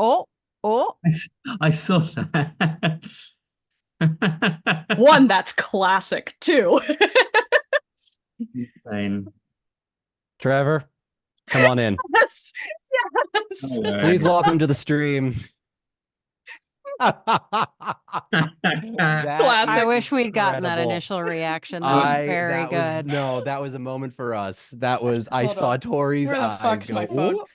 Oh, oh. I saw that. One that's classic too. Insane. Trevor, come on in. Yes. Yes. Oh, Please welcome to the stream. Classic. I wish we'd gotten that incredible. initial reaction. That was very good. That was a moment for us. That was, I Hold saw on. Tori's Where the eyes fuck's go, my phone? "Ooh."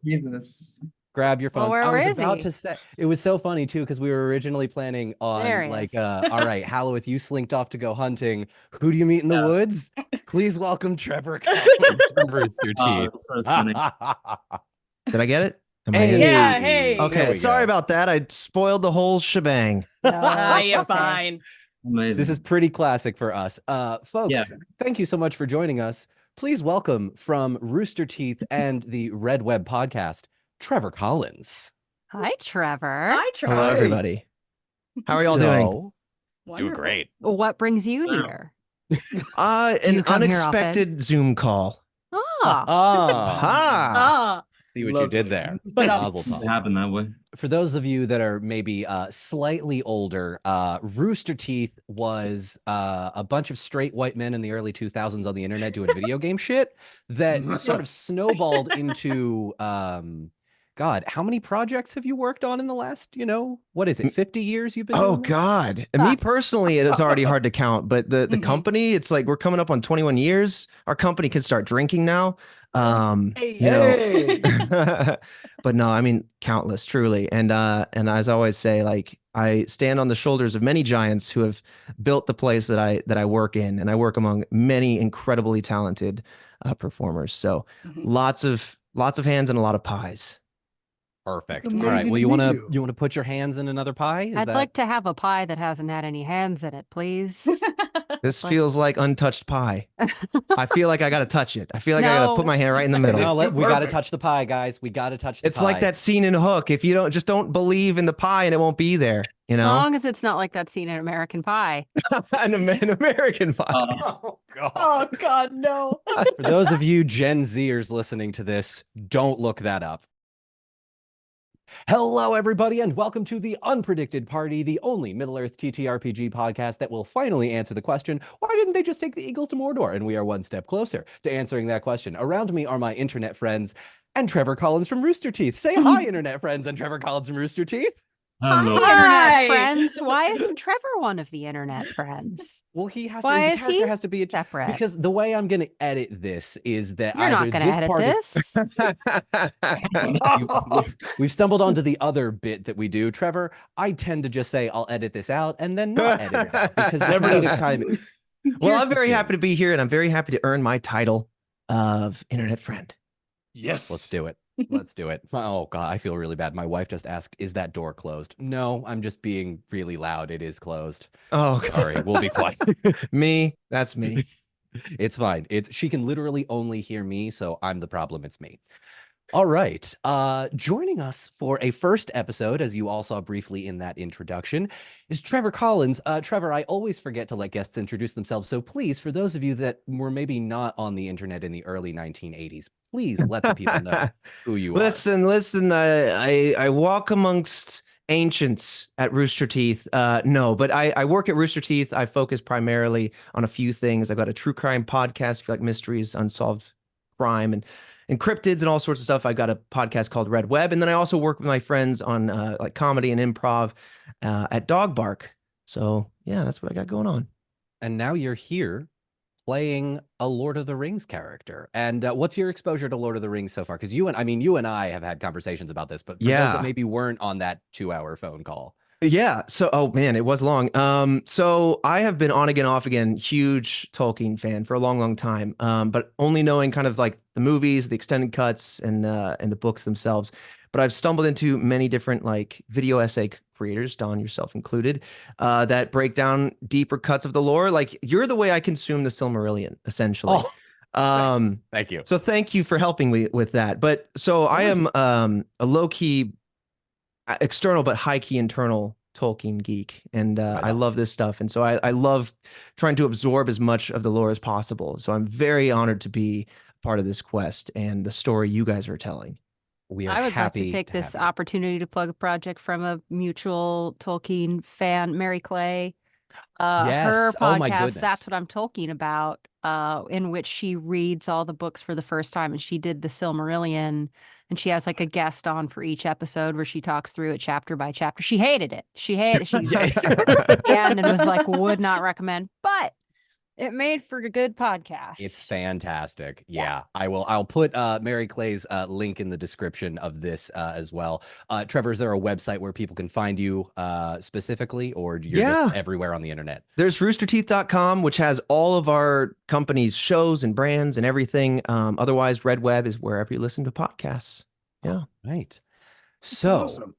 Jesus. Grab your phones. Well, I where was is about he? to say, it was so funny too, because we were originally planning There on he like, is. all right, Halloweth, you slinked off to go hunting. Who do you meet in the woods? Please welcome Trevor Cullen from Rooster Oh, Teeth. it's so funny. Did I get it? Am I Hey, in? Yeah, hey. there Okay, we sorry go. about that. I spoiled the whole shebang. No, You're okay. fine. Amazing. This is pretty classic for us. Folks, Yeah. thank you so much for joining us. Please welcome from Rooster Teeth and the Red Web podcast, Trevor Collins. Hi, Trevor. Hi, Trevor. Hello, everybody. How are y'all doing? Doing Wonderful. great. What brings you Wow. here? An you come here unexpected Zoom call. Ah, Ha! Ah, See what you did there. But Mazel It tov. happened that way. For those of you that are maybe slightly older, Rooster Teeth was a bunch of straight white men in the early 2000s on the internet doing video game shit that sort of snowballed into, God, how many projects have you worked on in the last, what is it, 50 years you've been Oh doing this? God. And me personally, it is already hard to count, but the Mhm. company, it's like we're coming up on 21 years. Our company can start drinking now. Hey. You know, but no, I mean countless, truly. And as I always say, like I stand on the shoulders of many giants who have built the place that I work in, and I work among many incredibly talented performers. So Mhm. lots of hands and a lot of pies. Perfect. Amazing All right. Well, to you want meet to you want to put your hands in another pie? Is I'd that like to have a pie that hasn't had any hands in it, please. This Like- feels like untouched pie. I feel like I got to touch it. I feel like I got to put No. my hand right in the middle. No, It's too we got to perfect. touch the pie, guys. We got to touch the It's pie. like that scene in Hook. If you don't believe in the pie and it won't be there, you As know? long as it's not like that scene in American Pie. an American pie. Oh, God. Oh God, no. For those of you Gen Zers listening to this, don't look that up. Hello, everybody, and welcome to the Unpredicted Party, the only Middle-earth TTRPG podcast that will finally answer the question, why didn't they just take the Eagles to Mordor? And we are one step closer to answering that question. Around me are my internet friends and Trevor Collins from Rooster Teeth. Say hi, internet friends, and Trevor Collins from Rooster Teeth. Hello. Hi, Hi. internet friends. Why isn't Trevor one of the internet friends? Well, he has Why to, is the character he has to be a, separate? because the way I'm going to edit this is that You're not either going to this edit part this. we've stumbled onto the other bit that we do. Trevor, I tend to just say I'll edit this out and then not edit it out because the Never does comedic that. timing. Well, Here's I'm the very thing. happy to be here, and I'm very happy to earn my title of internet friend. Yes. Let's do it. Let's do it. Oh God, I feel really bad. My wife just asked, "Is that door closed?" No, I'm just being really loud. It is closed. Oh, Sorry, we'll be quiet. me. That's me. It's fine. She can literally only hear me, so I'm the problem. It's me. All right. Joining us for a first episode, as you all saw briefly in that introduction, is Trevor Collins. Trevor, I always forget to let guests introduce themselves, so please, for those of you that were maybe not on the internet in the early 1980s, please let the people know who you are. Listen. I walk amongst ancients at Rooster Teeth. No, but I work at Rooster Teeth. I focus primarily on a few things. I've got a true crime podcast for like mysteries, unsolved crime, and cryptids and all sorts of stuff. I got a podcast called Red Web, and then I also work with my friends on like comedy and improv at Dog Bark. So yeah, that's what I got going on. And now you're here playing a Lord of the Rings character. And what's your exposure to Lord of the Rings so far? Because you and I have had conversations about this, but for those Yeah. that maybe weren't on that 2-hour phone call. Yeah. So, oh man, it was long. So I have been on again, off again, huge Tolkien fan for a long, long time. But only knowing kind of like the movies, the extended cuts, and the books themselves. But I've stumbled into many different like video essay creators, Don yourself included, that break down deeper cuts of the lore. Like you're the way I consume the Silmarillion, essentially. Thank you. So thank you for helping me with that. But so I am a low key external but high key internal Tolkien geek, and Right I on. love this stuff, and so I love trying to absorb as much of the lore as possible. So I'm very honored to be part of this quest and the story you guys are telling. We are I would like to happy take to this have you. opportunity to plug a project from a mutual Tolkien fan, Mary Clay. Her Yes. Oh my podcast, That's goodness. What I'm Tolkien About, in which she reads all the books for the first time. And she did the Silmarillion, and she has like a guest on for each episode where she talks through it chapter by chapter. She hated it. She Yeah. and was like, would not recommend, but it made for a good podcast. It's fantastic. Yeah. Yeah, I'll put Mary Clay's link in the description of this as well. Trevor, is there a website where people can find you specifically, or you're just everywhere on the internet? There's roosterteeth.com, which has all of our company's shows and brands and everything. Otherwise, Red Web is wherever you listen to podcasts. Yeah. Right. So awesome.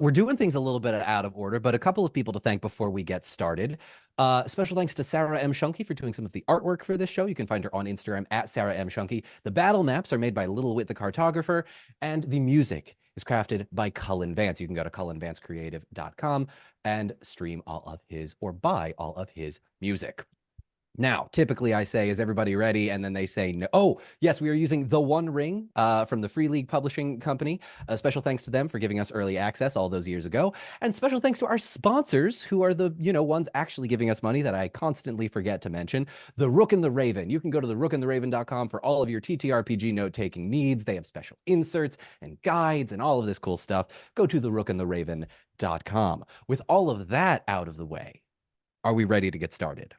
we're doing things a little bit out of order, but a couple of people to thank before we get started. Special thanks to Sarah M. Shunky for doing some of the artwork for this show. You can find her on Instagram at Sarah M. Shunky. The battle maps are made by Little Wit the Cartographer, and the music is crafted by Cullen Vance. You can go to cullenvancecreative.com and stream all of his or buy all of his music. Now, typically I say, is everybody ready? And then they say, no. Oh, yes, we are using The One Ring from the Free League Publishing Company. Special thanks to them for giving us early access all those years ago. And special thanks to our sponsors, who are the, ones actually giving us money that I constantly forget to mention. The Rook and the Raven. You can go to therookandtheraven.com for all of your TTRPG note-taking needs. They have special inserts and guides and all of this cool stuff. Go to therookandtheraven.com. With all of that out of the way, are we ready to get started?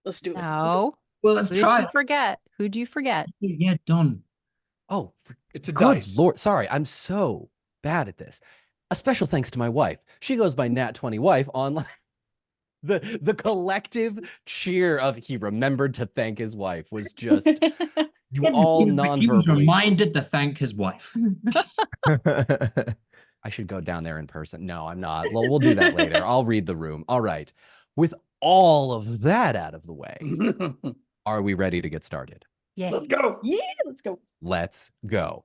Let's do it. No. Well, let's Who did try. you forget? Who'd you forget? Yeah, Don. Oh, It's a good dice. Lord. Sorry, I'm so bad at this. A special thanks to my wife. She goes by Nat20 Wife online. The collective cheer of he remembered to thank his wife was just you all He was non-verbally. reminded to thank his wife. I should go down there in person. No, I'm not. Well, we'll do that later. I'll read the room. All right. With all of that out of the way, are we ready to get started? Yeah. Let's go. Yeah, let's go. Let's go.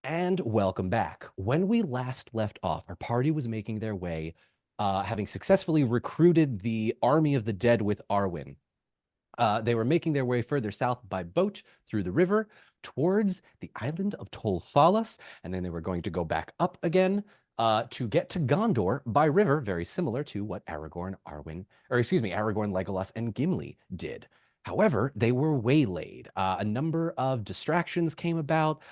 And welcome back. When we last left off, our party was making their way, having successfully recruited the army of the dead with Arwen. They were making their way further south by boat through the river towards the island of Tol Falas, and then they were going to go back up again to get to Gondor by river, very similar to what Aragorn, Legolas, and Gimli did. However, they were waylaid. A number of distractions came about,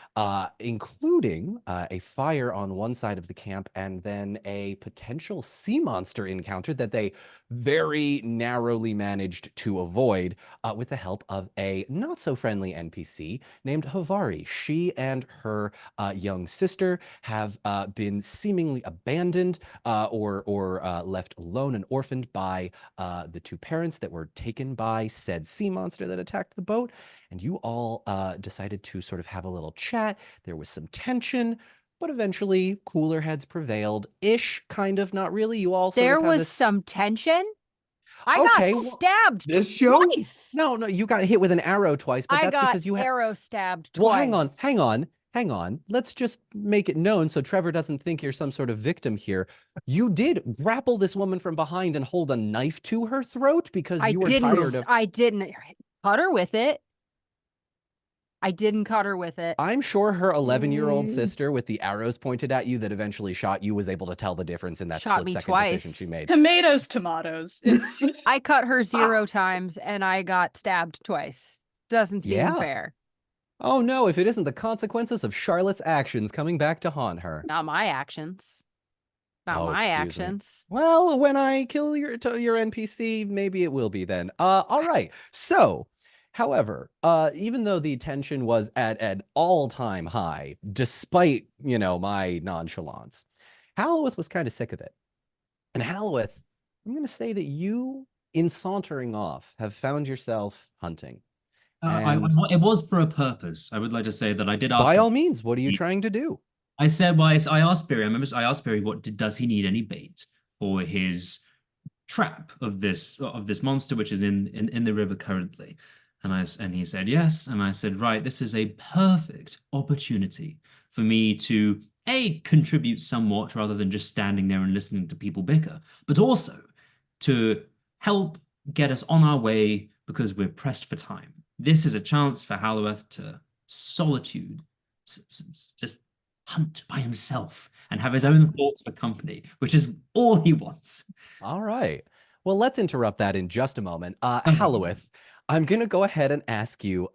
including a fire on one side of the camp and then a potential sea monster encounter that they very narrowly managed to avoid with the help of a not-so-friendly NPC named Havari. She and her young sister have been seemingly abandoned or left alone and orphaned by the two parents that were taken by said sea monster that attacked the boat. And you all decided to sort of have a little chat. There was some tension, but eventually cooler heads prevailed-ish, kind of, not really. You all sort There of have was some tension. I Okay, got well, stabbed This show? twice. No, you got hit with an arrow twice, but I that's got because you had. arrow stabbed twice. Well, hang on. Let's just make it known so Trevor doesn't think you're some sort of victim here. You did grapple this woman from behind and hold a knife to her throat because you were tired of. I didn't cut her with it. I didn't cut her with it. I'm sure her 11-year-old sister with the arrows pointed at you that eventually shot you was able to tell the difference in that Shot me split-second decision twice. she made. Tomatoes. It's I cut her 0 times and I got stabbed twice. Doesn't seem Yeah. fair. Oh no, if it isn't the consequences of Charlotte's actions coming back to haunt her. Not my actions. Not Oh, my excuse me. actions. Well, when I kill your NPC, maybe it will be then. All right. So, however, even though the tension was at an all-time high, despite, my nonchalance, Halloweth was kind of sick of it. And Halloweth, I'm going to say that you, in sauntering off, have found yourself hunting. It was for a purpose. I would like to say that I did ask. By all means, what are you trying to do? I said, well, I asked Barry. I asked Barry, does he need any bait for his trap of this monster which is in the river currently. And he said yes, and I said, right, this is a perfect opportunity for me to contribute somewhat rather than just standing there and listening to people bicker, but also to help get us on our way because we're pressed for time. This is a chance for Halloweth to solitude, just hunt by himself and have his own thoughts for company, which is all he wants. All right. Well, let's interrupt that in just a moment. Okay. Halloweth, I'm gonna go ahead and ask you.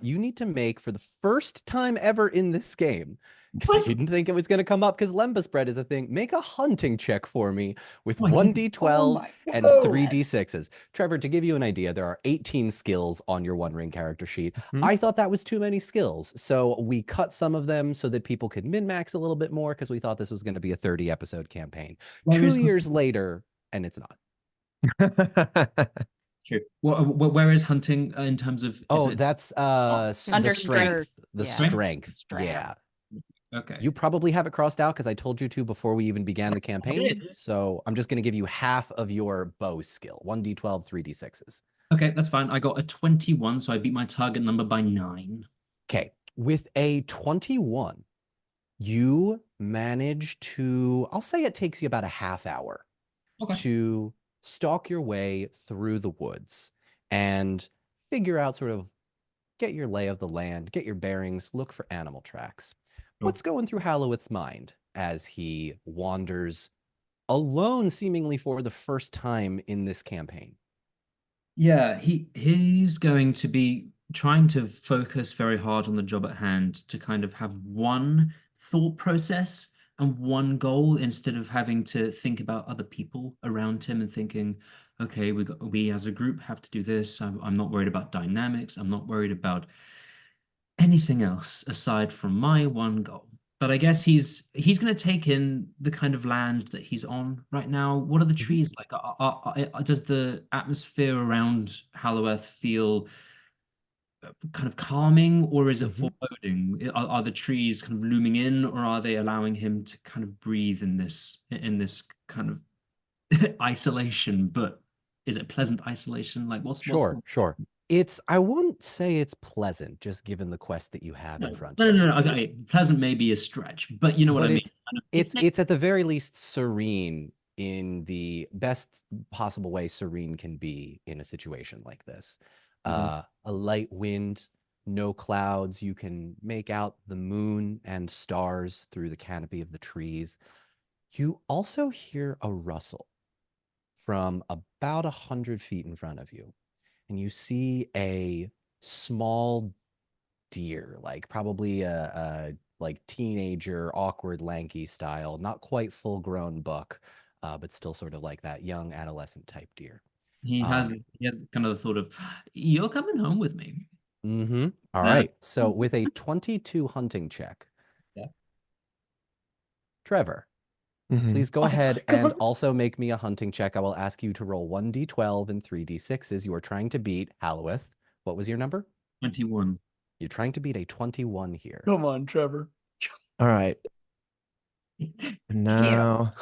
You need to make for the first time ever in this game, because I What? didn't think it was gonna come up because Lembas bread is a thing. Make a hunting check for me with Oh my God. 1d12 my and God. 3d6s. Trevor, to give you an idea, there are 18 skills on your One Ring character sheet. Mhm. I thought that was too many skills, so we cut some of them so that people could min-max a little bit more because we thought this was going to be a 30-episode campaign. Where 2 is years later, and it's not. True. Where is hunting in terms of? Oh, Is it that's the Under strength. The yeah. strength. Strength. Yeah. okay? You probably have it crossed out because I told you to before we even began the I campaign. did. So I'm just going to give you half of your bow skill. 1d12, 3d6s. Okay, that's fine. I got a 21, so I beat my target number by 9. Okay. With a 21, you manage to, I'll say it takes you about a half hour Okay. to stalk your way through the woods and figure out sort of get your lay of the land, get your bearings, look for animal tracks. Sure. What's going through Halloweth's mind as he wanders alone, seemingly for the first time in this campaign? Yeah, he's going to be trying to focus very hard on the job at hand to kind of have one thought process and one goal instead of having to think about other people around him and thinking, okay, we as a group have to do this. I'm not worried about dynamics. I'm not worried about anything else aside from my one goal. But I guess he's going to take in the kind of land that he's on right now. What are the trees like? Does the atmosphere around Halloweth feel kind of calming, or is it foreboding? Are the trees kind of looming in, or are they allowing him to kind of breathe in this kind of isolation? But is it pleasant isolation? Like what's Sure. I won't say it's pleasant, just given the quest that you have in front of you. No. Okay, pleasant may be a stretch, but you know what But I mean. it's at the very least serene in the best possible way serene can be in a situation like this. A light wind, no clouds. You can make out the moon and stars through the canopy of the trees. You also hear a rustle from about 100 feet in front of you, and you see a small deer, like probably a like teenager, awkward, lanky style, not quite full grown buck, but still sort of like that young adolescent type deer. He has kind of the thought of, you're coming home with me. All right. So with a 22 hunting check, Yeah. Trevor, please go ahead and also make me a hunting check. I will ask you to roll 1d12 and 3d6s. You are trying to beat Halloweth. What was your number? 21. You're trying to beat a 21 here. Come on, Trevor. All right. Now,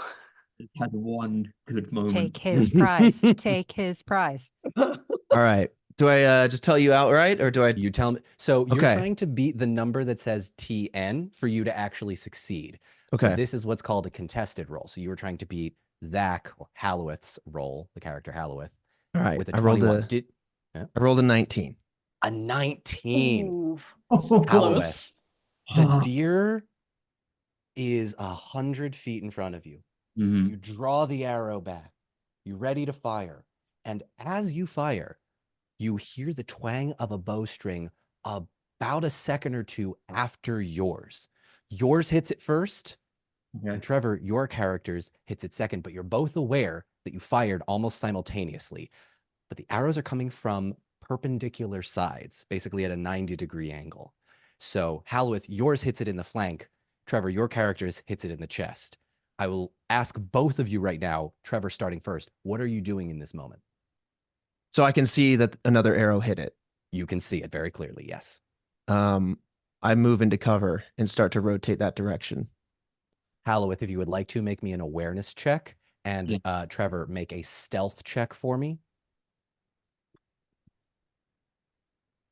It had one good moment. Take his prize. Take his prize. all right. Do I just tell you outright, or do I? You tell me. So you're Okay. trying to beat the number that says TN for you to actually succeed. Okay. But this is what's called a contested roll. So you were trying to beat Zach or Halloweth's roll, the character Halloweth, All right. with a I rolled 21. I rolled a 19. A 19. Ooh, Halloweth. close. The deer is 100 feet in front of you. Mhm. You draw the arrow back. You're ready to fire. And as you fire, you hear the twang of a bowstring about a second or two after yours. Yours hits it first, Okay. and Trevor, your character's hits it second, but you're both aware that you fired almost simultaneously. But the arrows are coming from perpendicular sides, basically at a 90-degree angle. So Halloweth, yours hits it in the flank. Trevor, your character's hits it in the chest. I will ask both of you right now, Trevor starting first, what are you doing in this moment? So I can see that another arrow hit it. You can see it very clearly, yes. I move into cover and start to rotate that direction. Halloweth, if you would like to make me an awareness check, And Trevor, make a stealth check for me.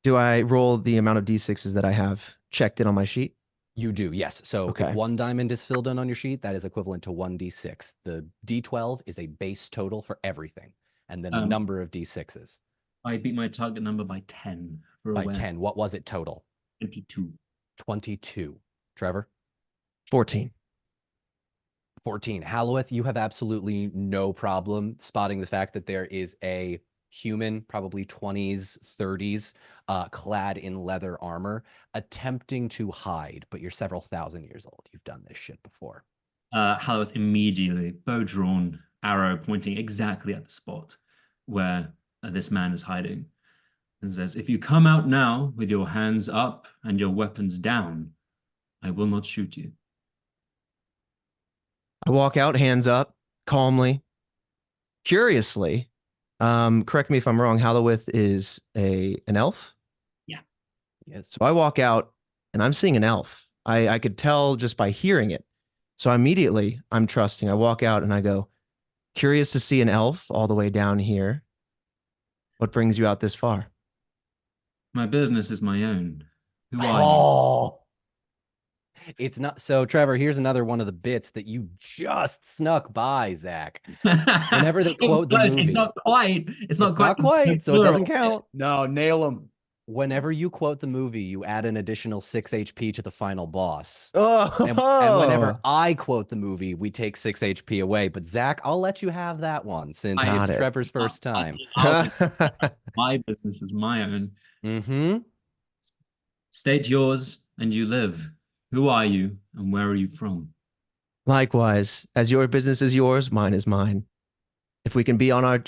Do I roll the amount of d6s that I have checked in on my sheet? You do, yes. So if Okay. 1 diamond is filled in on your sheet, that is equivalent to 1d6. The d12 is a base total for everything, and then a number of d6s. I beat my target number by 10 for a By win. 10, what was it total? 22. 22. Trevor? 14. 14. Halloweth, you have absolutely no problem spotting the fact that there is a human, probably 20s, 30s, clad in leather armor, attempting to hide, but you're several thousand years old. You've done this shit before. Halloweth immediately, bow drawn, arrow pointing exactly at the spot where this man is hiding, and says, "If you come out now with your hands up and your weapons down, I will not shoot you." I walk out, hands up, calmly. Curiously, correct me if I'm wrong, Halloweth is an elf? Yes. So I walk out and I'm seeing an elf. I could tell just by hearing it. So immediately I'm trusting. I walk out and I go, curious to see an elf all the way down here. What brings you out this far? My business is my own. Who are Oh, it's not. So, Trevor, here's another one of the bits that you just snuck by, Zach. you? Whenever they quote the movie. It's not quite. It's not quite. So it doesn't count. No, nail him. Whenever you quote the movie, you add an additional 6 HP to the final boss. Oh, And whenever I quote the movie, we take 6 HP away. But Zach, I'll let you have that one since Got it's it. Trevor's first time. My business is my own. Mm-hmm. State yours and you live. Who are you and where are you from? Likewise, as your business is yours, mine is mine. If we can be on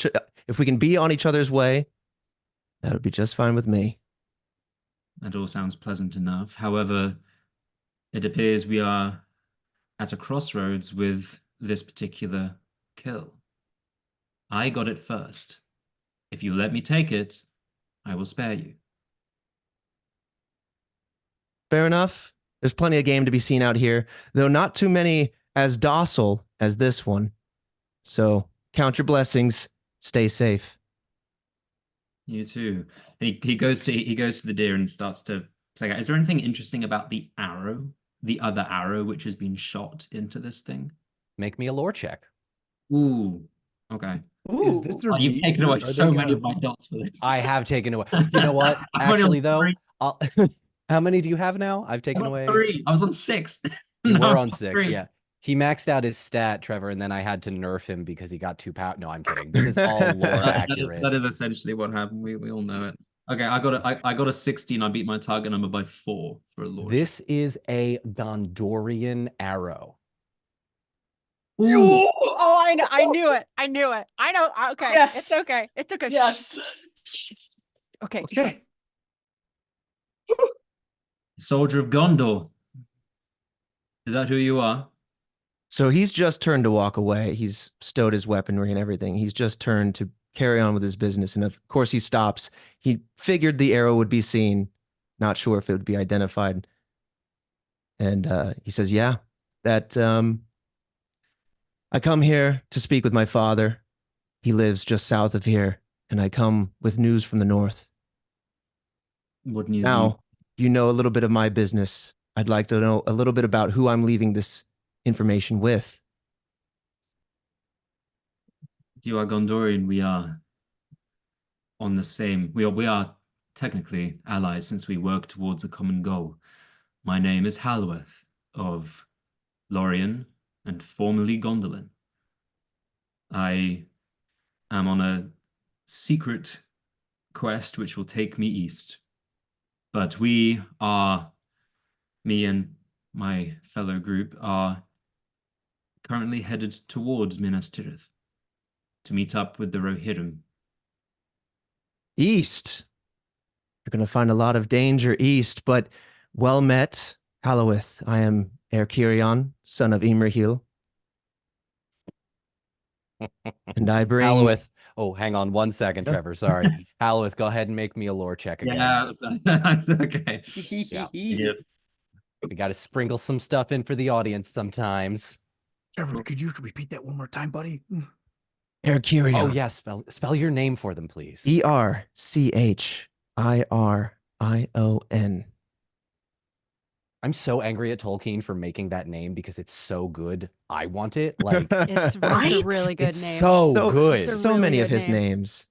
each other's way, that would be just fine with me. That all sounds pleasant enough. However, it appears we are at a crossroads with this particular kill. I got it first. If you let me take it, I will spare you. Fair enough. There's plenty of game to be seen out here, though not too many as docile as this one. So count your blessings. Stay safe. You too. And he goes to the deer and starts to play out. Is there anything interesting about the arrow, the other arrow which has been shot into this thing? Make me a lore check. Ooh. Okay. Is this their You've beef, taken or away are they so many gonna- of my dots for this. I have taken away. You know what? I'm only on Actually, though, 3. how many do you have now? I've taken I'm on away. 3. I was on 6. You Now were I'm on 6, 3. yeah. He maxed out his stat, Trevor, and then I had to nerf him because he got too power. No, I'm kidding. This is all lore accurate. That is essentially what happened. We all know it. Okay, I got a 16. I beat my target number by 4 for a lore. This is a Gondorian arrow. Ooh. Oh, I know. I knew it. I knew it. I know. Okay. Yes. It's okay. It took a Yes. Okay. Okay. Soldier of Gondor. Is that who you are? So he's just turned to walk away. He's stowed his weaponry and everything. He's just turned to carry on with his business. And of course, he stops. He figured the arrow would be seen, not sure if it would be identified. And he says, yeah, that I come here to speak with my father. He lives just south of here, and I come with news from the north. What news? Now, you know a little bit of my business. I'd like to know a little bit about who I'm leaving this information with. You are Gondorian. We are on the same. We are technically allies since we work towards a common goal. My name is Halloweth of Lorien and formerly Gondolin. I am on a secret quest which will take me east. But me and my fellow group are currently headed towards Minas Tirith to meet up with the Rohirrim. East. You're going to find a lot of danger east, but well met, Halloweth. I am Erkirion, son of Imrahil. And I bring... Halloweth. Oh, hang on 1 second, Trevor. Sorry. Halloweth, go ahead and make me a lore check again. Yeah, okay. Yeah. We got to sprinkle some stuff in for the audience sometimes. Trevor, could you repeat that one more time, buddy? Erchirion. Oh yeah, spell your name for them, please. Erchirion. I'm so angry at Tolkien for making that name because it's so good. I want it. Like It's a really good it's name. so good. It's a So really many of good his name. names.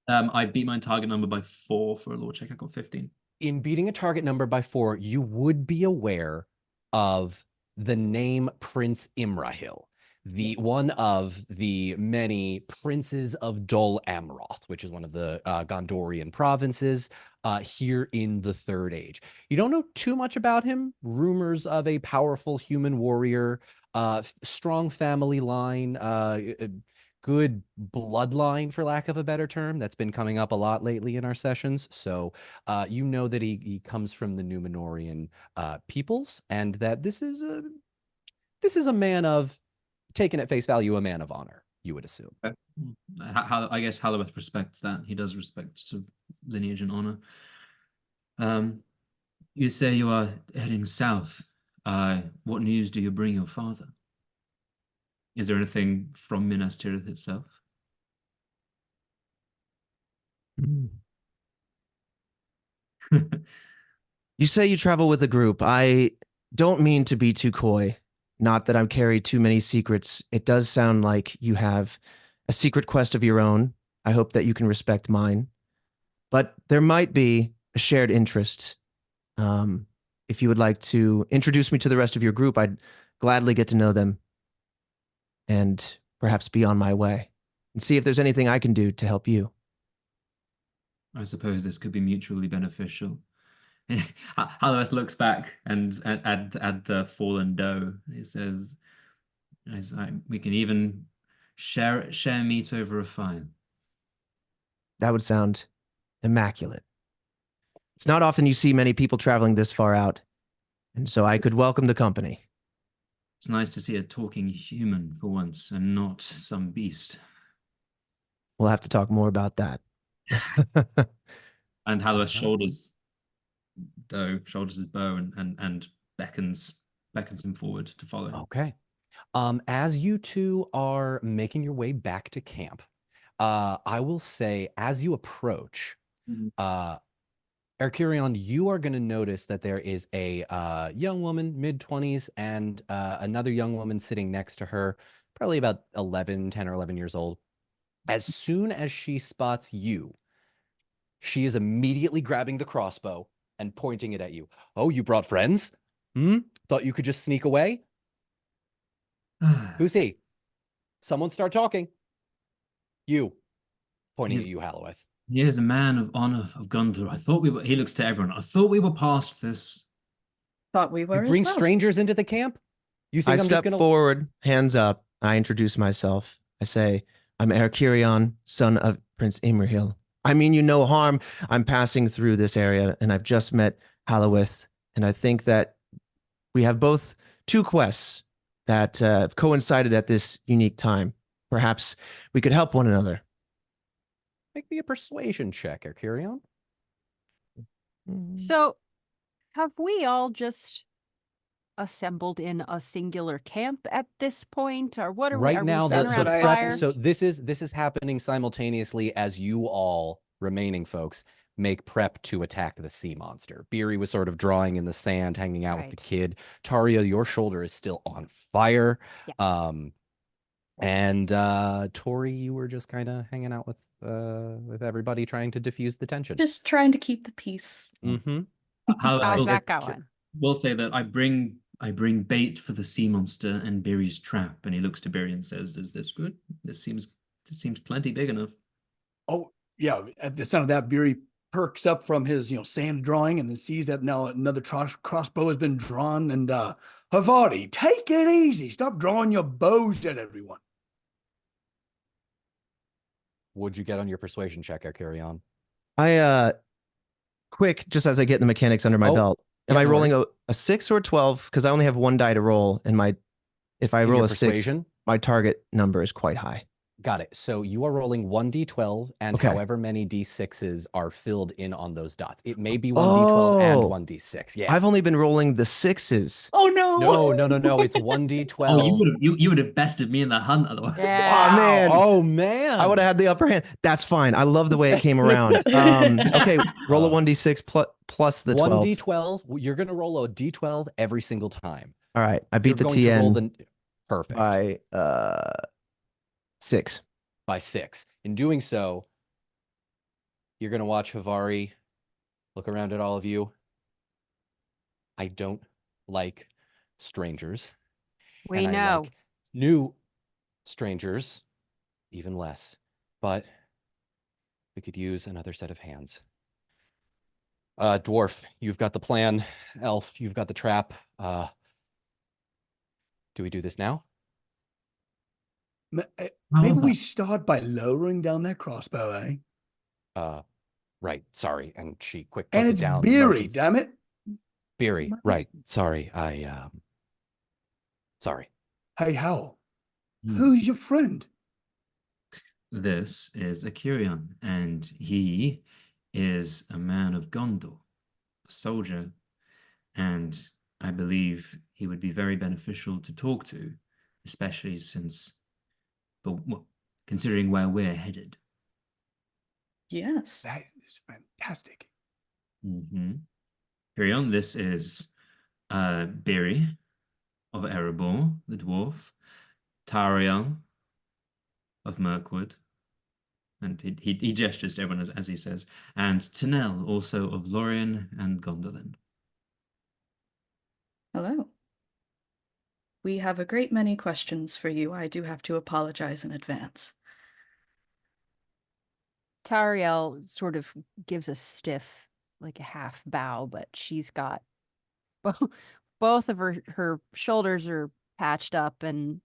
I beat my target number by 4 for a lore check. I got 15. In beating a target number by 4, you would be aware of the name Prince Imrahil, the one of the many princes of Dol Amroth, which is one of the Gondorian provinces here in the Third Age. You don't know too much about him. Rumors of a powerful human warrior, strong family line, good bloodline, for lack of a better term. That's been coming up a lot lately in our sessions. So you know that he comes from the Numenorian peoples, and that this is a man of, taken at face value, a man of honor, you would assume. I guess Halloweth respects that. He does respect sort of lineage and honor. You say you are heading south. What news do you bring your father? Is there anything from Minas Tirith itself? You say you travel with a group. I don't mean to be too coy. Not that I've carried too many secrets. It does sound like you have a secret quest of your own. I hope that you can respect mine. But there might be a shared interest. If you would like to introduce me to the rest of your group, I'd gladly get to know them and perhaps be on my way and see if there's anything I can do to help you. I suppose this could be mutually beneficial. Halloweth looks back and at the fallen doe. He says, "We can even share meat over a fire." That would sound immaculate. It's not often you see many people traveling this far out, and so I could welcome the company. It's nice to see a talking human for once and not some beast. We'll have to talk more about that. And Halloweth shoulders his bow and beckons him forward to follow. Okay. As you two are making your way back to camp, I will say, as you approach, Erchirion, you are going to notice that there is a young woman, mid-20s, and another young woman sitting next to her, probably about 10 or 11 years old. As soon as she spots you, she is immediately grabbing the crossbow and pointing it at you. "Oh, you brought friends? Thought you could just sneak away? Who's he? Someone start talking." "You," pointing at you, Halloweth. He is a man of honor of Gondor. I thought we were. He looks to everyone. I thought we were past this. Thought we were You bring as well. strangers into the camp? You think I I'm step just gonna forward, hands up. I introduce myself. I say, I'm Erchirion, son of Prince Imrahil. I mean you no harm. I'm passing through this area, and I've just met Halloweth, and I think that we have both two quests that have coincided at this unique time. Perhaps we could help one another. make me a persuasion check, Erchirion? So, have we all just assembled in a singular camp at this point, or what are we? Right Are now, we sitting that's around what a I fire? assumed. so this is happening simultaneously as you all remaining folks make prep to attack the sea monster. Beery was sort of drawing in the sand, hanging out with the Right. kid. Taria, your shoulder is still on fire. Yeah. And Tori, you were just kind of hanging out with everybody, trying to diffuse the tension. Just trying to keep the peace. Mm-hmm. How's that going? We'll say that I bring bait for the sea monster and Beery's trap, and he looks to Beery and says, "Is this good? This seems plenty big enough." Oh, yeah. At the sound of that, Beery perks up from his, sand drawing and then sees that now another crossbow has been drawn. And Havarti, take it easy. Stop drawing your bows at everyone. Would you get on your persuasion check, Erchirion? I quick, just as I get the mechanics under my Oh, belt. Am yeah, I no rolling worries. a 6 or a 12? Because I only have one die to roll, and if I In roll your a 6, persuasion? my target number is quite high. Got it. So you are rolling 1d12 and Okay. however many d6s are filled in on those dots. It may be 1d12 and 1d6. Yeah. I've only been rolling the 6s. Oh no! No. It's 1d12. Oh, you would have bested me in the hunt otherwise. Yeah. Oh, man. Oh man. I would have had the upper hand. That's fine. I love the way it came around. Okay, roll a 1d6 plus the 12. 1d12. You're going to roll a d12 every single time. All right, I beat You're the going to roll TN perfect by 6. by 6. In doing so, you're going to watch Havari look around at all of you. I don't like strangers. We and I know. like new strangers even less. But we could use another set of hands. Dwarf, you've got the plan. Elf, you've got the trap. Do we do this now? Maybe we start by lowering down that crossbow, eh? Right. Sorry. And she quick And puts it it's down. Beery, motions. damn it. Beery. Right. Sorry. Sorry. Hey, Hal, Hmm. who's your friend? This is Akirion, and he is a man of Gondor, a soldier, and I believe he would be very beneficial to talk to, especially well, considering where we're headed. Yes. That is fantastic. Mm-hmm. Akirion, this is Biri of Erebor, the dwarf, Tariel of Mirkwood, and he gestures to everyone as he says, and Tanel, also of Lorien and Gondolin. Hello. We have a great many questions for you. I do have to apologize in advance. Tariel sort of gives a stiff, like a half bow, but she's got both of her shoulders are patched up and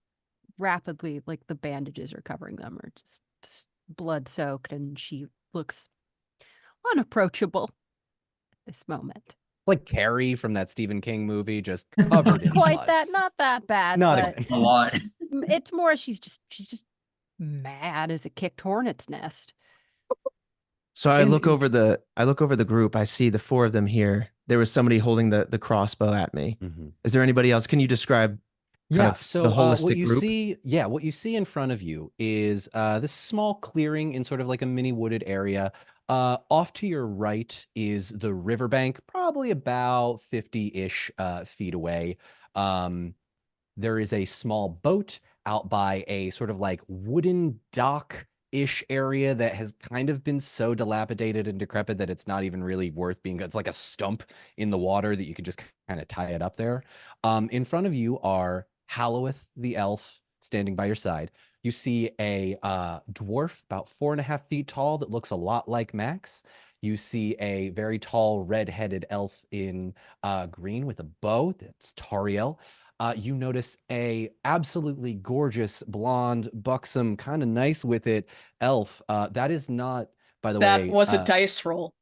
rapidly, like the bandages are covering them, are just blood soaked, and she looks unapproachable at this moment. Like Carrie from that Stephen King movie, just covered in Quite blood. that, not that bad, Not but exactly. A lot. it's more she's just mad as a kicked hornet's nest. So I And look over the group. I see the 4 of them here. There was somebody holding the crossbow at me. Mhm. Is there anybody else? Can you describe kind of So the what holistic you group? what you see in front of you is this small clearing in sort of like a mini wooded area. Off to your right is the riverbank, probably about 50-ish feet away. There is a small boat out by a sort of like wooden dock-ish area that has kind of been so dilapidated and decrepit that it's not even really worth being. It's like a stump in the water that you could just kind of tie it up there. In front of you are Halloweth the elf standing by your side. You see a dwarf about 4.5 feet tall that looks a lot like Max. You see a very tall red-headed elf in green with a bow. That's Tariel. You notice a absolutely gorgeous, blonde, buxom, kind of nice with it elf. That is not, by the way. That was a dice roll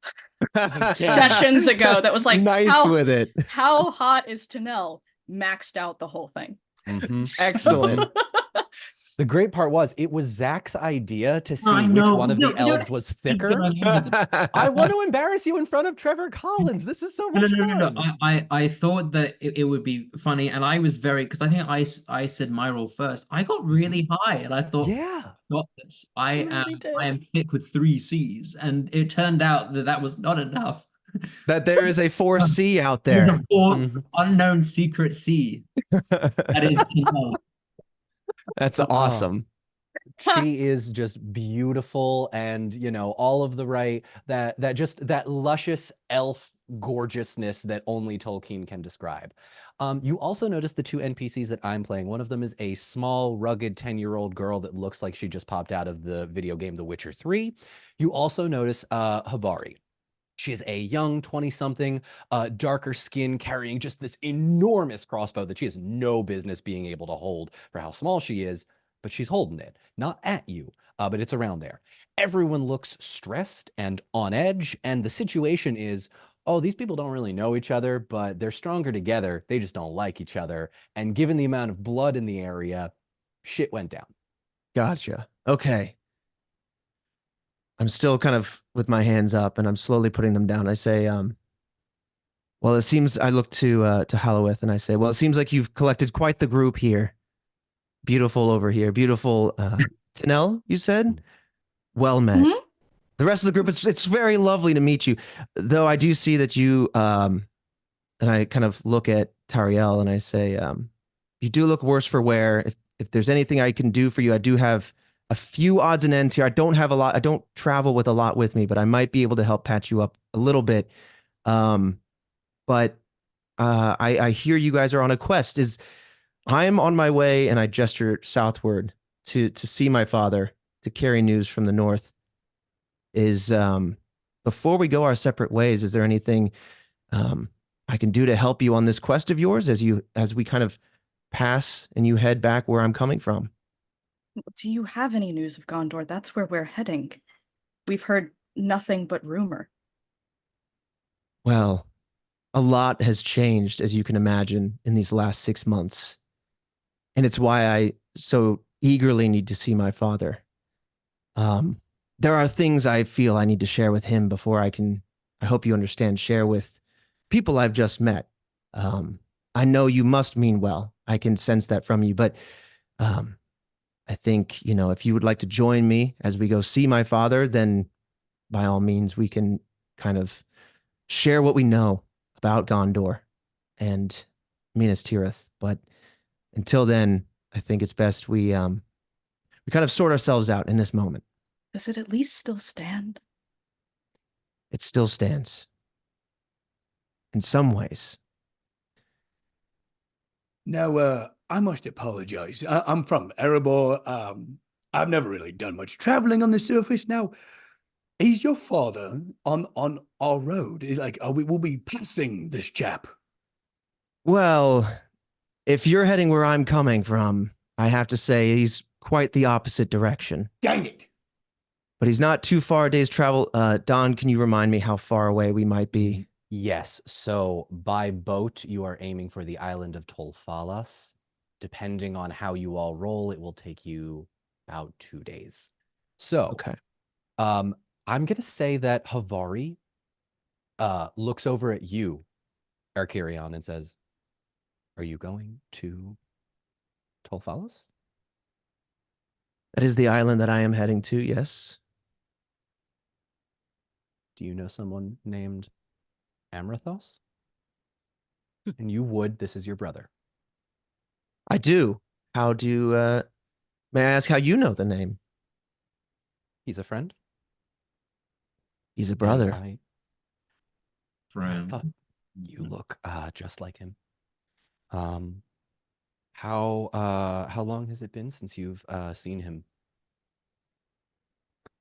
Canon. sessions ago. That was like, nice with it. how hot is Tanel? Maxed out the whole thing. Mhm. Excellent. The great part was it was Zach's idea to see I which know. one of No, the no, elves was thicker. I I want to embarrass you in front of Trevor Collins. This is so much fun. I thought that it would be funny, and I was very, because I think I said my roll first. I got really high, and I thought, Yeah. got this. You really did. I am thick with 3 C's, and it turned out that was not enough. that there is a 4C out There's there. a 4th Mhm. unknown secret C that is Tanel. That's Oh. awesome. She is just beautiful, and all of the that luscious elf gorgeousness that only Tolkien can describe. You also notice the 2 NPCs that I'm playing. One of them is a small, rugged 10-year-old girl that looks like she just popped out of the video game The Witcher 3. You also notice Havari. She is a young 20-something, darker skin, carrying just this enormous crossbow that she has no business being able to hold for how small she is, but she's holding it, not at you, but it's around there. Everyone looks stressed and on edge, and the situation is, oh, these people don't really know each other, but they're stronger together. They just don't like each other. And given the amount of blood in the area, shit went down. Gotcha. Okay. I'm still kind of with my hands up and I'm slowly putting them down. I say, well, it seems I look to Halloweth and I say, well, it seems like you've collected quite the group here. Beautiful over here. Beautiful Tanel, you said? Well met. Mhm. The rest of the group, it's very lovely to meet you. Though I do see that you and I kind of look at Tariel and I say, you do look worse for wear. If there's anything I can do for you, I do have a few odds and ends here. I don't have a lot. I don't travel with a lot with me, but I might be able to help patch you up a little bit. But I hear you guys are on a quest. I'm on my way, and I gesture southward to see my father, to carry news from the north. Is before we go our separate ways, is there anything I can do to help you on this quest of yours as we kind of pass and you head back where I'm coming from? Do you have any news of Gondor? That's where we're heading. We've heard nothing but rumor. Well, a lot has changed, as you can imagine, in these last 6 months. And it's why I so eagerly need to see my father. There are things I feel I need to share with him before I hope you understand, share with people I've just met. I know you must mean well. I can sense that from you, but I think, if you would like to join me as we go see my father, then by all means, we can kind of share what we know about Gondor and Minas Tirith. But until then, I think it's best we kind of sort ourselves out in this moment. Does it at least still stand? It still stands in some ways. Now, I must apologize. I'm from Erebor. I've never really done much traveling on the surface. Now, is your father on our road? Like, we'll be passing this chap? Well, if you're heading where I'm coming from, I have to say he's quite the opposite direction. Dang it! But he's not too far a day's travel. Don, can you remind me how far away we might be? Yes, so by boat, you are aiming for the island of Tolfalas. Depending on how you all roll, it will take you about 2 days. So, Okay. I'm going to say that Havari looks over at you, Arkirion, and says, are you going to Tolfalas? That is the island that I am heading to, yes. Do you know someone named Amrathos? And you would, this is your brother. I do. How do, may I ask how you know the name? He's a friend. He's a And brother. I Friend. thought you look just like him. How long has it been since you've seen him?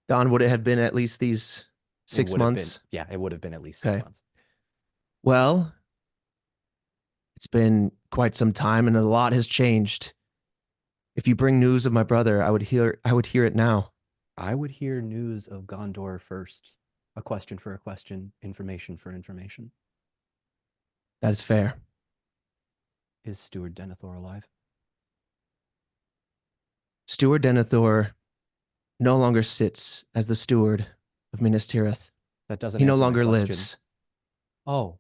Don, would it have been at least these It 6 would have been, months? yeah, it would have been at least 6 Okay. months. Well, it's been quite some time and a lot has changed. If you bring news of my brother, I would hear it now. I would hear news of Gondor first. A question for a question, information for information. That is fair. Is Steward Denethor alive? Steward Denethor no longer sits as the steward of Minas Tirith. That doesn't He no answer my longer question. lives. Oh.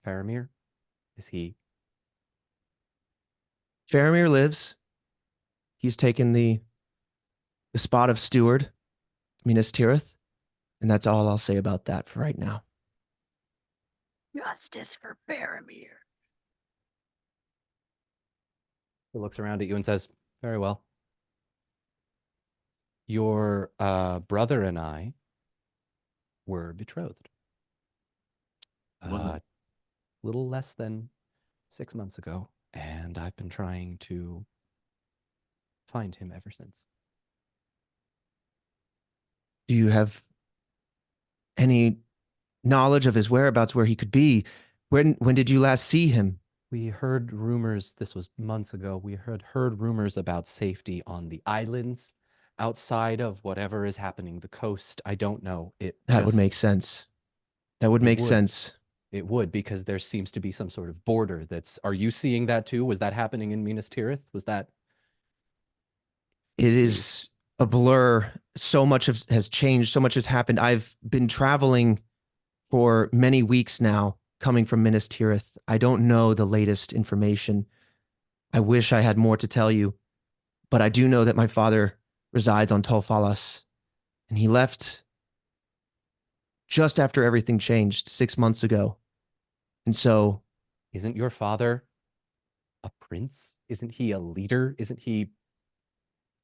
Faramir? Is he? Faramir lives. He's taken the spot of steward of Minas Tirith, and that's all I'll say about that for right now. Justice for Faramir. He looks around at you and says, very well. Your brother and I were betrothed. Was it? Little less than 6 months ago, and I've been trying to find him ever since. Do you have any knowledge of his whereabouts, where he could be? When did you last see him? We heard rumors, this was months ago, we heard rumors about safety on the islands outside of whatever is happening, the coast. I don't know. That would make sense. That would It make would. sense. It would, because there seems to be some sort of border that's... Are you seeing that too? Was that happening in Minas Tirith? Was that... It is a blur. So much has changed. So much has happened. I've been traveling for many weeks now, coming from Minas Tirith. I don't know the latest information. I wish I had more to tell you, but I do know that my father resides on Tolfalas, and he left just after everything changed 6 months ago. And so, Isn't your father a prince? Isn't he a leader? Isn't he...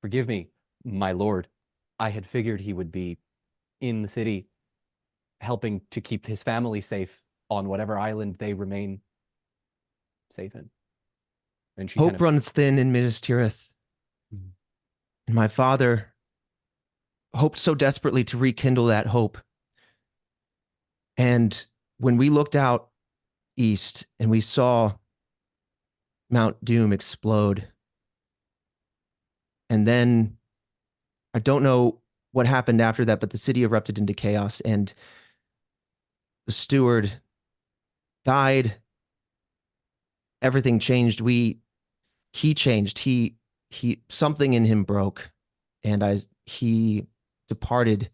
Forgive me, my lord. I had figured he would be in the city, helping to keep his family safe on whatever island they remain safe in. And she hope kind of... runs thin in Minas Tirith. Mhm. And my father hoped so desperately to rekindle that hope. And when we looked out east and we saw Mount Doom explode, and then I don't know what happened after that, but the city erupted into chaos, and the steward died. Everything changed. He changed. He something in him broke, and he departed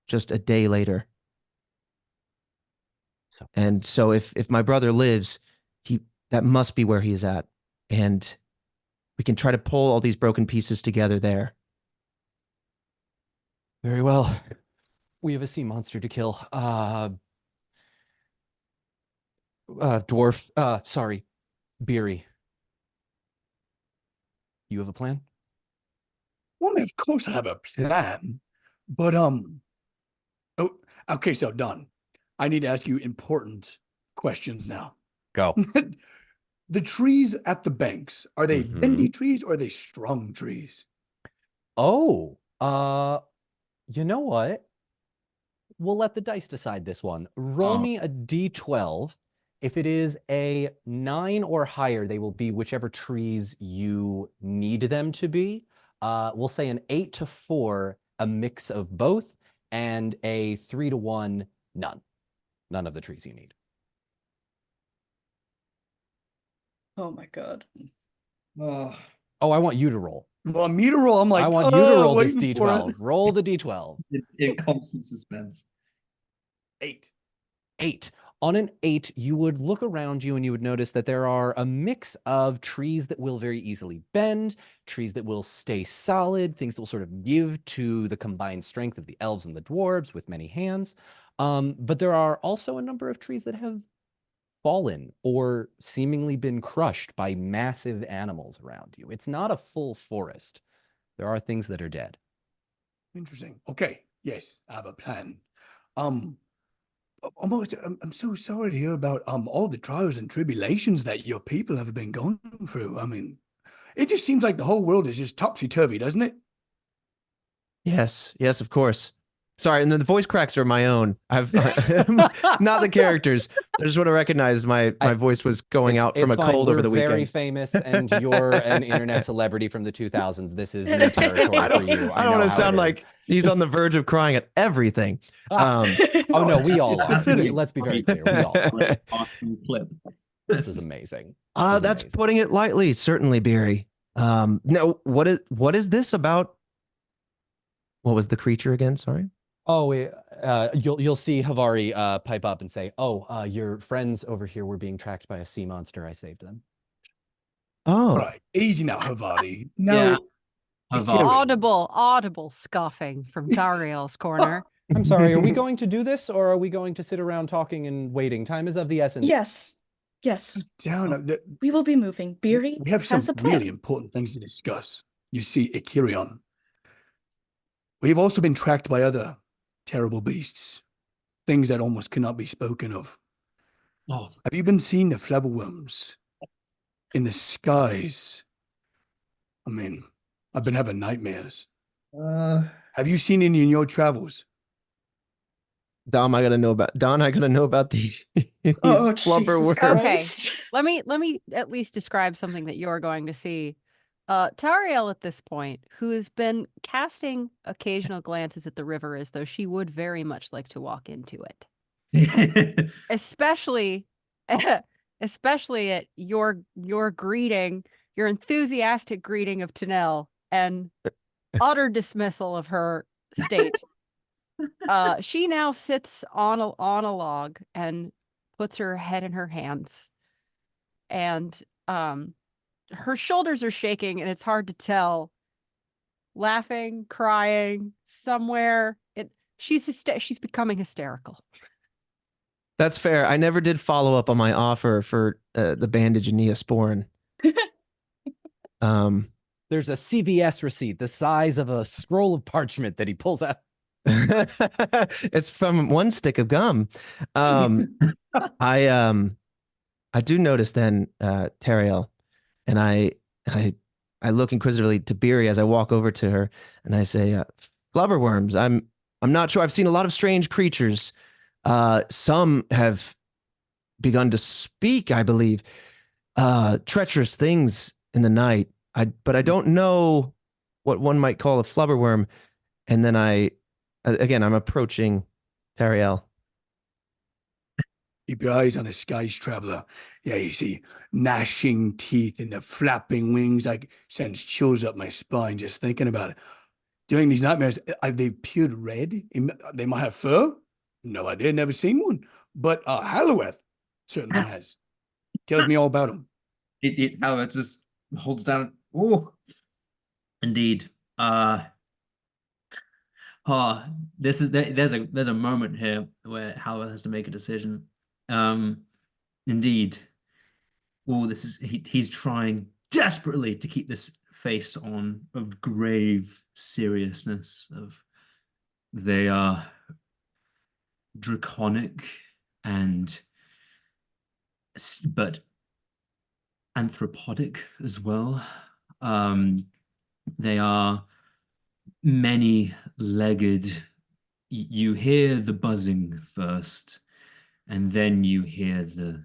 just a day later. So And so if my brother lives, that must be where he is at. And we can try to pull all these broken pieces together there. very well. We have a sea monster to kill. Dwarf. Sorry, Beery. You have a plan? Well, I mean, of course I have a plan, but oh, okay, so done. I need to ask you important questions now. Go. The trees at the banks, are they Mhm. bendy trees or are they strong trees? Oh, you know what? We'll let the dice decide this one. Roll Oh. me a d12. If it is a 9 or higher, they will be whichever trees you need them to be. We'll say an 8 to 4, a mix of both, and a 3 to 1, none. None of the trees you need. Oh my god. Oh, Oh, I want you to roll. Well, me to roll, I'm like, I want you to roll this waiting for it. d12. Roll the d12. it's in constant suspense. 8. 8. On an 8, you would look around you and you would notice that there are a mix of trees that will very easily bend, trees that will stay solid, things that will sort of give to the combined strength of the elves and the dwarves with many hands. But there are also a number of trees that have fallen or seemingly been crushed by massive animals around you. It's not a full forest. There are things that are dead. Interesting. Okay. Yes, I have a plan. I'm so sorry to hear about all the trials and tribulations that your people have been going through. I mean, it just seems like the whole world is just topsy-turvy, doesn't it? Yes, of course. Sorry, and the voice cracks are my own. I've not the characters. I just want to recognize my voice was going out from It's a fine. cold We're over the very weekend. famous, and you're an internet celebrity from the 2000s. This is new territory I for you. don't want to sound like he's on the verge of crying at everything. Oh no, we all it's are. befitting. Let's be very clear. We all are. Clip. This is amazing. This is That's amazing. putting it lightly, certainly, Beery. No, what is this about? What was the creature again? Sorry. Oh, you'll see Havari pipe up and say, "Oh, your friends over here were being tracked by a sea monster. I saved them." Oh, All right, easy now, Havadi. Yeah, Now, Havadi. Audible scoffing from Tariel's corner. I'm sorry. Are we going to do this, or are we going to sit around talking and waiting? Time is of the essence. Yes. down. We will be moving. Beery We have some has a plan. really important things to discuss. You see, Ikirion. We've also been tracked by other terrible beasts, things that almost cannot be spoken of. Oh, Have you been seeing the flabberworms in the skies? I mean, I've been having nightmares. Have you seen any in your travels? Don, I gotta know about the these Oh, flubber Jesus worms. Okay. Christ. Let me at least describe something that you're going to see. Tariel at this point, who has been casting occasional glances at the river as though she would very much like to walk into it. especially especially at your greeting, your enthusiastic greeting of Tanel and utter dismissal of her state. She now sits on a log and puts her head in her hands, and her shoulders are shaking, and it's hard to tell. Laughing, crying, somewhere. She's becoming hysterical. That's fair. I never did follow up on my offer for the bandage and Neosporin. There's a CVS receipt the size of a scroll of parchment that he pulls out. It's from one stick of gum. I do notice then, Teriel, and I look inquisitively to Beery as I walk over to her, and I say, "Flubberworms. I'm not sure. I've seen a lot of strange creatures. Some have begun to speak, I believe, treacherous things in the night. But I don't know what one might call a flubberworm." And then I'm approaching Teriel. Keep your eyes on the skies, traveler. Yeah, you see gnashing teeth and the flapping wings. Like sends chills up my spine just thinking about it. During these nightmares, are they appeared red? They might have fur. No idea, never seen one. But Halloweth certainly has. Tells me all about them. Howard just holds down. Oh, indeed. There's a moment here where Howard has to make a decision. Indeed. Oh, he's trying desperately to keep this face on of grave seriousness. They are draconic but anthropodic as well. They are many-legged. You hear the buzzing first, and then you hear the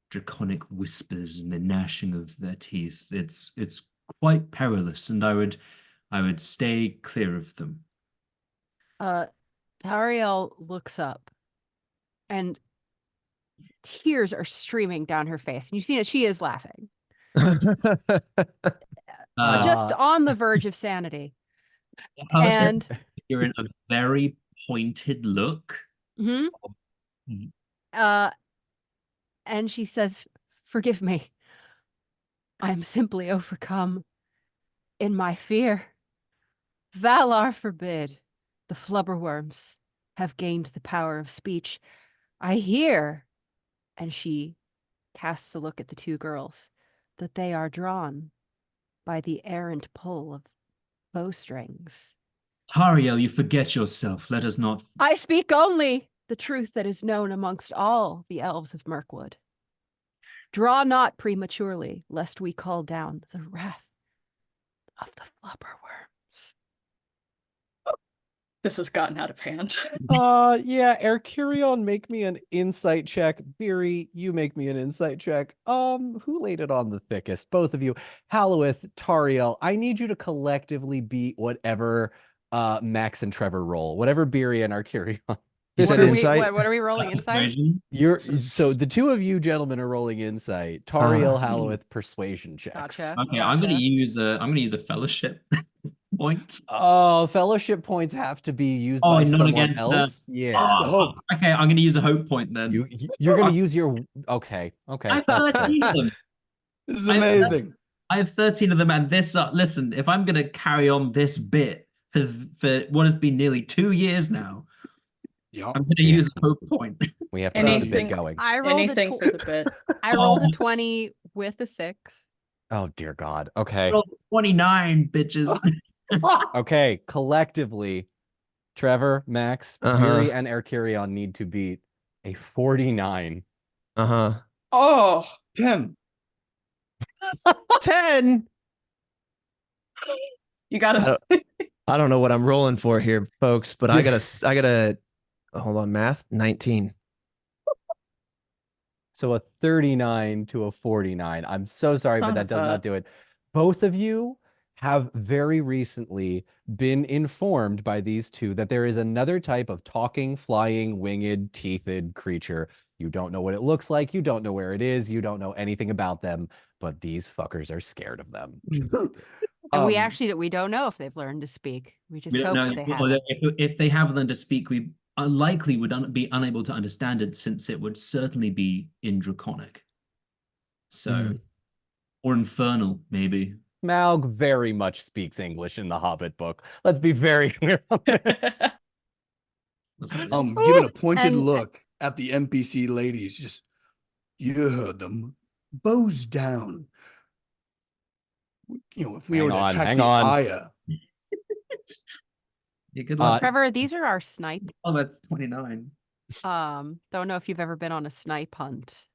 draconic whispers and the gnashing of their teeth. It's quite perilous, and I would stay clear of them. Tariel looks up, and tears are streaming down her face, and you see that she is laughing, just on the verge of sanity. And you're in a very pointed look. and she says, "Forgive me. I am simply overcome in my fear. Valar forbid. The flubberworms have gained the power of speech. I hear," and she casts a look at the two girls, "that they are drawn by the errant pull of bowstrings." Tariel, you forget yourself. Let us not. "I speak only the truth that is known amongst all the elves of Mirkwood. Draw not prematurely, lest we call down the wrath of the flubberworms." This has gotten out of hand. Yeah, Ercurion, make me an insight check. Beery, you make me an insight check. Who laid it on the thickest? Both of you. Halloweth, Tariel, I need you to collectively beat whatever Max and Trevor roll. Whatever Beery and Ercurion. What are we rolling inside? So the two of you gentlemen are rolling insight. Tariel, Halloweth, persuasion checks. Gotcha. Okay, I'm gonna use a fellowship point. Oh, fellowship points have to be used by not someone against else. Yeah. Okay, I'm gonna use a hope point then. You're gonna use your okay. I have 13 of them. This is amazing. I have 13 of them, and this. Listen, if I'm gonna carry on this bit for what has been nearly 2 years now, Yeah, I'm gonna use a hope point. We have to keep the bit going. I rolled Anything for the bit. I rolled a 20 with a 6. Oh dear God. Okay. 29 bitches. Okay. Collectively, Trevor, Max, Yuri, and Ercurion need to beat a 49. Oh, 10. 10. You gotta. I don't know what I'm rolling for here, folks, but I gotta hold on, math. 19. So a 39 to a 49. I'm so sorry, but that does not do it. Both of you have very recently been informed by these two that there is another type of talking, flying, winged, teethed creature. You don't know what it looks like. You don't know where it is. You don't know anything about them, but these fuckers are scared of them. And we don't know if they've learned to speak. We We just don't hope know that they or have. if they have learned to speak, we likely would be unable to understand it, since it would certainly be in Draconic. So, or Infernal, maybe. Smaug very much speaks English in the Hobbit book. Let's be very clear on this. Giving a pointed And- look at the NPC ladies, just, you heard them, bows down. You know, if we were to attract hang the on. ire, Yeah, good luck. Trevor, these are our snipe. Oh, that's 29. Don't know if you've ever been on a snipe hunt.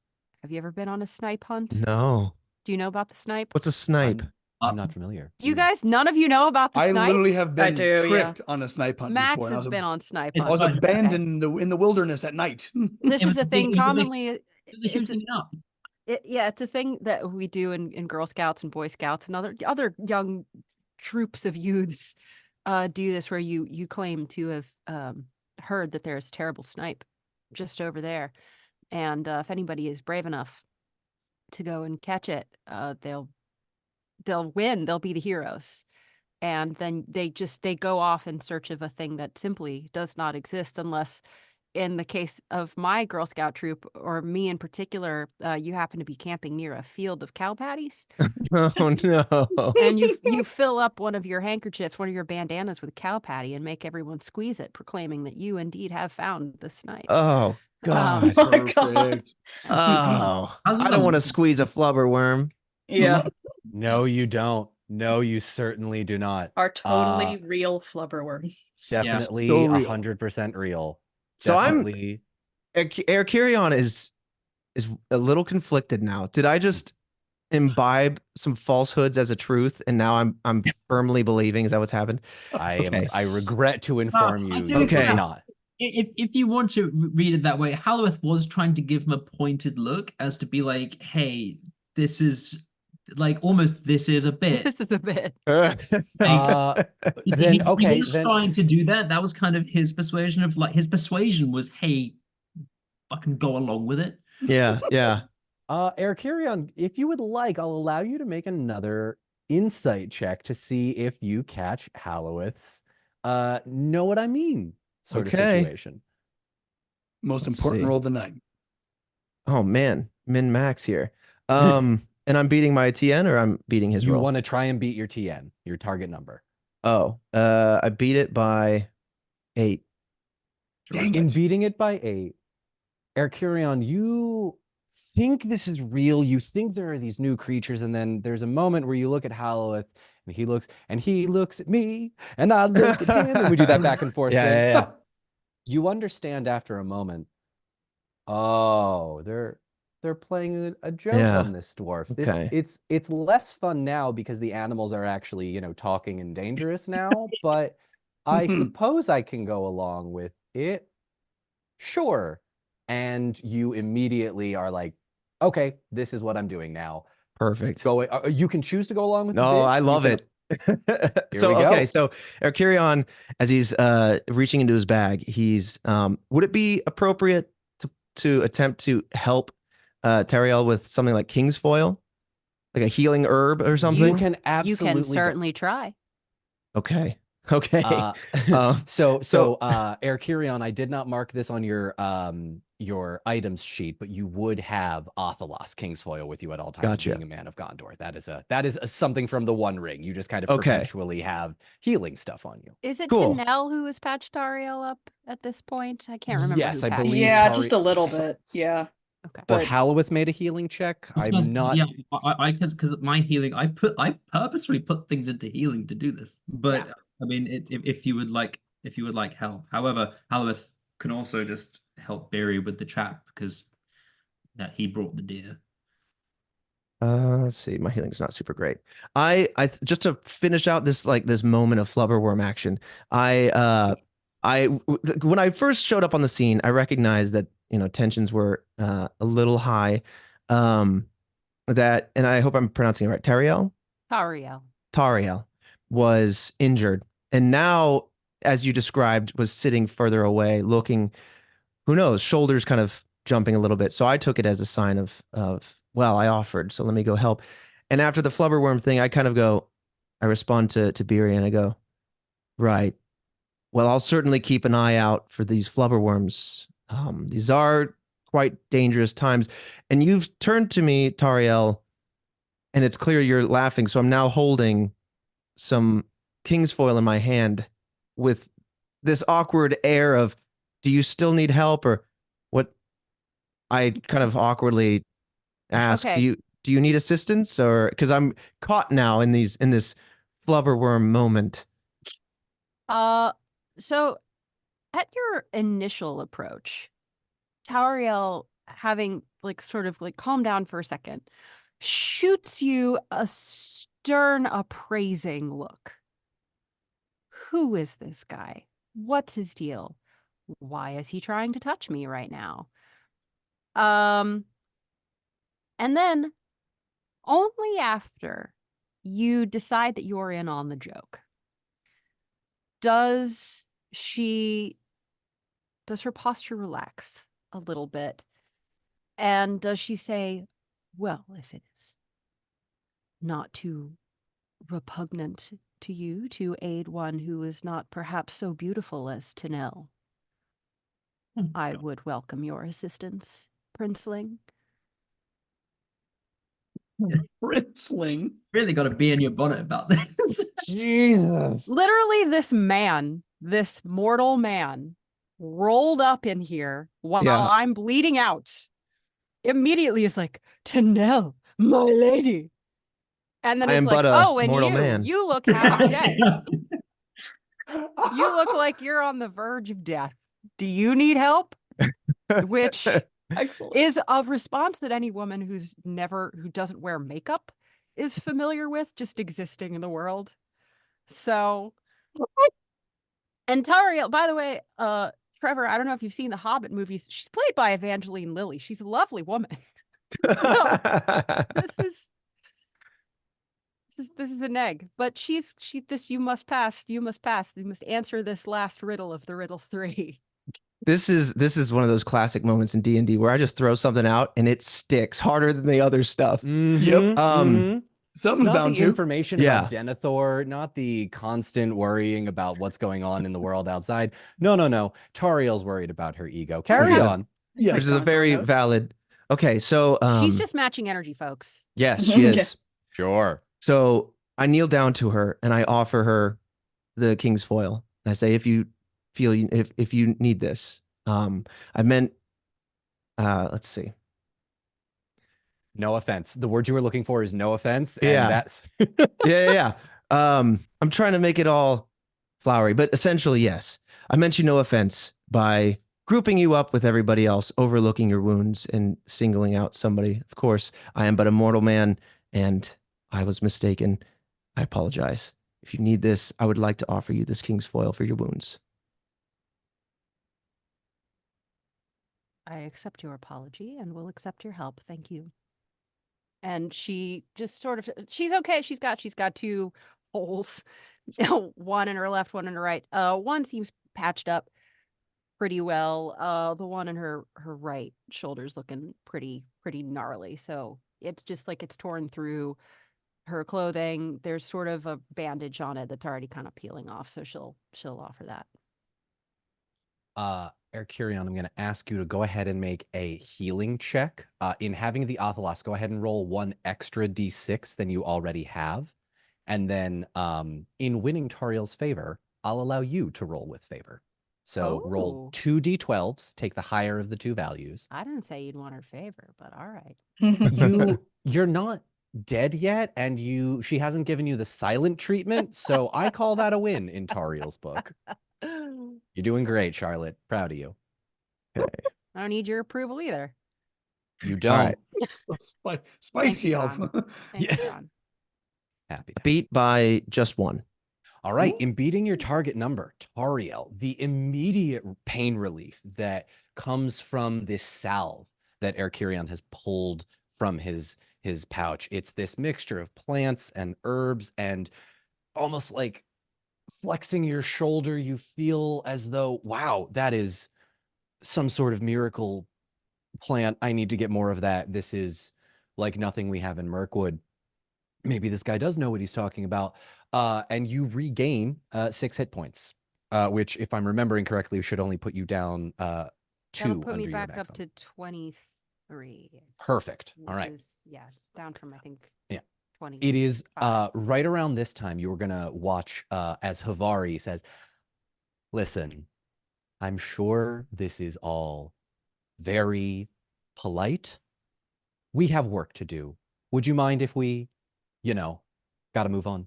Have you ever been on a snipe hunt? No. Do you know about the snipe? What's a snipe? I'm not familiar. You guys, none of you know about the I snipe? literally have been do, yeah. tricked on a snipe hunt Max before. and has been on snipe It's I was hunts. abandoned in the wilderness at night. This It is was a a big- thing it was a big- commonly. It's a huge thing up. It's a thing that we do in Girl Scouts and Boy Scouts and other young troops of youths do this, where you claim to have heard that there's terrible snipe just over there, and if anybody is brave enough to go and catch it, they'll win. They'll be the heroes. And then they go off in search of a thing that simply does not exist, unless, in the case of my Girl Scout troop, or me in particular, you happen to be camping near a field of cow patties, Oh no. and you fill up one of your handkerchiefs, one of your bandanas, with a cow patty, and make everyone squeeze it, proclaiming that you indeed have found the snipe. Oh God. Perfect. Oh, I don't want to squeeze a flubber worm. Yeah, No, you don't. No, you certainly do not. are totally real flubberworms. Definitely so real. 100% real. So Definitely. Erkurion is a little conflicted now. Did I just imbibe some falsehoods as a truth, and now I'm firmly believing? Is that what's happened? I regret to inform I you. think You Okay. did not. If you want to read it that way, Halloweth was trying to give him a pointed look, as to be like, hey, this is like almost this is a bit. This is a bit. He Okay, was then trying to do that. That was kind of his persuasion of like his persuasion was, hey, fucking go along with it. Yeah. Erkurion, if you would like, I'll allow you to make another insight check to see if you catch Halloweth's know what I mean sort of Okay. situation. Most Let's important see. roll of the night. Oh man, min max here. And I'm beating my TN, or I'm beating his You roll. want to try and beat your TN, your target number. Oh, I beat it by 8. Dang In it. beating it by 8, Erkurion, you think this is real. You think there are these new creatures, and then there's a moment where you look at Halloweth, and he looks at me, and I look at him, and we do that back and forth thing. Yeah. You understand after a moment, oh, they're playing a joke Yeah. on this dwarf. Okay. It's less fun now because the animals are actually, talking and dangerous now, but I suppose I can go along with it. Sure. And you immediately are like, okay, this is what I'm doing now. Perfect. You can choose to go along with the No, bit. I You love can- it. Here So we go. okay, so Erkurion, as he's reaching into his bag, he's would it be appropriate to attempt to help Teriel with something like King's Foil? Like a healing herb or something? You can You absolutely can go- certainly try. Okay. Okay. So so- Erkurion, I did not mark this on your items sheet, but you would have Othalos King's Foil with you at all times, Gotcha. being a man of Gondor. That is something from the One Ring. You just kind of Okay. perpetually have healing stuff on you. Is it Cool. Tanel who has patched Ariel up at this point? I can't remember. Yes, who I patched believe her. Yeah, Tari- just a little bit. Yeah. Okay. Or But- Halloweth made a healing check. I'm not. Yeah, I because my healing, I purposefully put things into healing to do this. But Yeah. I mean, if you would like help. However, Halloweth can also just help Barry with the trap because that he brought the deer. Let's see. My healing's not super great. Just to finish out this moment of flubberworm action. When I first showed up on the scene, I recognized that tensions were a little high. And I hope I'm pronouncing it right. Tariel. Tariel. was injured, and now, as you described, was sitting further away, looking, who knows, shoulders kind of jumping a little bit. So I took it as a sign of well, I offered, so let me go help. And after the flubberworm thing, I kind of go, I respond to Beery and I go, right. Well, I'll certainly keep an eye out for these flubberworms. These are quite dangerous times. And you've turned to me, Tariel, and it's clear you're laughing. So I'm now holding some king's foil in my hand with this awkward air of, do you still need help? Or what? I kind of awkwardly ask, Okay. do you need assistance? Or because I'm caught now in this flubberworm moment. So at your initial approach, Tauriel, having like sort of like calmed down for a second, shoots you a stern, appraising look. Who is this guy? What's his deal? Why is he trying to touch me right now? And then only after you decide that you're in on the joke, does her posture relax a little bit? And does she say, well, if it is not too repugnant to you to aid one who is not perhaps so beautiful as Tanel, I would welcome your assistance, Princeling. Princeling. Really got to be in your bonnet about this. Jesus. Literally, this mortal man, rolled up in here while Yeah. I'm bleeding out, immediately is like, Tanel, my lady. And then I is am like, but a oh, and mortal man. you look half dead. You look like you're on the verge of death. Do you need help? Which Excellent. is a response that any woman who doesn't wear makeup is familiar with, just existing in the world. So, and Tariel, by the way, Trevor, I don't know if you've seen the Hobbit movies. She's played by Evangeline Lilly. She's a lovely woman. So this is an egg, but you must pass. You must answer this last riddle of the riddles 3. This is one of those classic moments in D&D where I just throw something out and it sticks harder than the other stuff. Yep. Something's Not bound the to. information Yeah. about Denethor, not the constant worrying about what's going on in the world outside. No. Tariel's worried about her ego. Carry Yeah. on. Yeah, Which is a John, very notes. valid. Okay, so She's just matching energy, folks. yes, she Okay. is. Sure. So I kneel down to her and I offer her the king's foil. And I say, if you feel if you need this, I meant, let's see. No offense. The word you were looking for is no offense. Yeah. And that's Yeah. I'm trying to make it all flowery, but essentially, yes. I meant you no offense by grouping you up with everybody else, overlooking your wounds and singling out somebody. Of course, I am but a mortal man and I was mistaken. I apologize. If you need this, I would like to offer you this king's foil for your wounds. I accept your apology and will accept your help. Thank you. And she just sort of, she's okay. She's got 2 holes, one in her left, one in her right. One seems patched up pretty well. The one in her right shoulder's looking pretty gnarly. So it's just like it's torn through her clothing. There's sort of a bandage on it that's already kind of peeling off. So she'll offer that. Erkurion, I'm going to ask you to go ahead and make a healing check. In having the Athelas, go ahead and roll 1 extra d6 than you already have. And then in winning Tariel's favor, I'll allow you to roll with favor. So roll 2 d12s, take the higher of the 2 values. I didn't say you'd want her favor, but all right. You're not dead yet, and she hasn't given you the silent treatment, so I call that a win in Tariel's book. You're doing great, Charlotte. Proud of you. Okay. I don't need your approval either. You don't. All right. Spicy you, elf. John. Thank you, John. Happy. to Beat by just 1. All right, in beating your target number, Tariel, the immediate pain relief that comes from this salve that Erkurion has pulled from his pouch. It's this mixture of plants and herbs, and almost like flexing your shoulder. You feel as though, wow, that is some sort of miracle plant. I need to get more of that. This is like nothing we have in Mirkwood. Maybe this guy does know what he's talking about. And you regain 6 hit points, which, if I'm remembering correctly, should only put you down 2 That'll put me under your back max up on. to 23. Perfect. All Which right. is, yeah, down from, I think, Yeah. 20. It is right around this time you were going to watch as Havari says, listen, I'm sure this is all very polite. We have work to do. Would you mind if we, got to move on?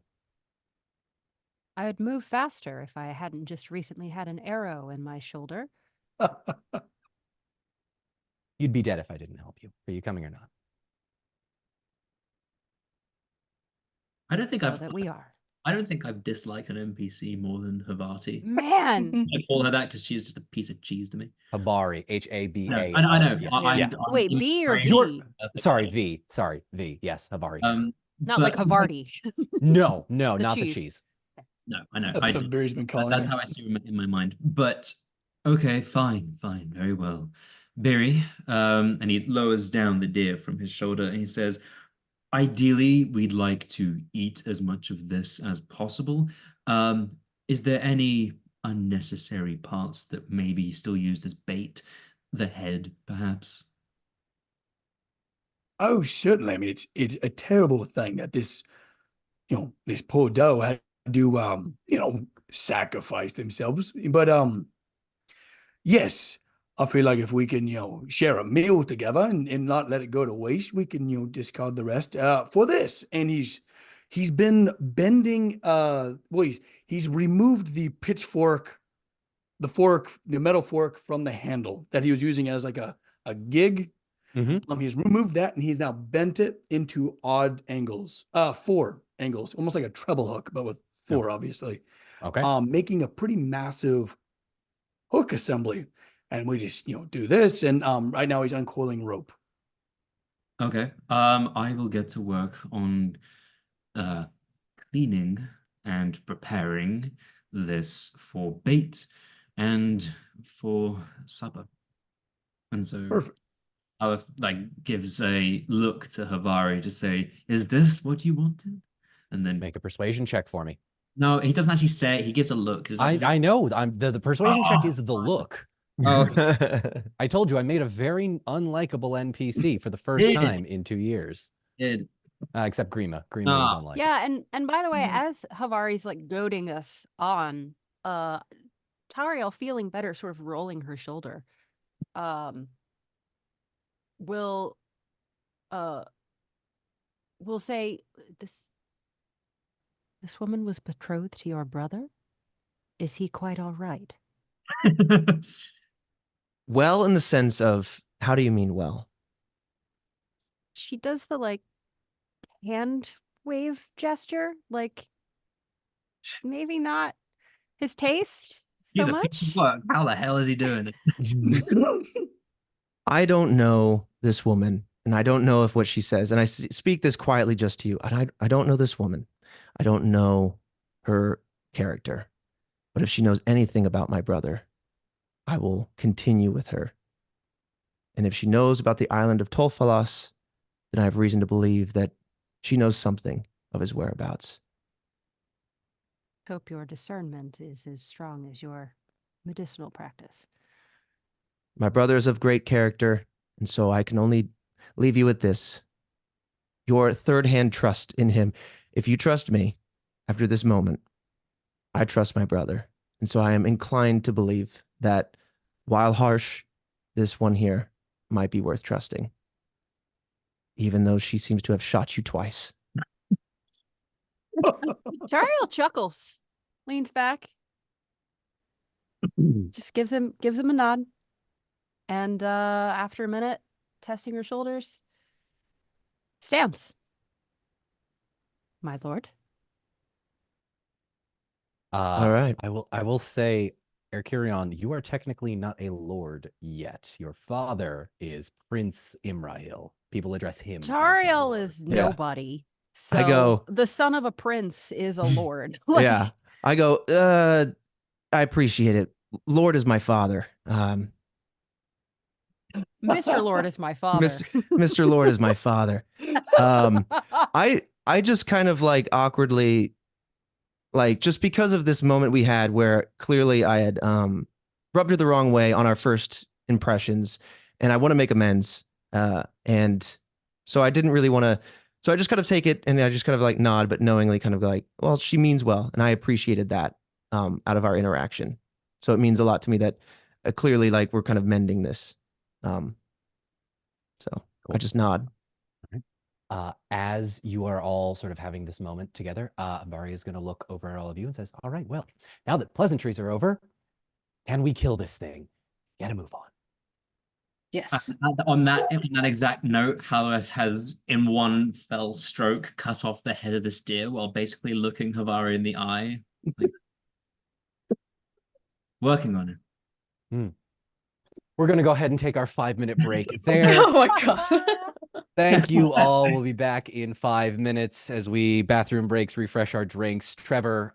I would move faster if I hadn't just recently had an arrow in my shoulder. You'd be dead if I didn't help you. Are you coming or not? I don't think Know that we are. I don't think I've disliked an NPC more than Havati. Man. I call her that because she's just a piece of cheese to me. Habari, Habari. I know. Yeah. Wait, B or V? Sorry, V. Sorry, V. Yes, Havari. Not like Havarti. No, The not the cheese. cheese. No, I know. That's what Barry's been calling That's me. how I see him in my mind. But okay, fine, very well. Barry, and he lowers down the deer from his shoulder and he says, ideally, we'd like to eat as much of this as possible. Is there any unnecessary parts that may be still used as bait? The head, perhaps? Oh, certainly. I mean, it's a terrible thing that this poor doe had to sacrifice themselves. But yes, I feel like if we can, share a meal together and not let it go to waste, we can, discard the rest for this. And he's been bending he's removed the pitchfork, the metal fork from the handle that he was using as like a gig. He's removed that and he's now bent it into odd angles, 4 angles, almost like a treble hook, but with 4, obviously. Okay. Making a pretty massive hook assembly. And we just, do this. And right now he's uncoiling rope. Okay. I will get to work on cleaning and preparing this for bait and for supper. And so Perfect. gives a look to Havari to say, is this what you wanted? And then Make a persuasion check for me. no, he doesn't actually say it. He gives a look. I know. The persuasion check is the look. Oh, okay. I told you I made a very unlikable NPC for the first time in 2 years. Except Grima. Grima was unlikable. Yeah, and by the way, as Havari's like goading us on, Tariel, feeling better, sort of rolling her shoulder, will say, this woman was betrothed to your brother? Is he quite all right? Well, in the sense of, how do you mean well? She does the like hand wave gesture, like maybe not his taste so much. How the hell is he doing it? I don't know this woman, and I don't know if what she says, and I speak this quietly just to you, and I don't know this woman. I don't know her character. But if she knows anything about my brother, I will continue with her. And if she knows about the island of Tolfalos, then I have reason to believe that she knows something of his whereabouts. Hope your discernment is as strong as your medicinal practice. My brother is of great character, and so I can only leave you with this. Your third-hand trust in him. If you trust me, after this moment, I trust my brother. And so I am inclined to believe that, while harsh, this one here might be worth trusting. Even though she seems to have shot you twice. Tariel chuckles, leans back, just gives him a nod, and after a minute, testing her shoulders, stands. My lord. All right. I will say, Erkirion, you are technically not a lord yet. Your father is Prince Imrahil. People address him as my Tariel lord. is nobody. So go, the son of a prince is a lord. Like, yeah. I go, I appreciate it. Lord is my father. Mr. Lord is my father. Mr. Lord is my father. I just kind of like awkwardly, like, just because of this moment we had where clearly I had rubbed her the wrong way on our first impressions, and I want to make amends. And so I didn't really want to. So I just kind of take it and I just kind of like nod, but knowingly kind of like, well, she means well, and I appreciated that out of our interaction. So it means a lot to me that clearly like we're kind of mending this. Um, so I just nod. As you are all sort of having this moment together, Amari is going to look over at all of you and says, all right, well, now that pleasantries are over, can we kill this thing? Gotta move on. Yes. On that exact note, Halos has, in one fell stroke, cut off the head of this deer while basically looking Havari in the eye. Like, working on it. We're going to go ahead and take our 5-minute break there. Oh my god. Thank you all. We'll be back in 5 minutes as we bathroom breaks, refresh our drinks. Trevor,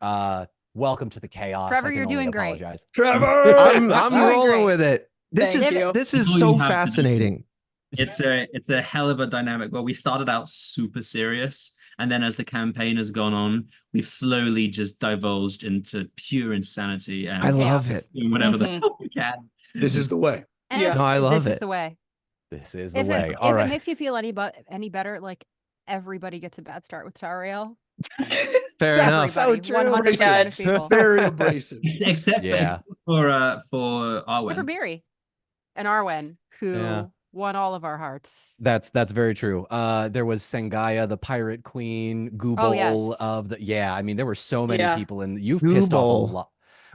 welcome to the chaos. Trevor, I can you're only doing great. apologize. Trevor! I'm Doing rolling great. with it. This Thank is you. this That's is all so you have to do. fascinating. It's a hell of a dynamic. Well, we started out super serious, and then as the campaign has gone on, we've slowly just divulged into pure insanity and I love it. doing whatever the Mhm. hell we can. This is the way. And Yeah. No, I love this is it. the way. This is the If way. it All if right. it makes you feel any better, like everybody gets a bad start with Tariel. Fair enough. So Everybody, true. 100% Yeah, of it's people. Very abrasive. Except Yeah. for Except for Arwen. Beery and Arwen, who Yeah. won all of our hearts. That's very true. There was Sengaya, the pirate queen, Goobol Oh, yes. of the I mean, there were so many Yeah. people, and you've pissed off a Goobol. lot.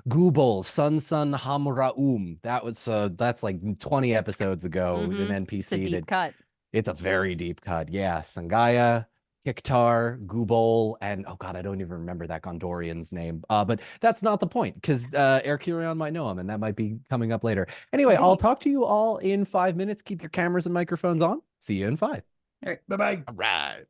Goobol, Sun Hamraum. That was that's like 20 episodes ago. Mhm. An It's a NPC deep that cut. it's a very deep cut. Yeah, Sangaya, Kiktar, Goobol, and oh god, I don't even remember that Gondorian's name. But that's not the point because Erkurion might know him, and that might be coming up later. Anyway, I'll talk to you all in 5 minutes. Keep your cameras and microphones on. See you in 5. All right. Bye-bye. All right.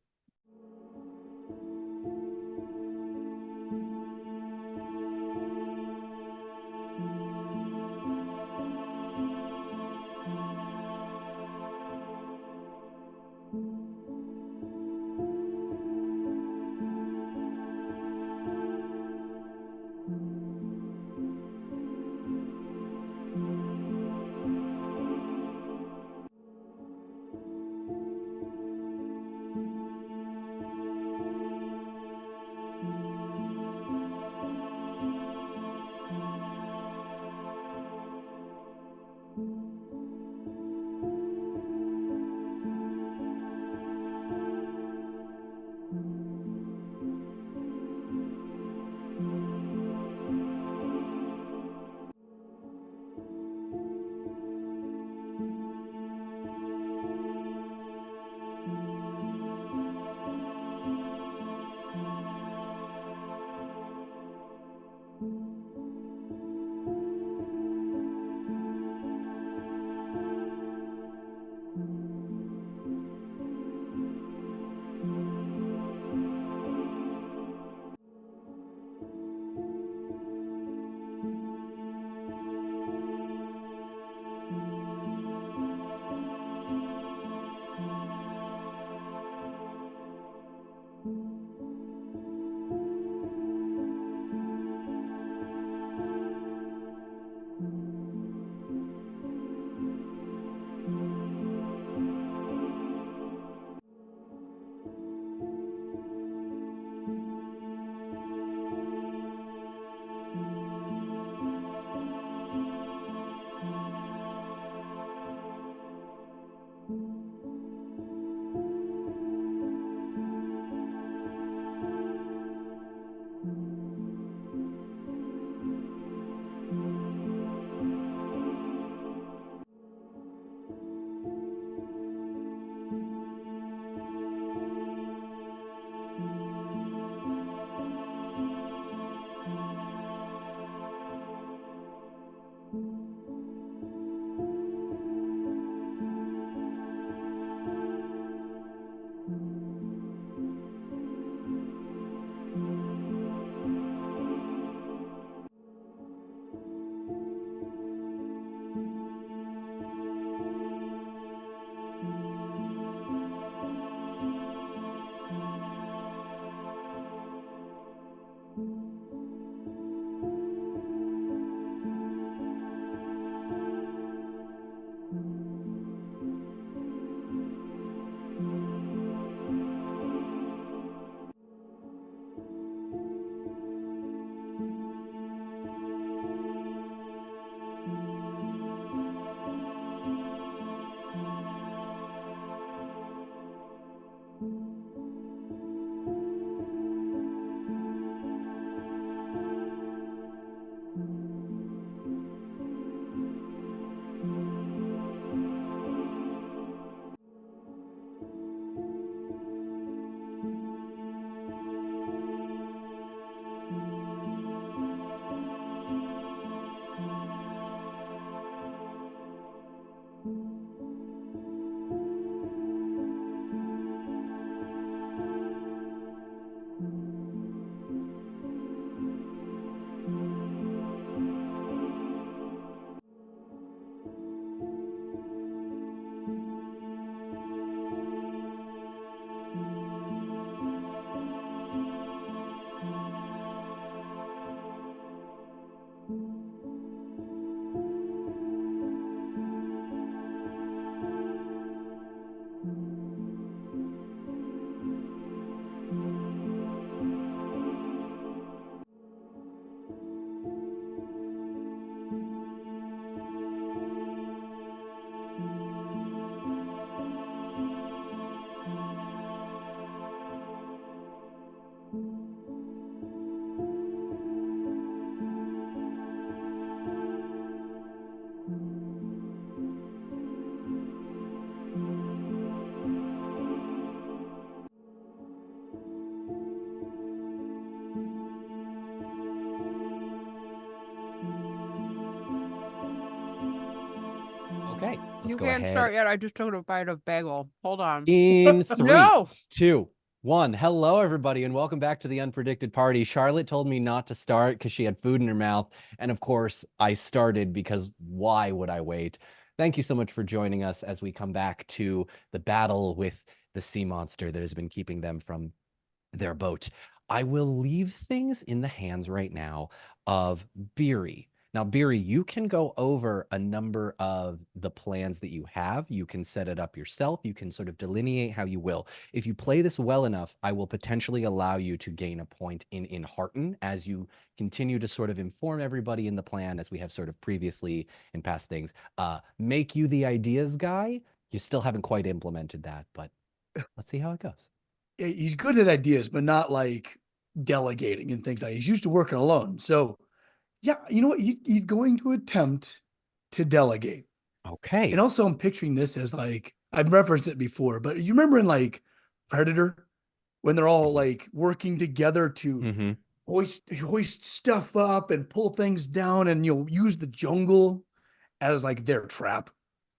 Okay, let's You go can't ahead. start yet. I just took a bite of bagel. Hold on. In 3, No! 2, 1. Hello, everybody, and welcome back to the Unpredicted Party. Charlotte told me not to start because she had food in her mouth. And of course, I started because why would I wait? Thank you so much for joining us as we come back to the battle with the sea monster that has been keeping them from their boat. I will leave things in the hands right now of Beery. Now, Beery, you can go over a number of the plans that you have. You can set it up yourself. You can sort of delineate how you will. If you play this well enough, I will potentially allow you to gain a point in Hearten as you continue to sort of inform everybody in the plan, as we have sort of previously in past things. Make you the ideas guy. You still haven't quite implemented that, but let's see how it goes. He's good at ideas, but not like delegating and things like that. He's used to working alone. So, yeah, you know what? He's going to attempt to delegate. Okay. And also, I'm picturing this as like, I've referenced it before, but you remember in like Predator when they're all like working together to hoist stuff up and pull things down, and you'll use the jungle as like their trap.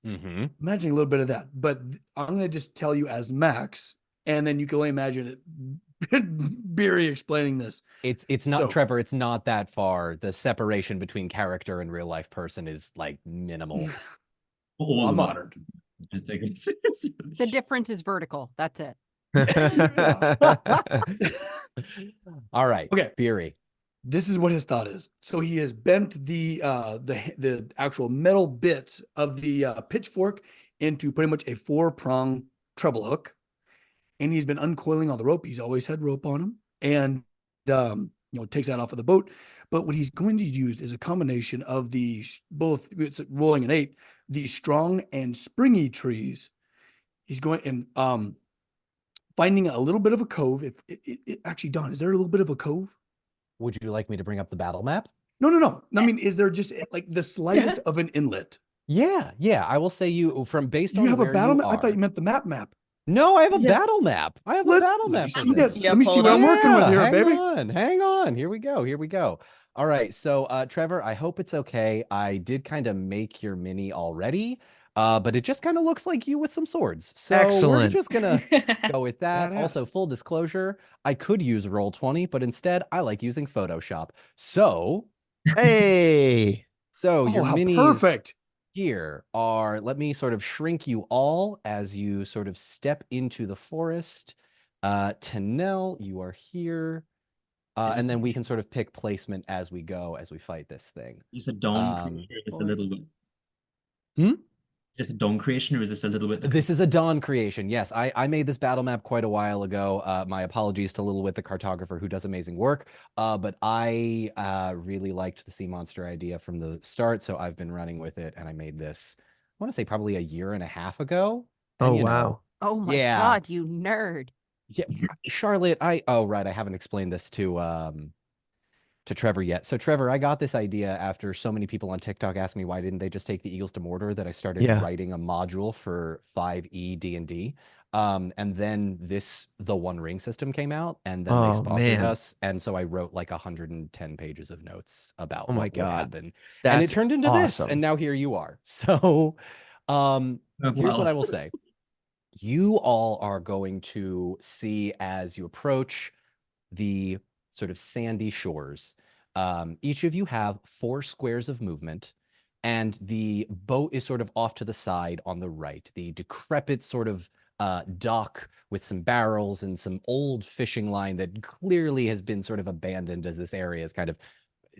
Imagine a little bit of that, but I'm going to just tell you as Max, and then you can only imagine it. Beery explaining this. It's not Trevor. It's not that far. The separation between character and real life person is like minimal. Well, I'm honored. The difference is vertical. That's it. All right. Okay. Beery. This is what his thought is. So he has bent the actual metal bit of the pitchfork into pretty much a 4-prong treble hook, and he's been uncoiling all the rope. He's always had rope on him, and takes that off of the boat. But what he's going to use is a combination of the both. It's rolling an 8. The strong and springy trees. He's going and finding a little bit of a cove. Actually, Don, is there a little bit of a cove? Would you like me to bring up the battle map? No. I mean, is there just like the slightest of an inlet? Yeah. I will say based on you have where a battle you map? are. I thought you meant the map. No, I have a battle map. I have a battle Let map. me for see this. that. Let me see what I'm working with here, baby. Hang on. Here we go. All right. So, Trevor, I hope it's okay. I did kind of make your mini already, but it just kind of looks like you with some swords. So Excellent. we're just gonna go with that. Badass. Also, full disclosure, I could use Roll20, but instead I like using Photoshop. So, Hey. your how minis perfect. here are, let me sort of shrink you all as you sort of step into the forest. Tanel, you are here. And then we can sort of pick placement as we go, as we fight this thing. Is this a dawn creation, or is this a little bit? Is this a dawn creation, or is this a little bit? This is a dawn creation. Yes, I made this battle map quite a while ago. My apologies to Littlewit, the cartographer, who does amazing work. But I really liked the sea monster idea from the start, so I've been running with it, and I made this, I want to say probably 1.5 years ago. And, Oh, wow. Oh my Yeah. God, you nerd. Yeah, Charlotte, I haven't explained this to Trevor yet. So Trevor, I got this idea after so many people on TikTok asked me why didn't they just take the Eagles to Mordor, that I started writing a module for 5e D&D. And then the One Ring system came out, and then they sponsored us, and so I wrote like 110 pages of notes about what would happen. And it turned into this, and now here you are. So here's what I will say. You all are going to see as you approach the sort of sandy shores. Each of you have 4 squares of movement, and the boat is sort of off to the side on the right. The decrepit sort of dock with some barrels and some old fishing line that clearly has been sort of abandoned, as this area is kind of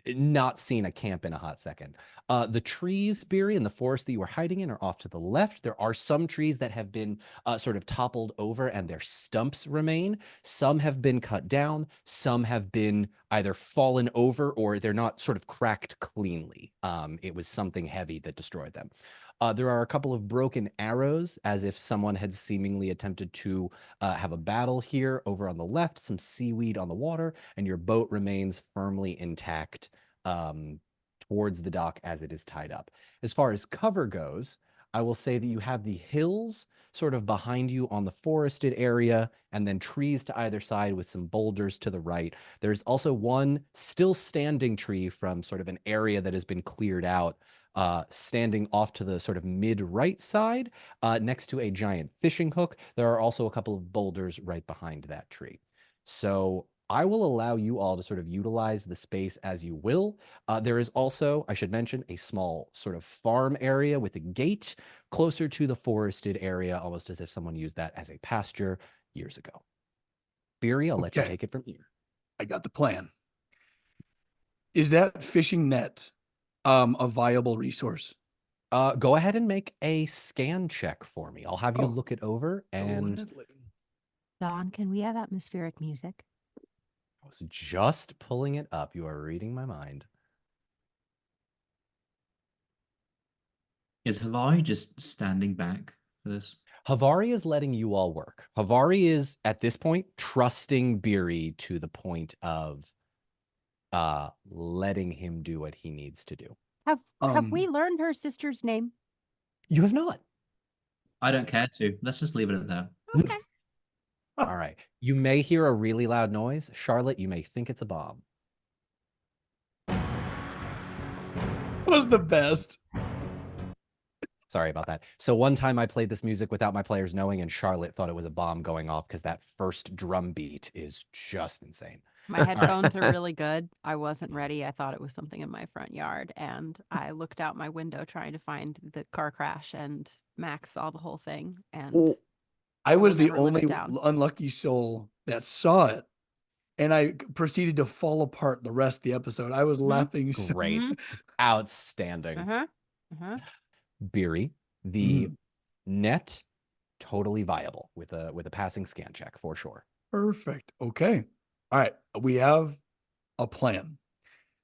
not seen a camp in a hot second. The trees, Beery, in the forest that you were hiding in are off to the left. There are some trees that have been sort of toppled over and their stumps remain. Some have been cut down. Some have been either fallen over or they're not sort of cracked cleanly. It was something heavy that destroyed them. There are a couple of broken arrows, as if someone had seemingly attempted to have a battle here. Over on the left, some seaweed on the water, and your boat remains firmly intact towards the dock as it is tied up. As far as cover goes, I will say that you have the hills sort of behind you on the forested area, and then trees to either side with some boulders to the right. There's also one still standing tree from sort of an area that has been cleared out Standing off to the sort of mid-right side, next to a giant fishing hook, there are also a couple of boulders right behind that tree. So I will allow you all to sort of utilize the space as you will. There is also, I should mention, a small sort of farm area with a gate closer to the forested area, almost as if someone used that as a pasture years ago. Beery, I'll let you Okay. take it from here. I got the plan. Is that fishing net a viable resource? Go ahead and make a scan check for me. I'll have you Oh, look it over, go and ahead. Dawn, can we have atmospheric music? I was just pulling it up. You are reading my mind. Is Havari just standing back for this? Havari is letting you all work. Havari is, at this point, trusting Beery to the point of letting him do what he needs to do. Have we learned her sister's name? You have not. I don't care to. Let's just leave it at that. Okay. All right. You may hear a really loud noise. Charlotte, you may think it's a bomb. Was the best. Sorry about that. So one time I played this music without my players knowing, and Charlotte thought it was a bomb going off because that first drum beat is just insane. My headphones are really good. I wasn't ready. I thought it was something in my front yard, and I looked out my window trying to find the car crash, and Max saw the whole thing. And Well, I will was the never live it only down. unlucky soul that saw it. And I proceeded to fall apart the rest of the episode. I was laughing so Great. Outstanding. Uh-huh. Uh-huh. Beery, the net, totally viable with a passing scan check for sure. perfect. Okay. All right. We have a plan.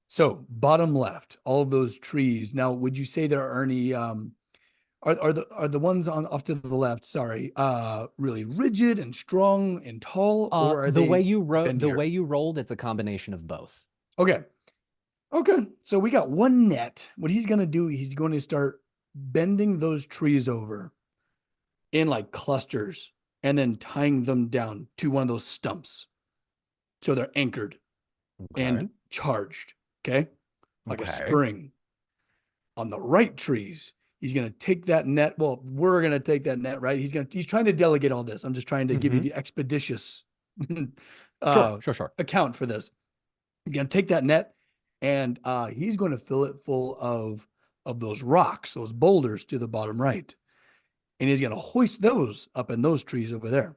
So bottom left, all of those trees. Now, would you say there are any are the ones on off to the left, sorry, really rigid and strong and tall, or are The they way you wrote, the bendier? way you rolled, it's a combination of both. Okay. Okay. So we got one net. What he's going to do, he's going to start bending those trees over in like clusters and then tying them down to one of those stumps. So they're anchored and charged. Okay. Like a spring. On the right trees, he's going to take that net. Well, we're going to take that net, right? He's trying to delegate all this. I'm just trying to give you the expeditious Sure. account for this. He's going to take that net and he's going to fill it full of those rocks, those boulders to the bottom right. And he's going to hoist those up in those trees over there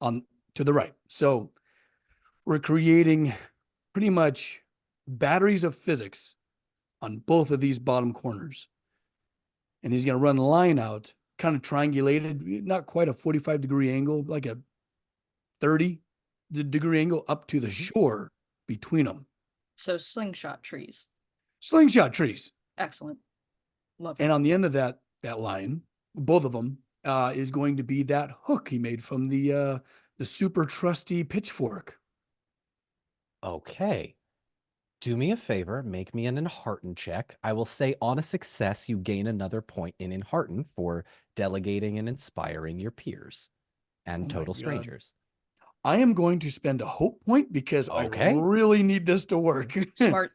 on to the right. So we're creating pretty much batteries of physics on both of these bottom corners. And he's going to run the line out, kind of triangulated, not quite a 45-degree angle, like a 30-degree angle up to the shore between them. So slingshot trees. Slingshot trees. Excellent. Love And it. on the end of that line, both of them, is going to be that hook he made from the super trusty pitchfork. Okay. Do me a favor, make me an enhearten check. I will say on a success, you gain another point in enhearten for delegating and inspiring your peers and Oh my total God. strangers. I am going to spend a hope point because Okay. I really need this to work. Smart.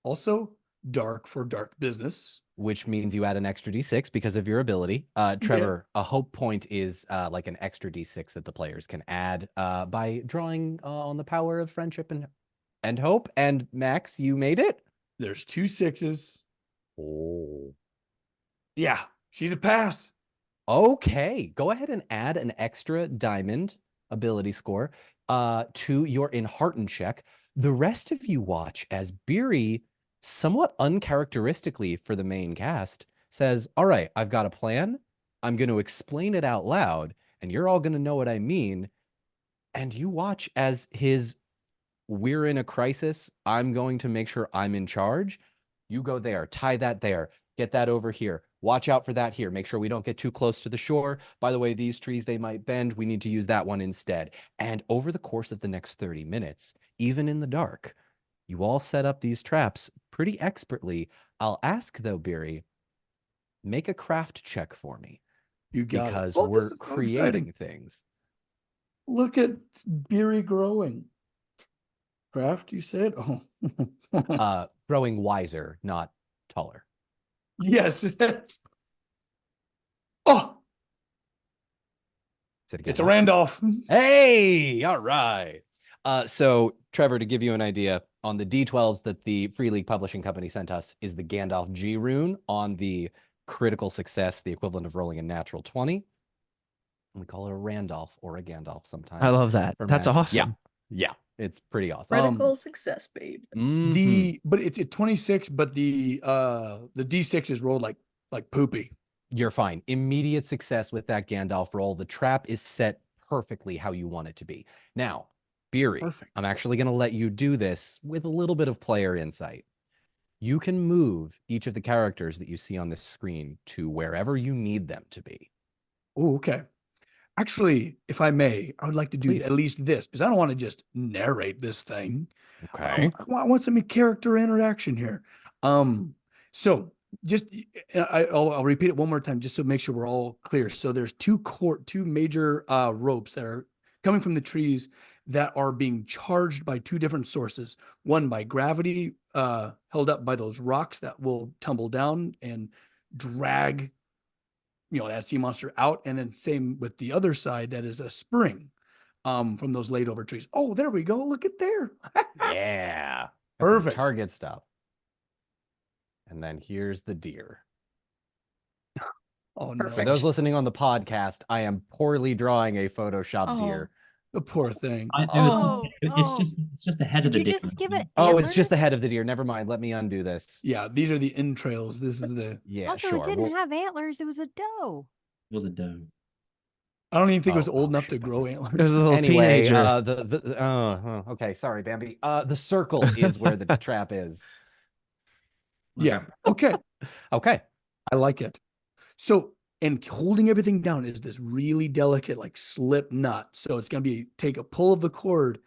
Also, dark for dark business. Which means you add an extra d6 because of your ability. Trevor, a hope point is like an extra d6 that the players can add by drawing on the power of friendship and hope. And Max, you made it? There's 2 6s. Oh. Yeah, she's a pass. Okay, go ahead and add an extra diamond ability score to your enhearten check. The rest of you watch as Beery, somewhat uncharacteristically for the main cast, says, all right, I've got a plan. I'm going to explain it out loud, and you're all going to know what I mean. And you watch as his, we're in a crisis. I'm going to make sure I'm in charge. You go there, tie that there, get that over here. Watch out for that here. Make sure we don't get too close to the shore. By the way, these trees, they might bend. We need to use that one instead. And over the course of the next 30 minutes, even in the dark, you all set up these traps pretty expertly. I'll ask, though, Beery, make a craft check for me. You got because it. Oh, we're this is so creating exciting. things. Look at Beery growing. Craft, you said? Oh. Growing wiser, not taller. Yes. Oh, Say it again. it's a Randolph. Hey, all right. So Trevor, to give you an idea, on the D12s that the Free League Publishing Company sent us is the Gandalf G rune on the critical success, the equivalent of rolling a natural 20. We call it a Randolph or a Gandalf sometimes. I love that. for That's magic. awesome. Yeah, it's pretty awesome. Critical success, babe. Mhm. But it's 26, but the D6 is rolled like poopy. You're fine. Immediate success with that Gandalf roll. The trap is set perfectly how you want it to be. Now, Beery, Perfect. I'm actually going to let you do this with a little bit of player insight. You can move each of the characters that you see on this screen to wherever you need them to be. Oh, okay. Actually, if I may, I would like to do Please. at least this because I don't want to just narrate this thing. Okay. I want some character interaction here. So just I'll repeat it one more time just to make sure we're all clear. So there's two major ropes that are coming from the trees that are being charged by two different sources. One by gravity, held up by those rocks that will tumble down and drag that sea monster out, and then same with the other side that is a spring from those laid over trees. Oh, there we go. Look at there. Yeah. Got some Perfect. Target stuff. And then here's the deer. Oh Perfect. For no, those listening on the podcast, I am poorly drawing a Photoshop deer. the poor thing. It's just the head of Did the you deer. just give it Oh, it's just the antlers? head of the deer. Never mind. Let me undo this. Yeah, these are the entrails. This is the. Yeah, Also, sure. it didn't Well, have antlers. It was a doe. It was a doe. I don't even think it was old oh, enough shit, to that's grow right. There's a antlers. little anyway, teenager. okay, sorry, Bambi. The circle is where the trap is. Yeah. Okay. Okay. I like it. So, and holding everything down is this really delicate, like slip knot. So it's going to be take a pull of the cord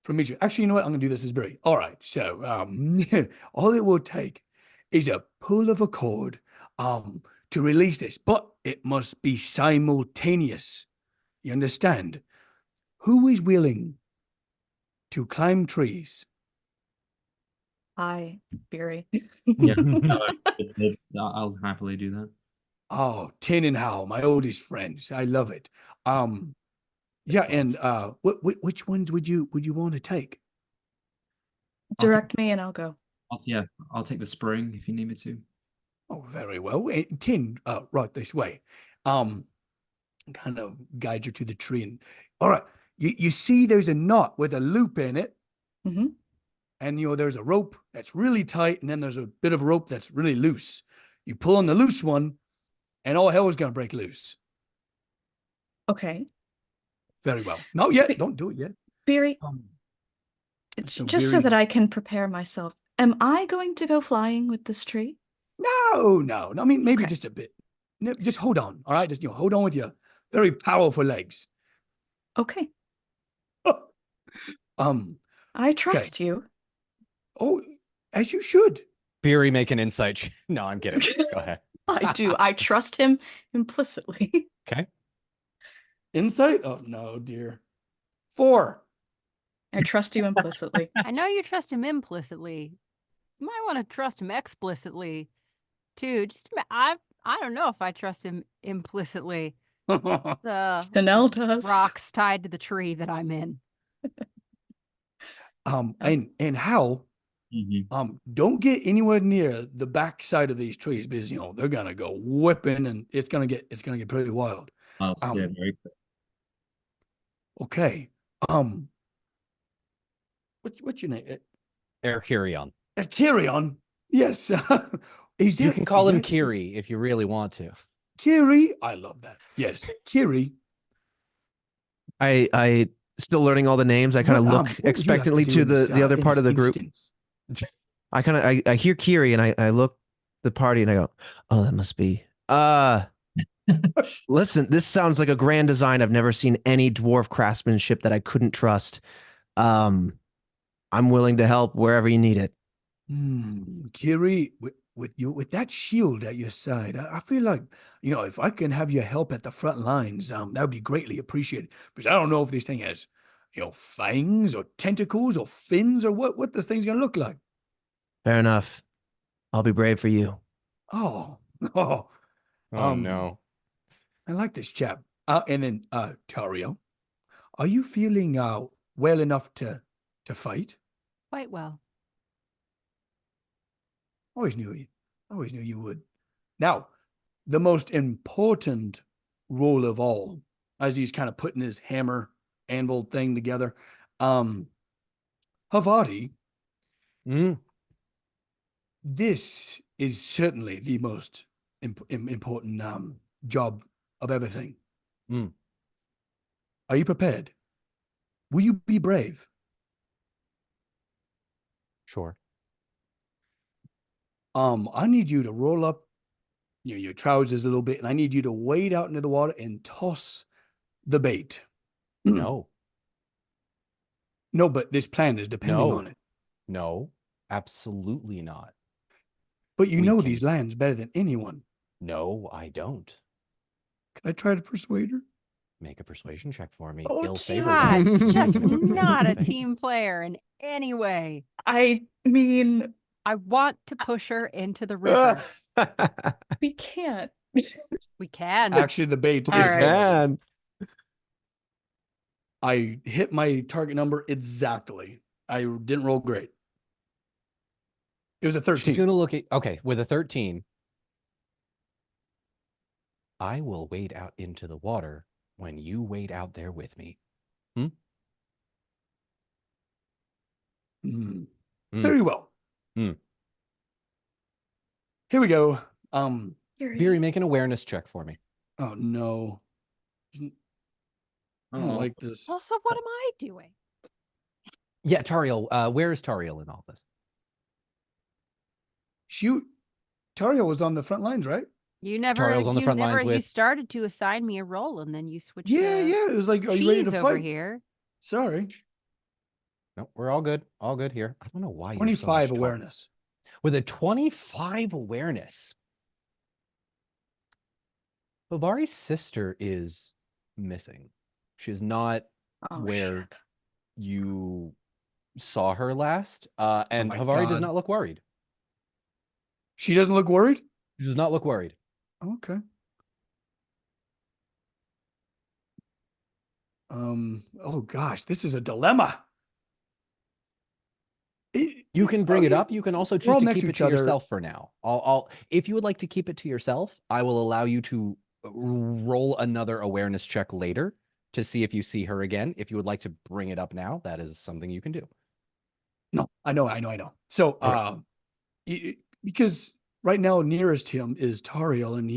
from each. Actually, you know what? I'm going to do this as Barry. All right. So, all it will take is a pull of a cord to release this, but it must be simultaneous. You understand? Who is willing to climb trees? Hi, Beery. Yeah, I'll happily do that. Oh, Tin and Hal, my oldest friends. I love it. Yeah, and which ones would you want to take? Direct me and I'll go. I'll take the spring if you need me to. Oh, very well. Tin, right this way. Kind of guide you to the tree. And all right, you see there's a knot with a loop in it. Mm-hmm. And there's a rope that's really tight, and then there's a bit of rope that's really loose. You pull on the loose one, and all hell is gonna break loose. Okay. Very well. Not yet. Don't do it yet. Beery, So just so Beery- that I can prepare myself, am I going to go flying with this tree? No. I mean, maybe Okay. just a bit. No, just hold on. All right. Just hold on with your very powerful legs. Okay. I I trust you. Oh, as you should. Beery, make an insight. No, I'm kidding. Go ahead. I do. I trust him implicitly. Okay. Insight? Oh no, dear. 4. I trust you implicitly. I know you trust him implicitly. You might want to trust him explicitly, too. I don't know if I trust him implicitly. The Chanel does. rocks tied to the tree that I'm in. And Hal, don't get anywhere near the backside of these trees because they're gonna go whipping and it's gonna get pretty wild. I'll steer very quick. Okay. What's your name? Erkirion. Kyrion. Yes. You can call him Kiri if you really want to. Kiri. I love that. Yes, Kiri. I still learning all the names. I kind of What look would you like expectantly do to in the this, other in part this of the group. instance? I hear Kiri and I look the party and I go, oh, that must be. Listen, this sounds like a grand design. I've never seen any dwarf craftsmanship that I couldn't trust. I'm willing to help wherever you need it. Kiri, with that shield at your side, I feel like if I can have your help at the front lines, that would be greatly appreciated. Because I don't know if this thing has, fangs or tentacles or fins or what this thing's gonna look like. Fair enough. I'll be brave for you. Oh, oh, Oh no. I like this chap. And then, Tario, are you feeling well enough to fight? Quite well. Always knew you. Always knew you would. Now, the most important role of all, as he's kind of putting his hammer anvil thing together, Havati, Mm, this is certainly the most important job of everything. mm. Are you prepared? Will you be brave? Sure. I need you to roll up your trousers a little bit, and I need you to wade out into the water and toss the bait. No. No, but this plan is depending No. on it. No. Absolutely not. But you We know can- these lands better than anyone. No, I don't. Can I try to persuade her? Make a persuasion check for me. Oh, Ill favor. God, though. just Ill favor, not a okay. team player in any way. I mean, I want to push her into the river. we can't. We can. Actually, the bait All is right. Man. I hit my target number exactly. I didn't roll great. It was a 13. She's going to look at, okay, with a 13. I will wade out into the water when you wade out there with me. Mm. Mm. Very well. Mm. Here we go. Beery, make an awareness check for me. Oh no. I don't like this. Also, what am I doing? Yeah, Tariel, where is Tariel in all this? Shoot. Tario was on the front lines, right? You never, Tariel's on the you front never, lines you with- started to assign me a role and then you switched Yeah, to yeah. It was like, are you ready to cheese fight? over here. Sorry. No, we're all good. All good here. I don't know why you're so 25 much taller. awareness. With a 25 awareness, Babari's sister is missing. She's not Oh, where shit. you saw her last. And my Havari does God. not look worried. She doesn't look worried? She does not look worried. Okay. Oh gosh, this is a dilemma. You can bring it okay, up. You can also we're choose all to next keep to it each to other. yourself for now. If you would like to keep it to yourself, I will allow you to roll another awareness check later to see if you see her again. If you would like to bring it up now, that is something you can do. No, I know. So, Okay. because right now nearest him is Tariel, and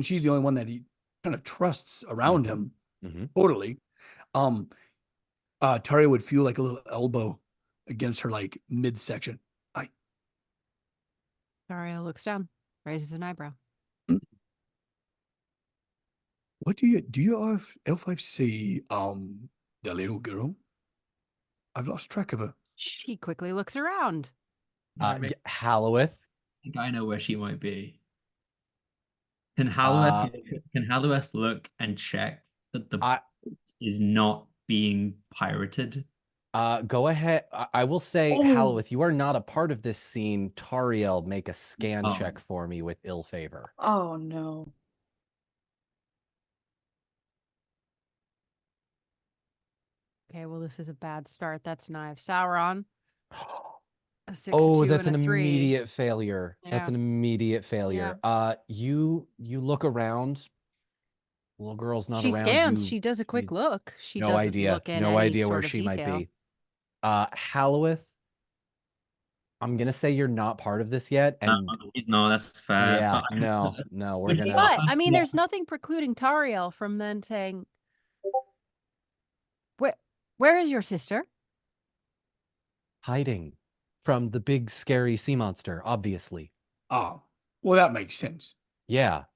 she's the only one that he kind of trusts around him. Mm-hmm. Totally. Tariel would feel like a little elbow against her like midsection. Dario looks down, raises an eyebrow. What do you have L5 see the little girl? I've lost track of her. She quickly looks around. Halloweth. I think I know where she might be. Can Halloweth look and check that the boat is not being pirated? Go ahead. I will say, Oh. Halloweth, you are not a part of this scene. Tariel, make a scan Oh. check for me with ill favor. Oh, no. Okay, well, this is a bad start. That's Knives. Sauron. A 6, Oh, a 2, that's and an a 3. immediate failure. That's Yeah. an immediate failure. You look around. Little girl's not She around. scans. She does a quick you- look. She no doesn't idea. look in No any idea where sort of she might detail. be. Halloweth, I'm gonna say you're not part of this yet. And No, that's fair. yeah, but- no, we're Would gonna. he- But I mean, Yeah. there's nothing precluding Tariel from then saying, "Where is your sister?" Hiding from the big scary sea monster, obviously. Oh, well, that makes sense. Yeah.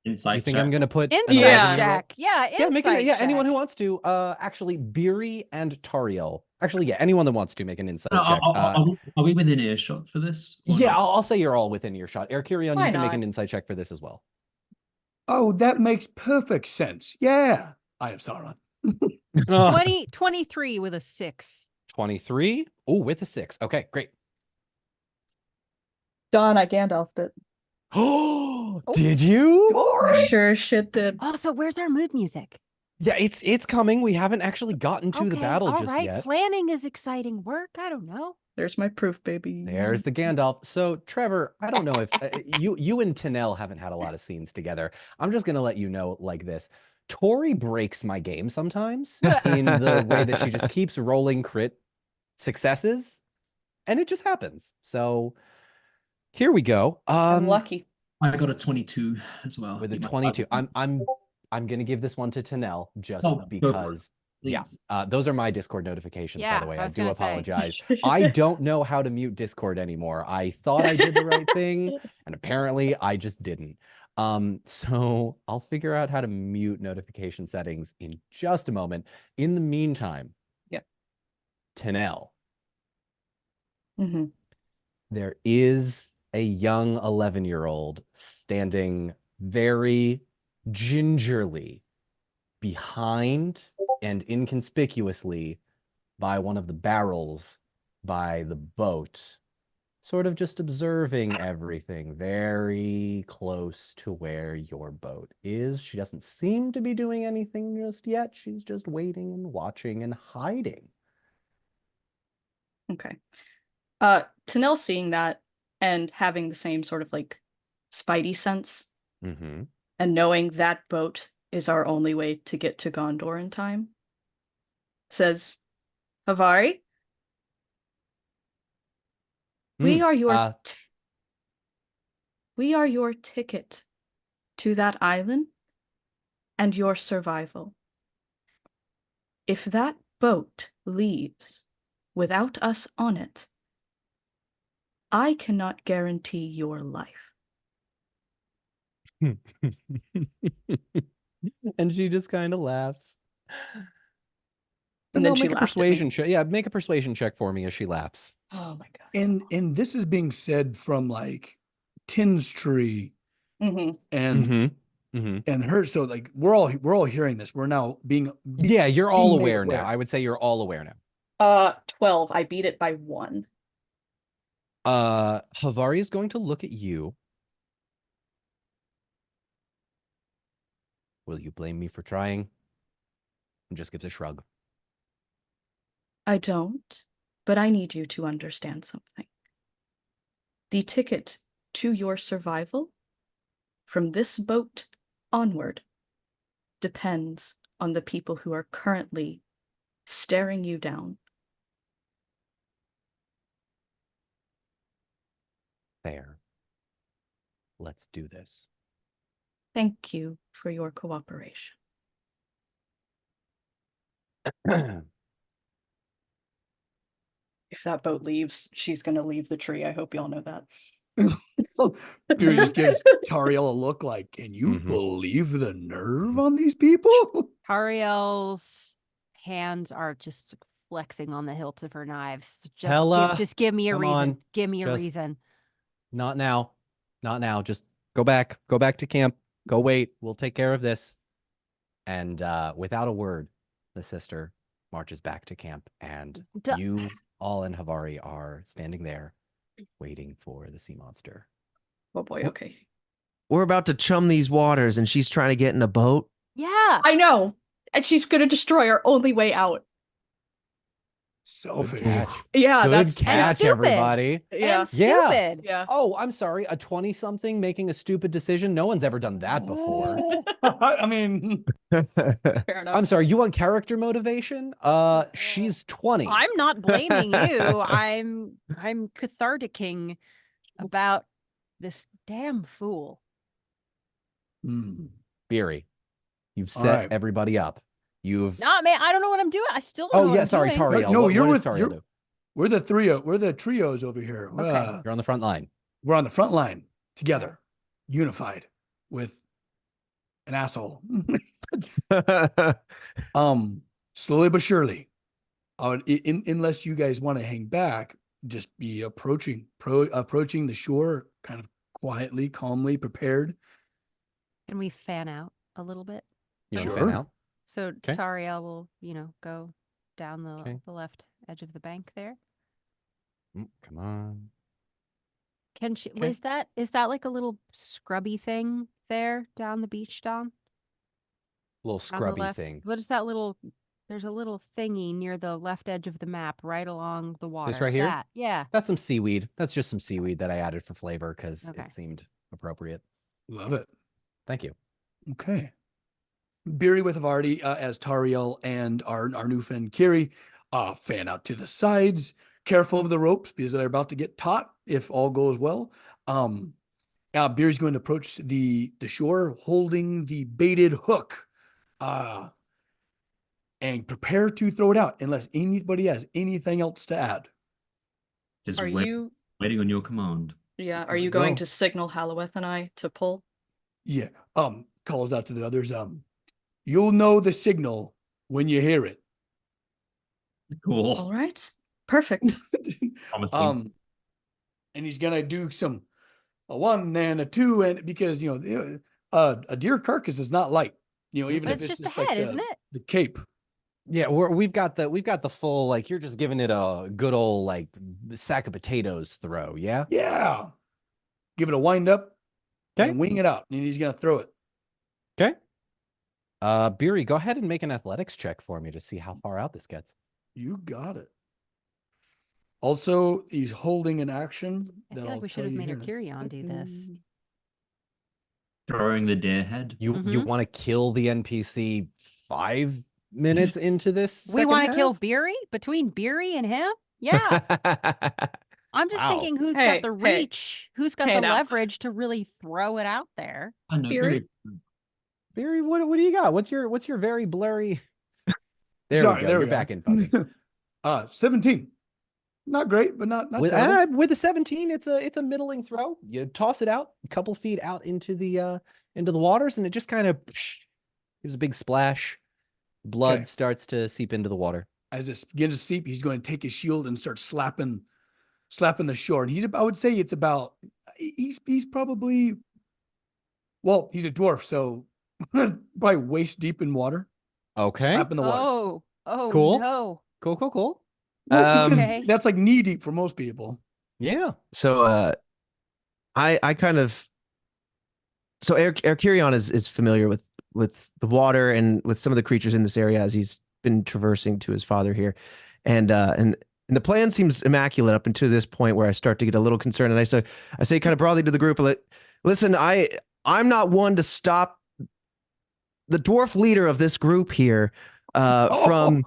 Insight You think check. I'm gonna put an Insight Yeah. check. Yeah, Yeah, make insight it. Anyone check. who wants to. Actually, Beery and Tariel. Actually, yeah, anyone that wants to make an insight check. Are we within earshot for this? or Yeah, not? I'll say you're all within earshot. Erkirion, Why you can make not? an insight check for this as well. Oh, that makes perfect sense. Yeah, I have Sauron. 23 with a 6. 23. Oh, with a 6. Okay, great. Don, I Gandalfed it. Oh, did you? I sure as shit did. Also, where's our mood music? Yeah, it's coming. We haven't actually gotten to the Okay, battle all just right. yet. Planning is exciting work. I don't know. There's my proof, baby. There's the Gandalf. So, Trevor, I don't know if you and Tanel haven't had a lot of scenes together. I'm just gonna let you know like this. Tori breaks my game sometimes in the way that she just keeps rolling crit successes, and it just happens. So here we go. I'm lucky. I got a 22 as well. With a You might 22. like it. I'm gonna give this one to Tanel just Oh, go for it, because yeah. please. Those are my Discord notifications, by Yeah, the way. I I was do gonna say. apologize. I don't know how to mute Discord anymore. I thought I did the right thing, and apparently I just didn't. So I'll figure out how to mute notification settings in just a moment. In the meantime, Yeah. Tanel, hmm there is a young 11-year-old standing very gingerly behind and inconspicuously by one of the barrels by the boat, sort of just observing everything very close to where your boat is. She doesn't seem to be doing anything just yet. She's just waiting and watching and hiding. Okay. Tanel seeing that and having the same sort of like spidey sense Mm-hmm. and knowing that boat is our only way to get to Gondor in time, says, Havari, we are your we are your ticket to that island and your survival. If that boat leaves without us on it, I cannot guarantee your life. And she just kind of laughs. And No, then she make a laughed at me. persuasion check. Yeah, make a persuasion check for me as she laughs. Oh my god. And this is being said from like Tin's tree Mm-hmm. and and her. So like we're all hearing this. We're now being Yeah, you're all being made aware now. I would say you're all aware now. 12. I beat it by 1. Havari is going to look at you. Will you blame me for trying? And just gives a shrug. I don't, but I need you to understand something. The ticket to your survival from this boat onward depends on the people who are currently staring you down. Fair. Let's do this. Thank you for your cooperation. If that boat leaves, she's going to leave the tree. I hope y'all know that. Beery just gives Tariel a look like, can you believe the nerve on these people? Tariel's hands are just flexing on the hilts of her knives. Hella, Just give me a come reason. on. Give me a Just- reason. Not now. Not now. Just go back. Go back to camp. Go wait. We'll take care of this. And without a word, the sister marches back to camp. And you all and Havari are standing there waiting for the sea monster. Oh boy, okay. We're about to chum these waters and she's trying to get in a boat. Yeah. I know. And she's going to destroy our only way out. Selfish. Good catch. Yeah, Good that's catch, stupid. everybody. Yeah. And stupid. Yeah. Oh, I'm sorry. A 20-something making a stupid decision? No one's ever done that before. I mean, Fair enough. I'm sorry. You want character motivation? She's 20. I'm not blaming you. I'm catharticing about this damn fool. Beery, you've All set right. everybody up. You've Not man. I don't know what I'm doing. I still don't know what I'm sorry, doing. Tariel. No, what you're does with Tariel do? we're the trio. We're the trios over here. Okay. You're on the front line. We're on the front line together, unified with an asshole. Slowly but surely, unless you guys want to hang back, just be approaching the shore, kind of quietly, calmly, prepared. Can we fan out a little bit? You want to Sure. fan out? So Okay. Tariel will, go down the Okay. the left edge of the bank there. Come on. Can she? Okay. Is that like a little scrubby thing there down the beach, Dom? Little On the scrubby left. thing. What is that little? There's a little thingy near the left edge of the map, right along the water. This right here? That, yeah. That's some seaweed. That's just some seaweed that I added for flavor because Okay. it seemed appropriate. Love it. Thank you. Okay. Beery with Havarti as Tariel and our new friend Kiri fan out to the sides, careful of the ropes because they're about to get taut if all goes well. Beery's going to approach the shore holding the baited hook and prepare to throw it out unless anybody has anything else to add. Just Are you? waiting on your command. Yeah. Are Here you we going go. to signal Halloweth and I to pull? Yeah. Calls out to the others. You'll know the signal when you hear it. Cool. All right. Perfect. Promising. And he's gonna do a 1 and a 2, and because a deer carcass is not light. Even But if it's it's just the like head, isn't it? the cape. Yeah, we've got the full, like, you're just giving it a good old like sack of potatoes throw, yeah? Yeah. Give it a wind up Okay. and wing it out. And he's gonna throw it. Okay. Beery, go ahead and make an athletics check for me to see how far out this gets. You got it. Also, he's holding an action. I feel like we should have made our Kyrian do this. second. Throwing the deer head. You Mhm. want to kill the NPC 5 minutes into this? We want to second kill half? Beery? Between Beery and him? Yeah. I'm just Wow. thinking who's Hey, got the hey. reach, who's got Hey, the now. leverage to really throw it out there. I know. Beery? Beery, what do you got? What's your very blurry? There Sorry, we go. there You're we go. back in focus. 17. Not great, but not With terrible. with the 17, it's a middling throw. You toss it out a couple feet out into the waters, and it just kind of gives a big splash. Blood Okay. starts to seep into the water. As this begins to seep, he's going to take his shield and start slapping the shore. And I would say it's about, he's probably, well, he's a dwarf, so probably waist deep in water. Okay. Slapping the water. Oh Cool. no. Cool. Well, because Okay. that's like knee deep for most people. Yeah. So I kind of so Erkirion is familiar with the water and with some of the creatures in this area as he's been traversing to his father here, and the plan seems immaculate up until this point where I start to get a little concerned, and I say kind of broadly to the group, listen, I'm not one to stop the dwarf leader of this group here from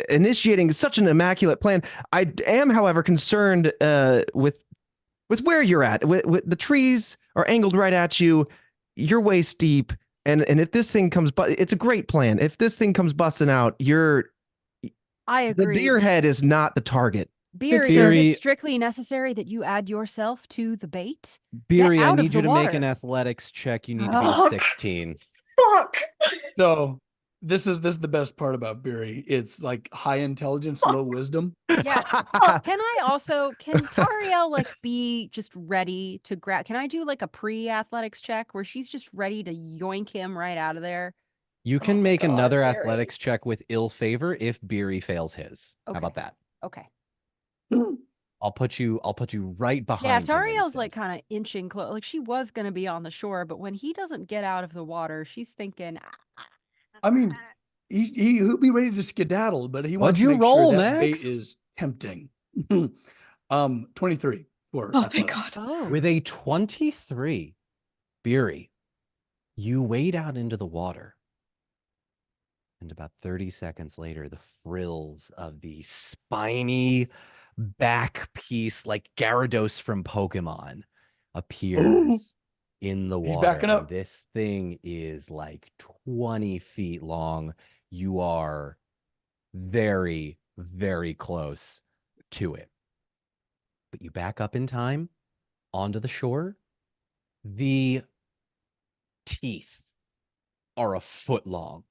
initiating such an immaculate plan. I am, however, concerned with where you're at. With the trees are angled right at you. You're waist deep, and if this thing comes, it's a great plan. If this thing comes busting out, I the agree. deer head is not the target. Beery, is Beery- it strictly necessary that you add yourself to the bait? Beery, I out of need the you to make an water. athletics check. You need to Oh, be 16. Fuck. So this is the best part about Beery. It's like high intelligence, low wisdom. Yeah. Can Tariel like be just ready to grab? Can I do like a pre-athletics check where she's just ready to yoink him right out of there? You Oh can my make God, another Beery. athletics check with ill favor if Beery fails his. How about Okay. that? Okay. I'll put you right Yeah, behind him Tariel's instead. like kind of inching close. Like she was going to be on the shore, but when he doesn't get out of the water, she's thinking, I mean, he'll be ready to skedaddle, but he wants What'd to you make sure roll, that bait Max? is tempting. 23 for Oh, thank athletics. God. oh, With a 23, Beery, you wade out into the water. And about 30 seconds later, the frills of the spiny back piece, like Gyarados from Pokemon, appears in the He's water. backing up. And this thing is like 20 feet long. You are very, very close to it. But you back up in time onto the shore. The teeth are a foot long.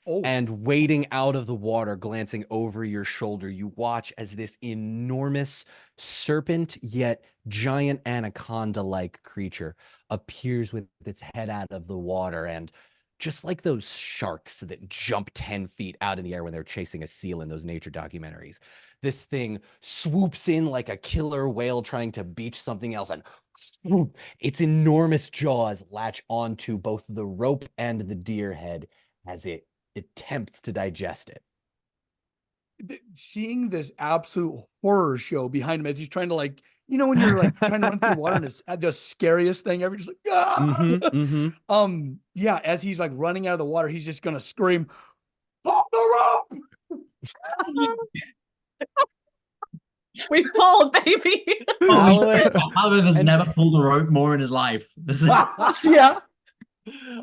Oh, And wading out of the water, glancing over your shoulder, you watch as this enormous serpent yet giant anaconda-like creature appears with its head out of the water and just like those sharks that jump 10 feet out in the air when they're chasing a seal in those nature documentaries. This thing swoops in like a killer whale trying to beach something else, and swoop, its enormous jaws latch onto both the rope and the deer head as it attempts to digest it. Seeing this absolute horror show behind him as he's trying to, like, you know, when you're like trying to run through water and it's the scariest thing ever, just like, yeah, as he's like running out of the water, he's just gonna scream, pull the rope. We pulled, baby. Halloween has And- never pulled a rope more in his life. Yeah.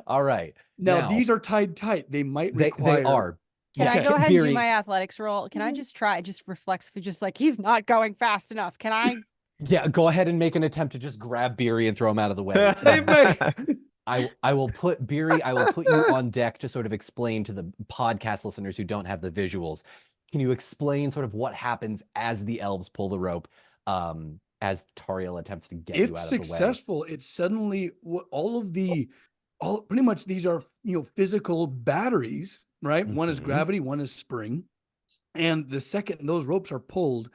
All right. Now these are tied tight. They might require. They are. Can I Okay. go ahead and do Beery- my athletics roll? Can I just try, just reflex, just like he's not going fast enough? Can I? Yeah, go ahead and make an attempt to just grab Beery and throw him out of the way. They may. I will put Beery, I will put you on deck to sort of explain to the podcast listeners who don't have the visuals. Can you explain sort of what happens as the elves pull the rope, as Tariel attempts to get you If out of the successful, it's suddenly all pretty much these are, you know, physical batteries, right? One is Mhm. gravity, one is spring. And the second those ropes are pulled,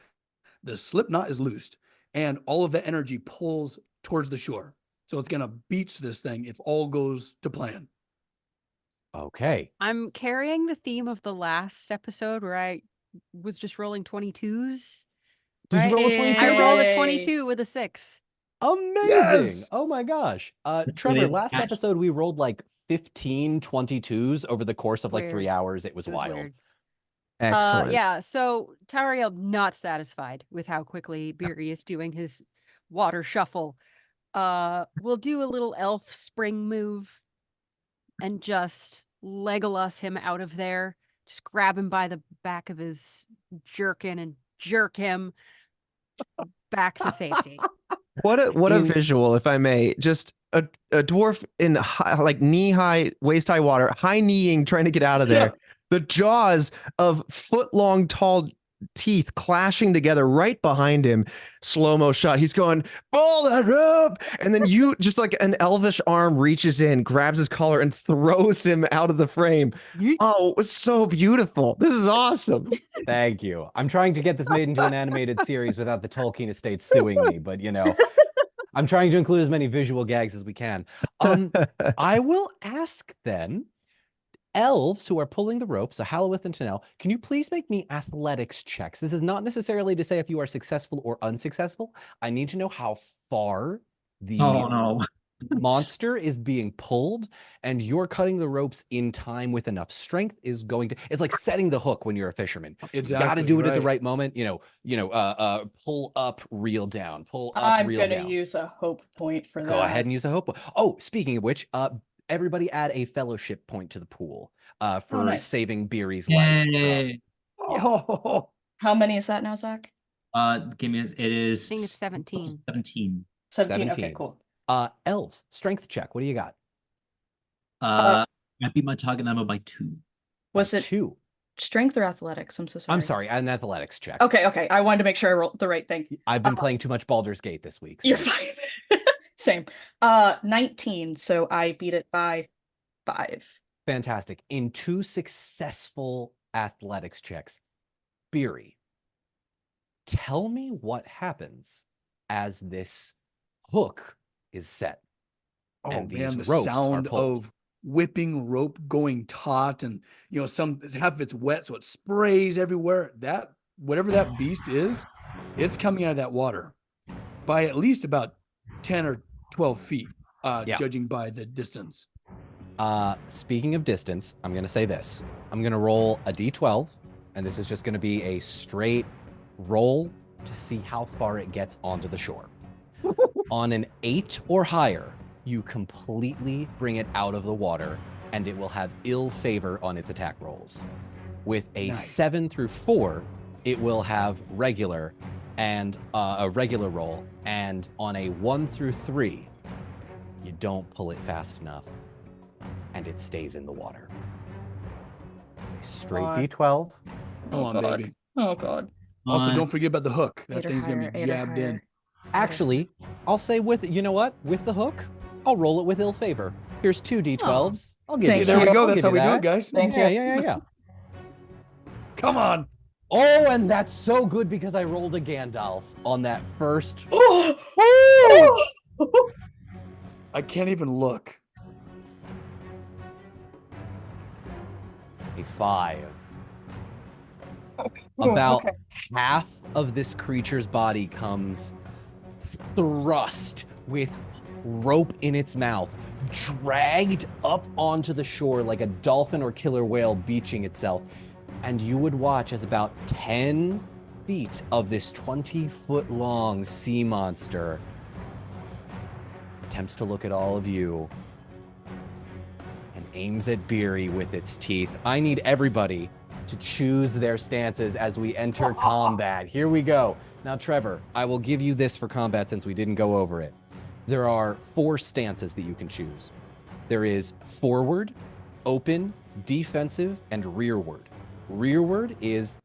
the slip knot is loosed and all of the energy pulls towards the shore. So it's going to beach this thing if all goes to plan. way? Okay. I'm carrying the theme of the last episode where I was just rolling 22s. Did you roll a I 22? rolled a Yay. 22 with a 6. Amazing. Yes! Oh my gosh. Trevor, Brilliant. last episode we rolled like 15 22s over the course of like Weird. 3 hours. It was It was wild. weird. Excellent. Yeah, so Tariel not satisfied with how quickly Beery is doing his water shuffle. We'll do a little elf spring move and just Legolas him out of there. Just grab him by the back of his jerkin and jerk him back to safety. What a In- visual, if I may. Just a dwarf in like knee-high, waist-high water, high kneeing, trying to get out of there. Yeah. The jaws of foot-long tall teeth clashing together right behind him. Slow-mo shot. He's going, pull that rope. And then you just like an elvish arm reaches in, grabs his collar and throws him out of the frame. Yeet. Oh, it was so beautiful. This is awesome. Thank you. I'm trying to get this made into an animated series without the Tolkien estate suing me, but you know, I'm trying to include as many visual gags as we can. I will ask then, elves who are pulling the rope, so Hallowith and Tanel, can you please make me athletics checks? This is not necessarily to say if you are successful or unsuccessful. I need to know how far the Oh no. monster is being pulled, and you're cutting the ropes in time with enough strength is going to, it's like setting the hook when you're a fisherman. You got to Exactly, do it at the right. right moment. Pull up, reel down, pull up, I'm reel gonna down. use a hope point for that. Go ahead and use a hope. Oh, speaking of which, everybody add a fellowship point to the pool for nice. saving Beery's life. Yay. Oh, How many is that now, Zach? Give me it is I think it's 17. 17. 17. Okay, 17. cool. Elves, strength check. What do you got? I beat my target number by 2. Was By it 2. strength or athletics? I'm so sorry. I'm sorry, an athletics check. Okay. I wanted to make sure I rolled the right thing. I've been playing too much Baldur's Gate this week. You're so- fine. Same. 19, so I beat it by 5. Fantastic. In 2 successful athletics checks, Beery, tell me what happens as this hook is set. oh And these man, the ropes are sound pulled. of whipping rope going taut, and you know, some half of it's wet, so it sprays everywhere. That whatever that beast is, it's coming out of that water by at least about 10 or 12 feet, Yeah. judging by the distance. Speaking of distance, I'm going to say this. I'm going to roll a d12, and this is just going to be a straight roll to see how far it gets onto the shore. On an 8 or higher, you completely bring it out of the water, and it will have ill favor on its attack rolls. With a Nice. 7 through 4, it will have regular and a regular roll, and on a 1 through 3, you don't pull it fast enough, and it stays in the water. A straight God. d12. Come on, God. baby. Oh god. Also, don't forget about the hook. That 8 or thing's gonna higher, be 8 or jabbed in. higher. Actually, I'll say you know what? With the hook, I'll roll it with ill favor. Here's 2 D12s. I'll give Thank you you. that. There we go. I'll That's give how you we do that. it, guys. Thank Yeah, you. yeah, yeah, yeah. Come on. Oh, and that's so good because I rolled a Gandalf on that first. I can't even look. A 5. Oh, About okay. half of this creature's body comes thrust with rope in its mouth, dragged up onto the shore like a dolphin or killer whale beaching itself. And you would watch as about 10 feet of this 20-foot long sea monster attempts to look at all of you and aims at Beery with its teeth. I need everybody to choose their stances as we enter combat. Here we go. Now, Trevor, I will give you this for combat since we didn't go over it. There are 4 stances that you can choose. There is forward, open, defensive, and rearward. Rearward is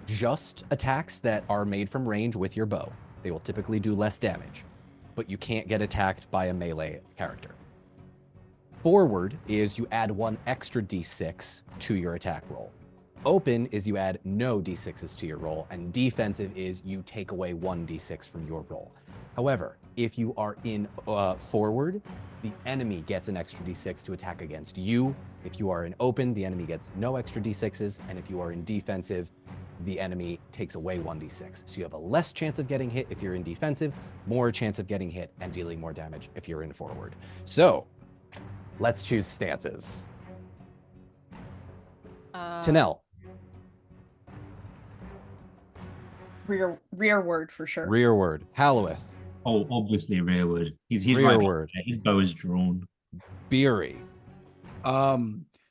just attacks that are made from range with your bow. They will typically do less damage, but you can't get attacked by a melee character. Forward is you add 1 extra d6 to your attack roll. Open is you add no d6s to your roll, and defensive is you take away 1 d6 from your roll. However, if you are in forward, the enemy gets an extra d6 to attack against you. If you are in open, the enemy gets no extra d6s, and if you are in defensive, the enemy takes away 1d6. So you have a less chance of getting hit if you're in defensive, more chance of getting hit and dealing more damage if you're in forward. So let's choose stances. Tanel. Rearward for sure. Rearward. Halloweth. Oh, obviously rearward. He's right Rearward. there. His bow is drawn. Beery.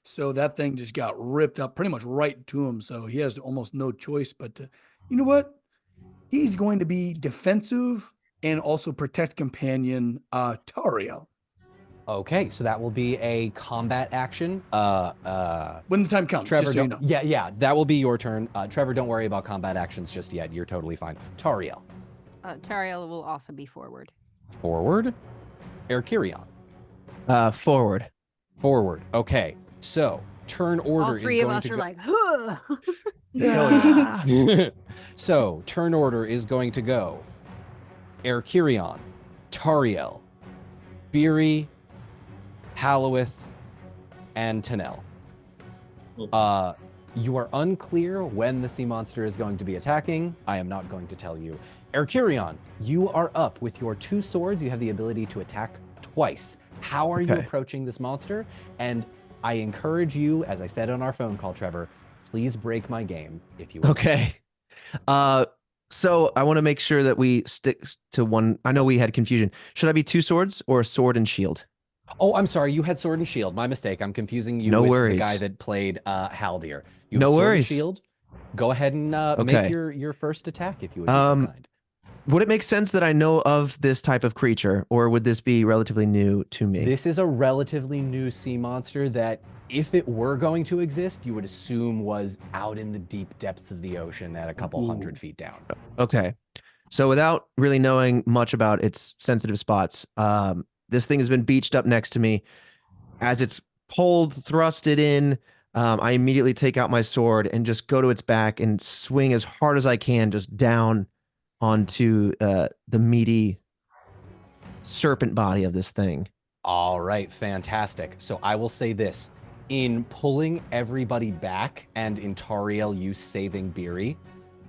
So that thing just got ripped up pretty much right to him. So he has almost no choice but to, you know what? He's going to be defensive and also protect companion Tariel. Okay, so that will be a combat action. When the time comes, Trevor, just so you don't, know. yeah, that will be your turn. Trevor, don't worry about combat actions just yet. You're totally fine. Tariel. Tariel will also be forward. Forward. Erkirion. Forward. Forward. Okay, so turn order All is 3 of going us to are go- like, huh. Yeah. So turn order is going to go Erkirion, Tariel, Beery, Halloweth, and Tanel. You are unclear when the sea monster is going to be attacking. I am not going to tell you. Erkirion, you are up with your 2 swords. You have the ability to attack twice. How are you Okay. approaching this monster? And I encourage you, as I said on our phone call, Trevor, please break my game if you will. Okay. So I want to make sure that we stick to one. I know we had confusion. Should I be 2 swords or a sword and shield? Oh, I'm sorry. You had sword and shield. My mistake. I'm confusing you No with the worries. guy that played Haldir. You No have sword and worries. shield. Go ahead and Okay. make your first attack if you would be so kind. Would it make sense that I know of this type of creature, or would this be relatively new to me? This is a relatively new sea monster that, if it were going to exist, you would assume was out in the deep depths of the ocean at a couple hundred feet down. Okay. So without really knowing much about its sensitive spots, this thing has been beached up next to me. As it's thrusted in, I immediately take out my sword and just go to its back and swing as hard as I can, just down onto the meaty serpent body of this thing. All right, fantastic. So I will say this. In pulling everybody back and in Tariel, you saving Beery,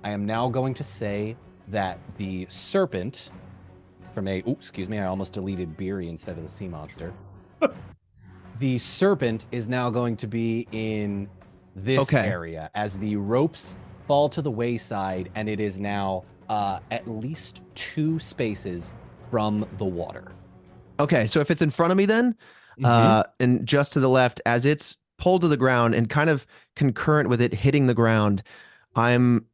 I am now going to say that the serpent from a... Ooh, excuse me, I almost deleted Beery instead of the sea monster. The serpent is now going to be in this area as the ropes fall to the wayside, and it is now at least 2 spaces from the water. Okay, so if it's in front of me then, and just to the left, as it's pulled to the ground and kind of concurrent with it hitting the ground, I'm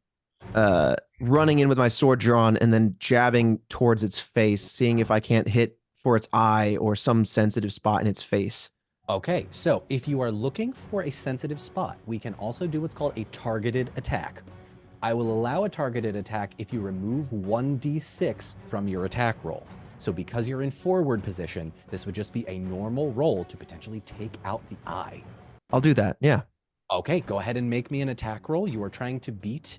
running in with my sword drawn and then jabbing towards its face, seeing if I can't hit for its eye or some sensitive spot in its face. Okay, so if you are looking for a sensitive spot, we can also do what's called a targeted attack. I will allow a targeted attack if you remove 1d6 from your attack roll. So because you're in forward position, this would just be a normal roll to potentially take out the eye. I'll do that. Yeah. Okay, go ahead and make me an attack roll. You are trying to beat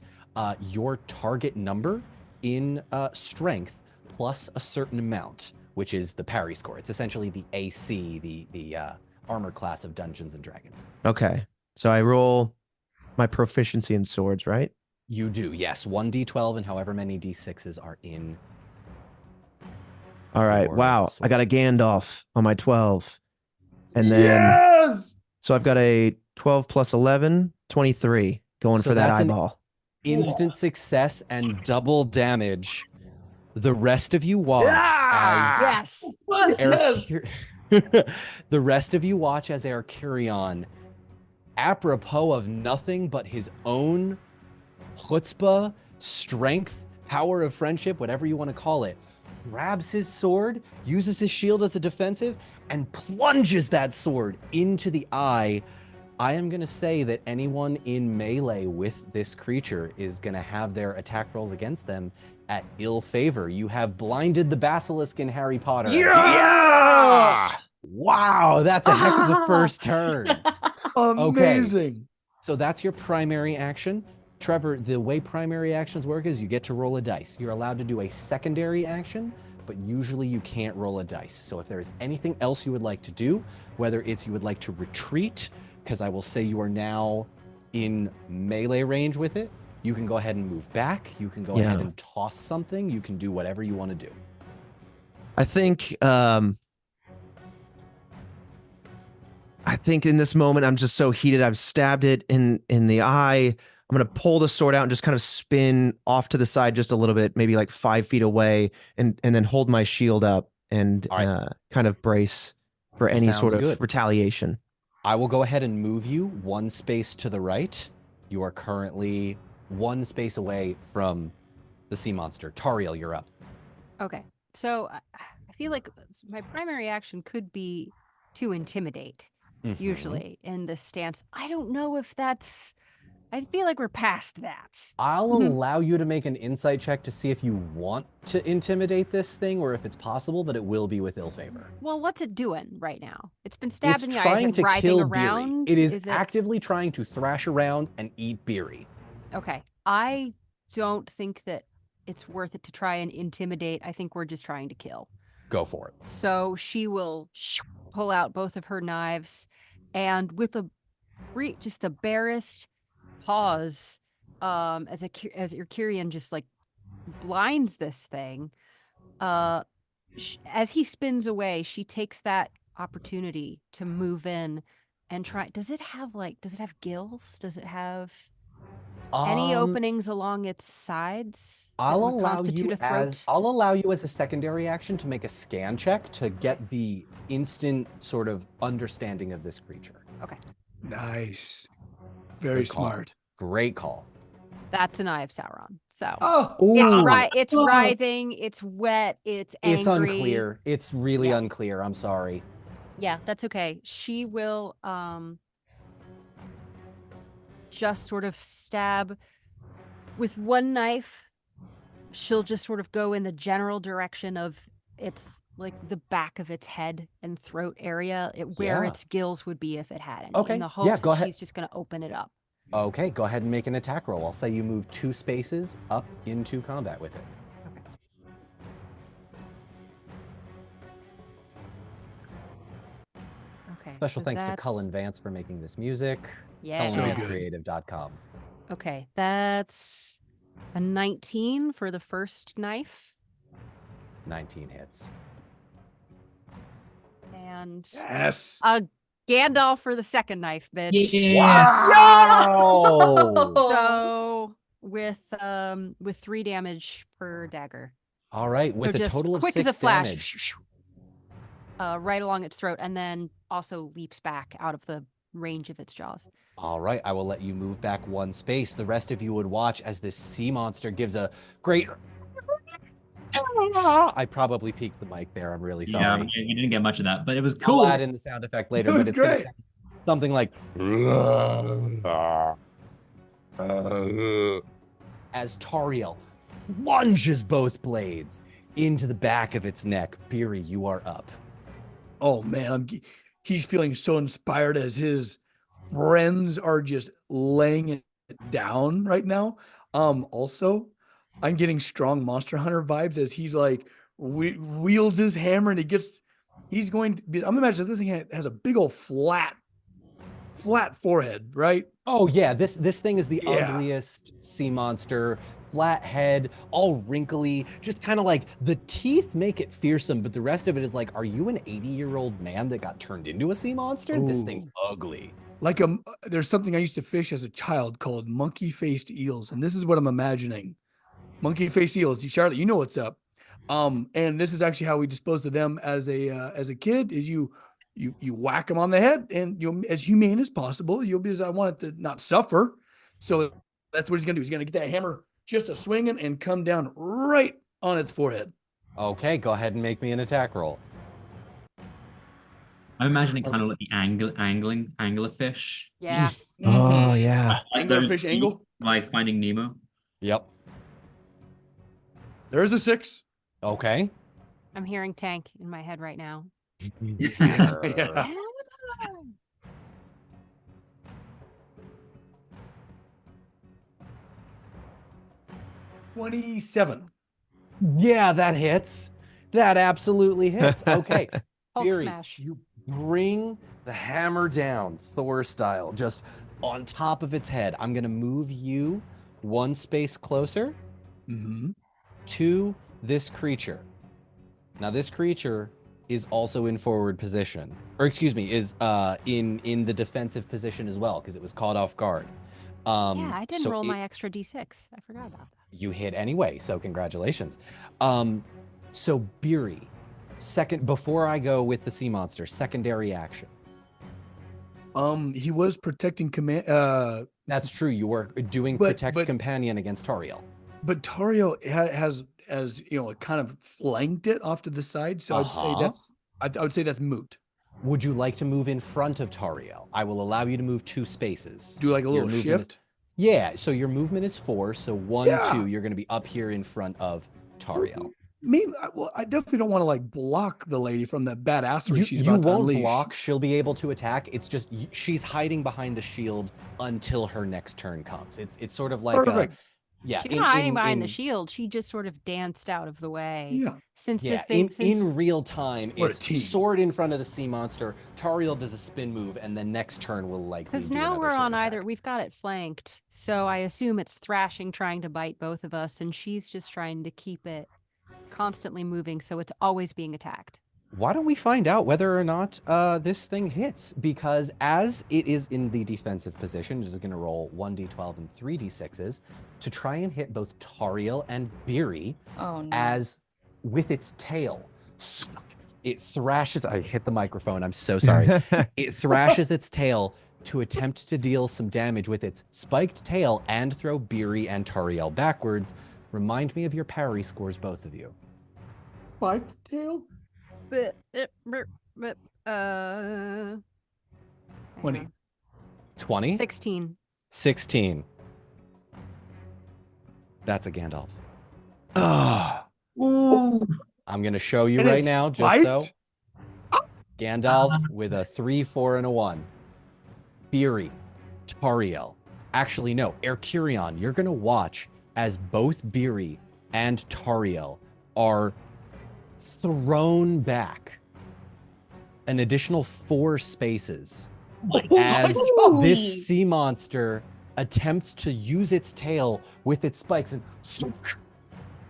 your target number in strength plus a certain amount, which is the parry score. It's essentially the AC, the armor class of Dungeons and Dragons. Okay. So I roll my proficiency in swords, right? You do, yes. 1d12 and however many d6s are in. All right. Your Wow. sword. I got a Gandalf on my 12. And then Yes! so I've got a 12 plus 11, 23 going So for that that's an eyeball. instant success and double damage. The rest of you watch Yeah! as Yes. the rest of you watch as Erkurion, apropos of nothing but his own chutzpah, strength, power of friendship, whatever you want to call it, grabs his sword, uses his shield as a defensive, and plunges that sword into the eye. I am going to say that anyone in melee with this creature is going to have their attack rolls against them at ill favor. You have blinded the basilisk in Harry Potter. Yeah! Wow, that's a heck of a first turn. Amazing. So that's your primary action. Trevor, the way primary actions work is you get to roll a dice. You're allowed to do a secondary action, but usually you can't roll a dice. So if there is anything else you would like to do, whether it's you would like to retreat, because I will say you are now in melee range with it, you can go ahead and move back. You can go ahead and toss something. You can do whatever you want to do. I think in this moment I'm just so heated. I've stabbed it in the eye. I'm gonna pull the sword out and just kind of spin off to the side just a little bit, maybe like 5 feet away, and then hold my shield up and kind of brace for any Sounds sort of good. retaliation. I will go ahead and move you one space to the right. You are currently one space away from the sea monster. Tariel, you're up. Okay. So I feel like my primary action could be to intimidate, usually in this stance. I don't know if that's. I feel like we're past that. I'll allow you to make an insight check to see if you want to intimidate this thing or if it's possible, but it will be with ill favor. Well, what's it doing right now? It's been stabbed It's in the eye. Is trying it to writhing kill around? Beery. It is actively trying to thrash around and eat Beery. Okay. I don't think that it's worth it to try and intimidate. I think we're just trying to kill. Go for it. So she will pull out both of her knives, and with just the barest pause, as Erkurion just like blinds this thing, as he spins away, she takes that opportunity to move in and try. Does it have gills? Does it have any openings along its sides that I'll would allow constitute you a throat? I'll allow you as a secondary action to make a scan check to get the instant sort of understanding of this creature. Okay. Nice. Very Good call. smart. Great call. That's an Eye of Sauron. So Oh, it's writhing, it's wet, it's angry. It's unclear. It's really unclear. I'm sorry. Yeah, that's okay. She will just sort of stab with one knife. She'll just sort of go in the general direction of its like the back of its head and throat area, where its gills would be if it had any. Okay. In the hopes Yeah, go that ahead. she's just going to open it up. Okay, go ahead and make an attack roll. I'll say you move 2 spaces up into combat with it. Okay. Special so thanks to that's- Cullen Vance for making this music. Yeah. So good. CullenVanceCreative.com. Okay, that's a 19 for the first knife. 19 hits. And yes. a Gandalf for the second knife, bitch. Yeah. Wow! So with 3 damage per dagger. All right, So with a just total of quick 6 as a flash, damage. right along its throat, and then also leaps back out of the range of its jaws. All right, I will let you move back 1 space. The rest of you would watch as this sea monster gives a great... I probably peaked the mic there. I'm really sorry. Yeah, we didn't get much of that, but it was cool. I'll add in the sound effect later, It was but it's gonna great. sound something like... As Tariel lunges both blades, into the back of its neck. Beery, you are up. Oh man, he's feeling so inspired as his friends are just laying it down right now. Also, I'm getting strong Monster Hunter vibes as he's like wields his hammer and he's going to be, I'm imagining this thing has a big old flat forehead, right? Oh yeah, this thing is the Yeah. ugliest sea monster. Flat head, all wrinkly, just kind of like the teeth make it fearsome, but the rest of it is like, are you an 80-year-old man that got turned into a sea monster? This thing's ugly. Like there's something I used to fish as a child called monkey-faced eels, and this is what I'm imagining. Monkey-faced eels. Charlotte, you know what's up. And this is actually how we disposed of them as a kid. Is you whack them on the head, and you as humane as possible. You'll be as I want it to not suffer. So that's what he's gonna do. He's gonna get that hammer just a swinging and come down right on its forehead. Okay, go ahead and make me an attack roll. I'm imagining kind of like the anglerfish. Yeah. Oh yeah. Like Anglerfish those angle? like Finding Nemo. Yep. There's a 6. Okay. I'm hearing tank in my head right now. Yeah. 27. Yeah, that hits. That absolutely hits. Okay. Hulk Beery, smash. you bring the hammer down, Thor style, just on top of its head. I'm going to move you one space closer to this creature. Now, this creature is also in forward position, or excuse me, is in the defensive position as well, because it was caught off guard. Yeah, I didn't so roll my extra d6. I forgot about that. You hit anyway, so congratulations. So Beery, before I go with the sea monster, secondary action. He was protecting command. That's true. You were doing protect companion against Tariel. But Tario has, as you know, kind of flanked it off to the side. So I would say that's moot. Would you like to move in front of Tariel? I will allow you to move 2 spaces. Do like a little shift. Yeah. So your movement is 4. So 1, 2. You're going to be up here in front of Tariel. I definitely don't want to like block the lady from the badassery she's you about to won't unleash. block. She'll be able to attack. It's just she's hiding behind the shield until her next turn comes. It's sort of like Perfect. Yeah, She's not hiding behind the shield. She just sort of danced out of the way. Yeah. Since Yeah, this thing, in real time, What a it's team. sword in front of the sea monster. Tariel does a spin move, and then next turn will likely because do now another we're sword on attack. either. We've got it flanked, so I assume it's thrashing, trying to bite both of us, and she's just trying to keep it constantly moving, so it's always being attacked. Why don't we find out whether or not this thing hits? Because as it is in the defensive position, it is going to roll 1d12 and 3d6s to try and hit both Tariel and Beery. Oh no. As with its tail, it thrashes. I hit the microphone. I'm so sorry. It thrashes its tail to attempt to deal some damage with its spiked tail and throw Beery and Tariel backwards. Remind me of your parry scores, both of you. Spiked tail. 20. 20? 16. 16. That's a Gandalf. Ooh. I'm going to show you And right it's now, just so. spiked? Gandalf with a 3, 4, and a 1. Beery, Tariel. Actually, no, Erkurion, you're going to watch as both Beery and Tariel are thrown back an additional 4 spaces as this sea monster attempts to use its tail with its spikes and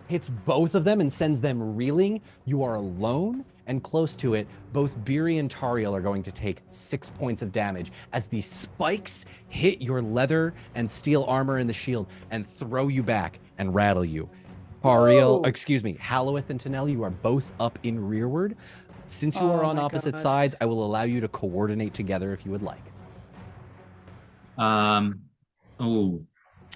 hits both of them and sends them reeling. You are alone and close to it. Both Beery and Tariel are going to take 6 points of damage as the spikes hit your leather and steel armor in the shield and throw you back and rattle you. Halloweth and Tanel, you are both up in rearward. Since you are on opposite sides, I will allow you to coordinate together if you would like.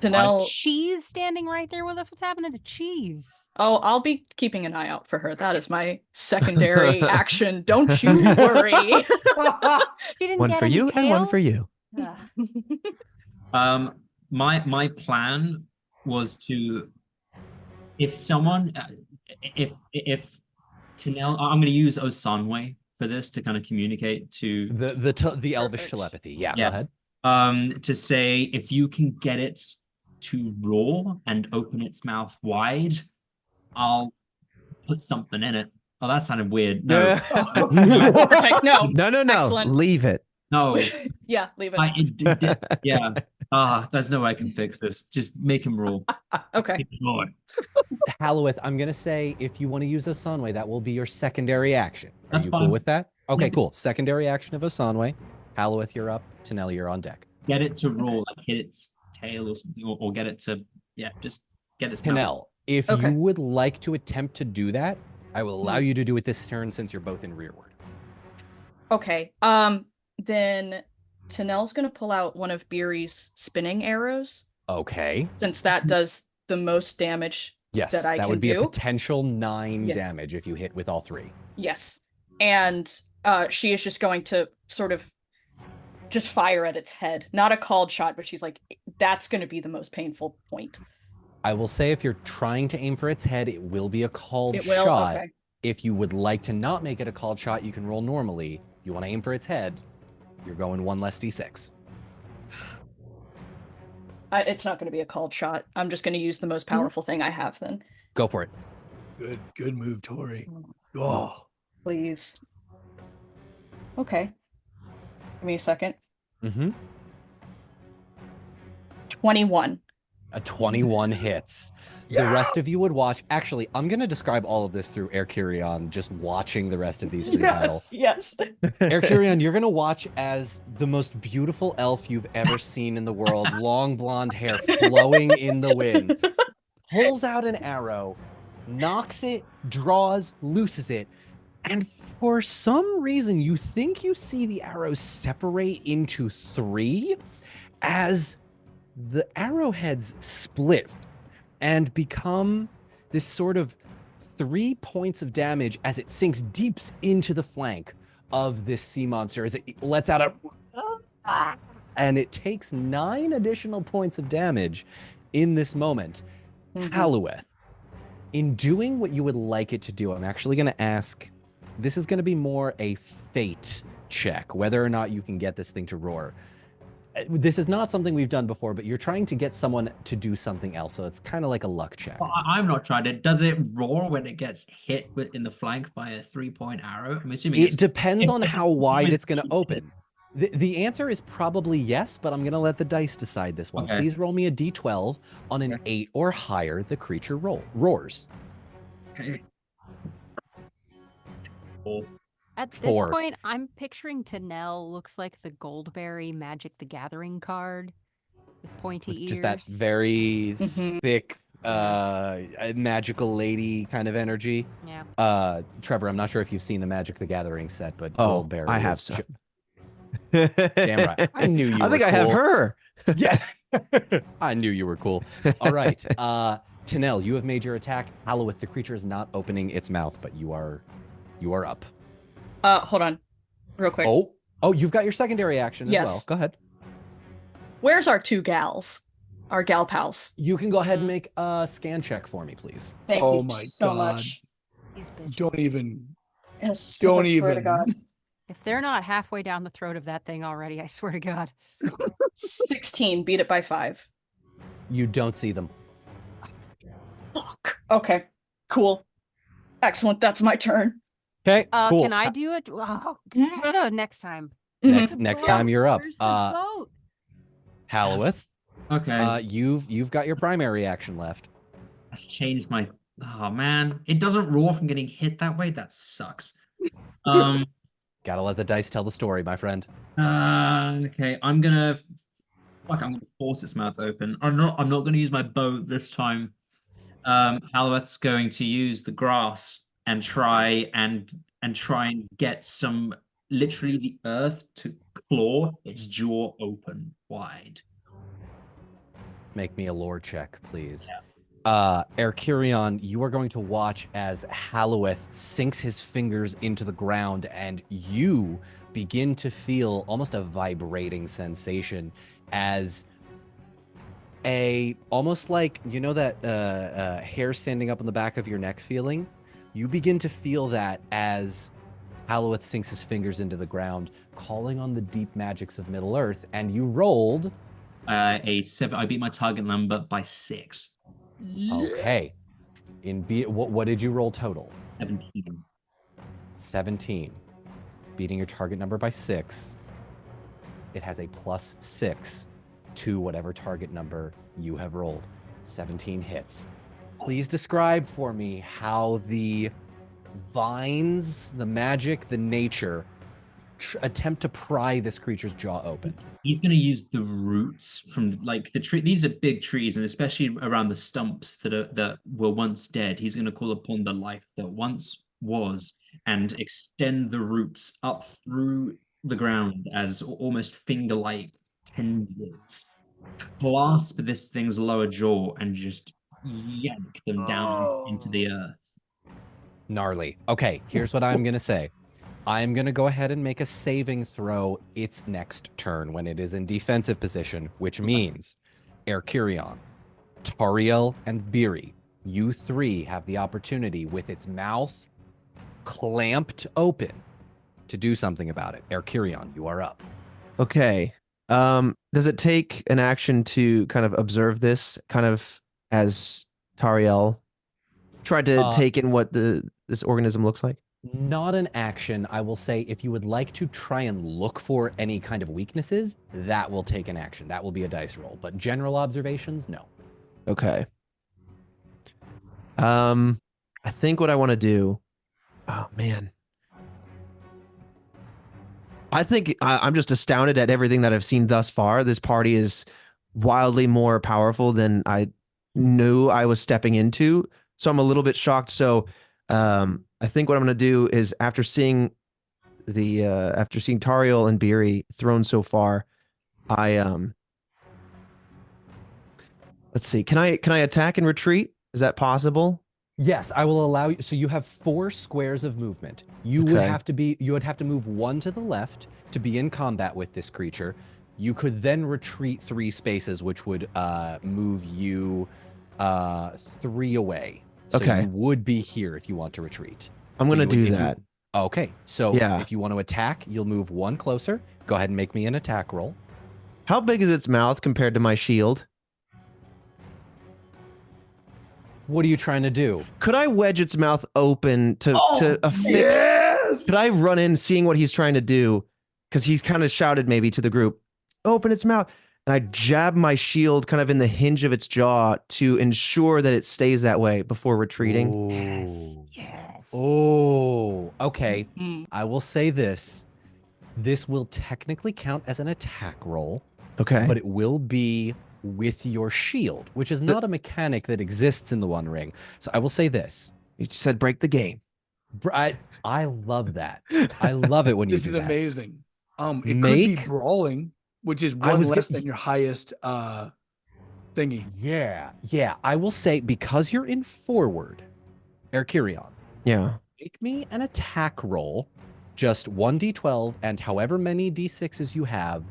Tanel. Cheese standing right there with us. What's happening to Cheese? Oh, I'll be keeping an eye out for her. That is my secondary action. Don't you worry. She didn't One get for any you and one tail? for you. My plan was to, if someone if Tinel, I'm going to use Osanwe for this to kind of communicate to The elvish Perfect. telepathy. Yeah, go Yeah. ahead. To say if you can get it to roar and open its mouth wide, I'll put something in it. Oh, that sounded weird. No, Perfect. No. No. Excellent. Leave it. no. Yeah, leave it. Yeah. There's no way I can fix this. Just make him roar. Okay. Make him roar. Halloweth, I'm gonna say if you want to use Osanwe, that will be your secondary action. Are That's you fine. cool with that? Okay, Yeah. cool. Secondary action of Osanwe. Halloweth, you're up. Tanel, you're on deck. Get it to roar, like hit its tail or something, or get it to, just get its mouth. Tanel, if Okay. you would like to attempt to do that, I will allow you to do it this turn since you're both in rearward. Okay. Then Tanel's gonna pull out one of Beery's spinning arrows, Okay. since that does the most damage. Yes, That I that can would be do? a potential 9 Yeah. damage if you hit with all 3. Yes. And she is just going to sort of just fire at its head. Not a called shot, but she's like, that's gonna be the most painful point. I will say if you're trying to aim for its head, it will be a called It will? shot. Okay. If you would like to not make it a called shot, you can roll normally. If you want to aim for its head, you're going 1 less d6. It's not gonna be a called shot. I'm just gonna use the most powerful thing I have then. Go for it. Good move, Tori. Oh, Please. Okay. Give me a second. Mm-hmm. 21. A 21 hits. The rest of you would watch. Actually, I'm going to describe all of this through Erkurion, just watching the rest of these 3 battle. Yes. Erkurion, you're going to watch as the most beautiful elf you've ever seen in the world, long blonde hair flowing in the wind, pulls out an arrow, knocks it, draws, looses it, and for some reason you think you see the arrow separate into 3 as the arrowheads split and become this sort of 3 points of damage as it sinks deep into the flank of this sea monster as it lets out a and it takes 9 additional points of damage in this moment. Halloweth, in doing what you would like it to do, I'm actually going to ask, this is going to be more a fate check, whether or not you can get this thing to roar. This is not something we've done before, but you're trying to get someone to do something else, so it's kind of like a luck check. Well, I'm not trying it. Does it roar when it gets hit in the flank by a 3-point arrow? I'm assuming It depends on how wide it's going to open. The answer is probably yes, but I'm going to let the dice decide this one. Okay. Please roll me a d12. On an 8 or higher, the creature roars. Okay. At this 4. point, I'm picturing Tanel looks like the Goldberry Magic the Gathering card with pointy With ears. just that very Mhm. thick, magical lady kind of energy. Yeah. Trevor, I'm not sure if you've seen the Magic the Gathering set, but Oh, Goldberry I have is some. Damn right. I knew you I were think I have cool. her. Yeah. I knew you were cool. All right. Tanel, you have made your attack. Halloweth, the creature is not opening its mouth, but you are up. Hold on. Real quick. Oh, you've got your secondary action as well. Yes. Go ahead. Where's our 2 gals? Our gal pals. You can go ahead and make a scan check for me, please. Thank Oh you my so God. much. These bitches. don't even. Yes, 'cause Don't I swear to even. God. If they're not halfway down the throat of that thing already, I swear to God. 16. Beat it by 5. You don't see them. Fuck. Okay. Cool. Excellent. That's my turn. Okay, cool. Can I do it? Oh, next time. Next time you're up. Where's the boat? Halloweth, Okay. you've got your primary action left. That's changed my. Oh man, it doesn't roar from getting hit that way. That sucks. Gotta let the dice tell the story, my friend. Okay. I'm gonna force its mouth open. I'm not gonna use my bow this time. Halloweth's going to use the grass and try and get some, literally the earth to claw its jaw open wide. Make me a lore check, please. Erkurion, you are going to watch as Halloweth sinks his fingers into the ground and you begin to feel almost a vibrating sensation as almost like, you know, that hair standing up on the back of your neck feeling. You begin to feel that as Halloweth sinks his fingers into the ground, calling on the deep magics of Middle Earth, and you rolled a 7. I beat my target number by 6. okay. What did you roll total? 17. 17. Beating your target number by 6. It has a +6 to whatever target number you have rolled. 17 hits. Please describe for me how the vines, the magic, the nature attempt to pry this creature's jaw open. He's going to use the roots from like the tree. These are big trees, and especially around the stumps that were once dead. He's going to call upon the life that once was and extend the roots up through the ground as almost finger-like tendrils. Clasp this thing's lower jaw and just yank them down into the earth. Gnarly. Okay, here's what I'm going to say. I'm going to go ahead and make a saving throw its next turn when it is in defensive position, which means Erkirion, Tariel, and Biri, you three have the opportunity with its mouth clamped open to do something about it. Erkirion, you are up. Okay. Does it take an action to kind of observe this, kind of as Tariel tried to take in what this organism looks like? Not an action. I will say if you would like to try and look for any kind of weaknesses, that will take an action. That will be a dice roll. But general observations, no. Okay. I think what I want to do. Oh man. I think I'm just astounded at everything that I've seen thus far. This party is wildly more powerful than I knew I was stepping into. So I'm a little bit shocked. So I think what I'm going to do is after seeing Tariel and Biri thrown so far, let's see. Can I attack and retreat? Is that possible? Yes, I will allow you. So you have 4 squares of movement. You would have to move 1 to the left to be in combat with this creature. You could then retreat 3 spaces, which would move you 3 away. So you would be here if you want to retreat. I'm going to do that. Okay. So if you want to attack, you'll move 1 closer. Go ahead and make me an attack roll. How big is its mouth compared to my shield? What are you trying to do? Could I wedge its mouth open to affix? Yes! Could I run in seeing what he's trying to do? Because he's kind of shouted maybe to the group, open its mouth. And I jab my shield kind of in the hinge of its jaw to ensure that it stays that way before retreating. Ooh. Yes. Yes. Oh, okay. I will say this. This will technically count as an attack roll. Okay. But it will be with your shield, which is not a mechanic that exists in the One Ring. So I will say this. You said break the game. I love that. I love it when you do that. This is amazing. It could be brawling, which is 1 less than your highest thingy. Yeah. I will say, because you're in forward, Erkirion. Yeah. Make me an attack roll, just 1d12 and however many d6s you have,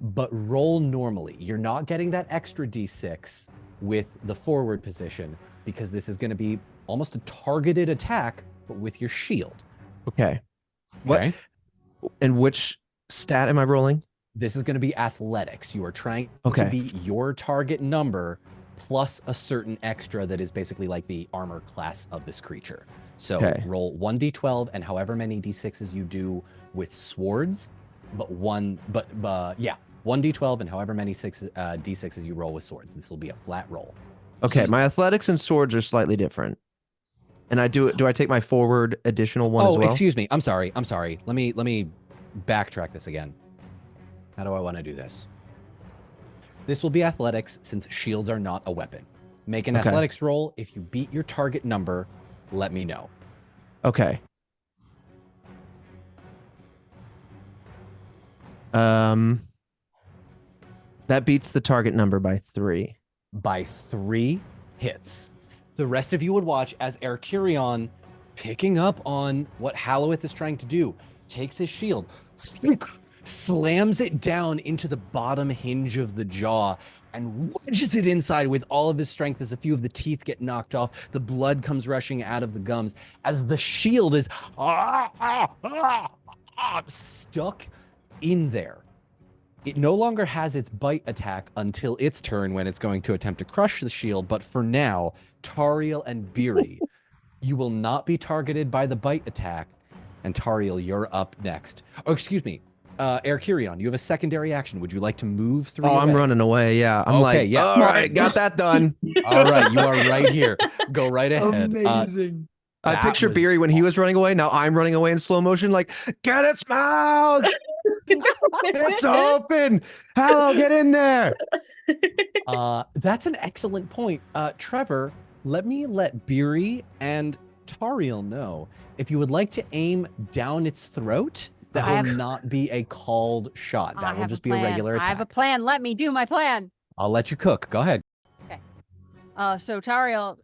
but roll normally. You're not getting that extra d6 with the forward position because this is going to be almost a targeted attack, but with your shield. Okay. What? And which stat am I rolling? This is going to be athletics. You are trying to beat your target number plus a certain extra that is basically like the armor class of this creature. So roll 1d12 and however many d6s you do with swords, but 1d12 and however many d6s you roll with swords. This will be a flat roll. Okay, my athletics and swords are slightly different. And do I take my forward additional one as well? Oh, excuse me. I'm sorry. Let me backtrack this again. How do I want to do this? This will be athletics since shields are not a weapon. Make an athletics roll. If you beat your target number, let me know. Okay. That beats the target number by 3. By 3 hits. The rest of you would watch as Erkirion, picking up on what Halloweth is trying to do, takes his shield, slams it down into the bottom hinge of the jaw, and wedges it inside with all of his strength as a few of the teeth get knocked off. The blood comes rushing out of the gums as the shield is stuck in there. It no longer has its bite attack until its turn when it's going to attempt to crush the shield. But for now, Tariel and Beery, you will not be targeted by the bite attack. And Tariel, you're up next. Oh, excuse me. Erkirion, you have a secondary action. Would you like to move 3 Oh, away? I'm running away. Yeah. I'm Okay, like, yeah. all right, got that done. All right, you are right here. Go right ahead. Amazing. I that picture was Beery when he was running away. Now I'm running away in slow motion, like, get its mouth. It's open. Hello, get in there. That's an excellent point. Trevor, let Beery and Tariel know if you would like to aim down its throat. That will not be a called shot. That will just be a regular attack. I have a plan. Let me do my plan. I'll let you cook. Go ahead. Okay. So Tariel,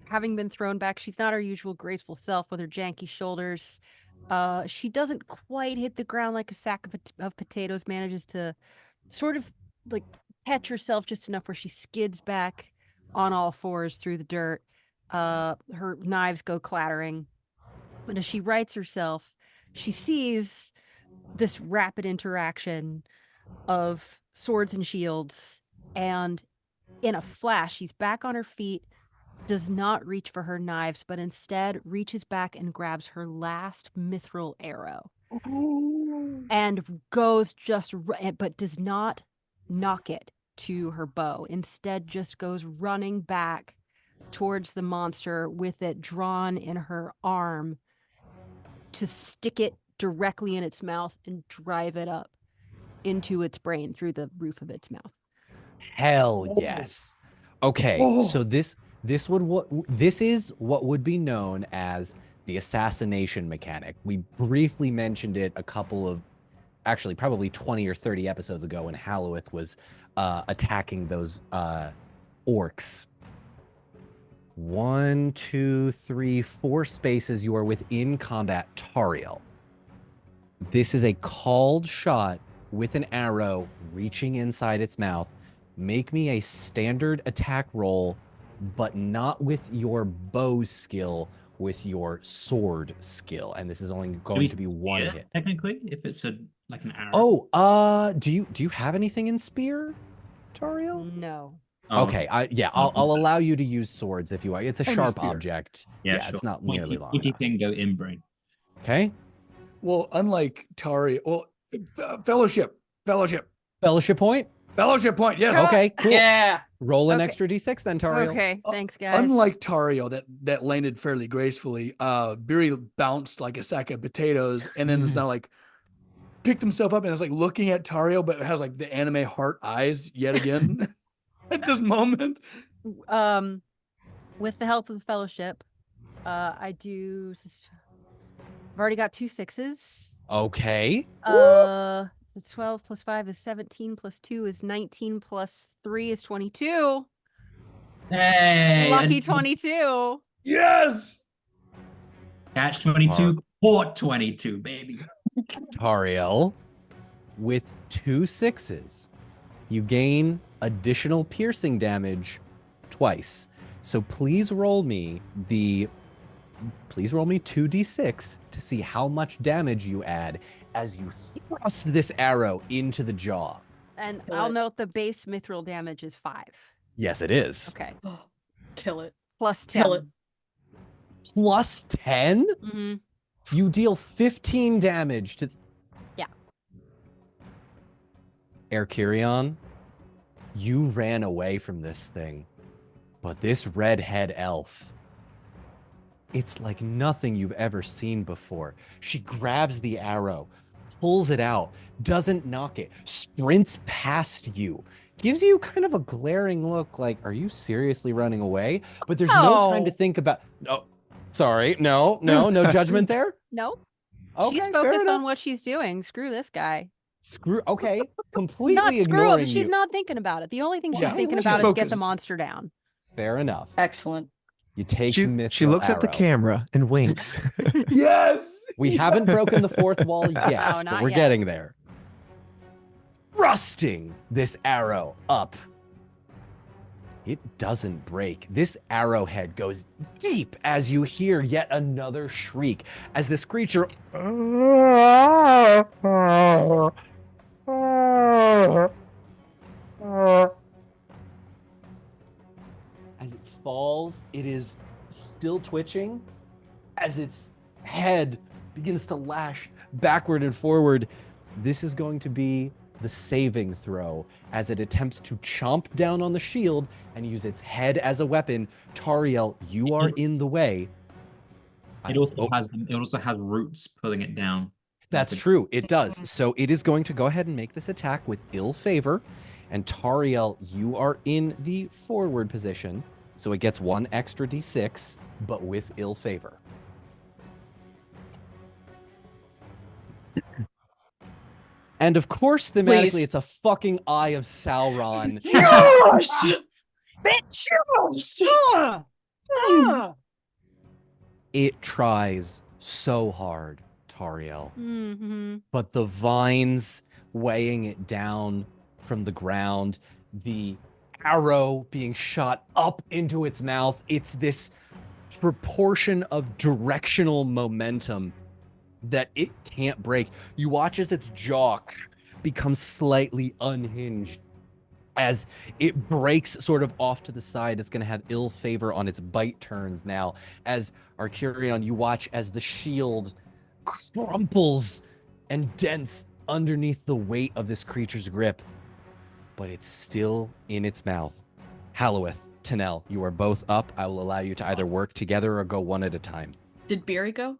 having been thrown back, she's not her usual graceful self with her janky shoulders. She doesn't quite hit the ground like a sack of potatoes, manages to sort of like catch herself just enough where she skids back on all fours through the dirt. Her knives go clattering. But as she rights herself, she sees this rapid interaction of swords and shields, and in a flash, she's back on her feet, does not reach for her knives, but instead reaches back and grabs her last mithril arrow. And goes but does not knock it to her bow. Instead, just goes running back towards the monster with it drawn in her arm to stick it directly in its mouth and drive it up into its brain through the roof of its mouth. Hell yes. Okay, so this is what would be known as the assassination mechanic. We briefly mentioned it a couple of, actually probably 20 or 30 episodes ago when Halloweth was attacking those orcs. 1, 2, 3, 4 spaces. You are within combat, Tariel. This is a called shot with an arrow reaching inside its mouth. Make me a standard attack roll, but not with your bow skill, with your sword skill. And this is only going to be one hit. Technically, if it's like an arrow. Oh, do you have anything in spear, Tariel? No. Oh, Okay, I'll allow you to use swords if you want. It's a And a sharp spear. object. Yeah, It's sure. not nearly long Pointy enough. thing go in brain. Okay. Well, unlike Tari, fellowship Fellowship point. point. Yes. Okay, cool. Yeah. Roll an Okay. extra d6 then, Tariel. Okay, thanks, guys. Unlike Tario, that landed fairly gracefully, Beery bounced like a sack of potatoes, and then it's now like picked himself up and is like looking at Tario, but has like the anime heart eyes yet again at this moment. With the help of the fellowship, I've already got 2 6s. Okay. So 12 plus 5 is 17 plus 2 is 19 plus 3 is 22. Hey, Lucky and 22. Yes. Catch 22, port 22, baby. Tariel, with 2 6s, you gain additional piercing damage twice. So please roll me 2d6 to see how much damage you add as you thrust this arrow into the jaw. And Kill I'll it. note the base mithril damage is 5. Yes, it is. Okay. Oh, kill it. Plus 10. Kill it. Plus 10? Mm-hmm. You deal 15 damage to... Yeah. Erkirion, you ran away from this thing, but this redhead elf, it's like nothing you've ever seen before. She grabs the arrow, pulls it out, doesn't knock it, sprints past you, gives you kind of a glaring look like, are you seriously running away? But there's no time to No. think about... No, sorry, no judgment there? Nope. Okay, She's fair focused enough. on what she's doing. Screw this guy. Okay, completely Not screw him. ignoring She's you. not thinking about it. The only thing she's Yeah, thinking she's about is get the focused. monster down. Fair enough. Excellent. You take the mithril She looks at the arrow. camera and winks. Yes. We haven't broken the fourth wall yet, No, but not we're yet. getting there. Thrusting this arrow up It doesn't break. This arrowhead goes deep as you hear yet another shriek as this creature as it falls, it is still twitching as its head begins to lash backward and forward. This is going to be the saving throw as it attempts to chomp down on the shield and use its head as a weapon. Tariel, you are in the way. It also has roots pulling it down. That's true. It does. So it is going to go ahead and make this attack with ill favor. And Tariel, you are in the forward position. So it gets 1 extra d6, but with ill favor. And of course, thematically, Please. it's a fucking Eye of Sauron. Yes! Bitch! It tries so hard, Tariel. Mm-hmm. But the vines weighing it down from the ground, the arrow being shot up into its mouth, it's this proportion of directional momentum that it can't break. You watch as its jaw becomes slightly unhinged as it breaks sort of off to the side. It's going to have ill favor on its bite turns now. As Arcurion, you watch as the shield crumples and dents underneath the weight of this creature's grip, but it's still in its mouth. Halloweth, Tanel, you are both up. I will allow you to either work together or go one at a time. Did Beery go?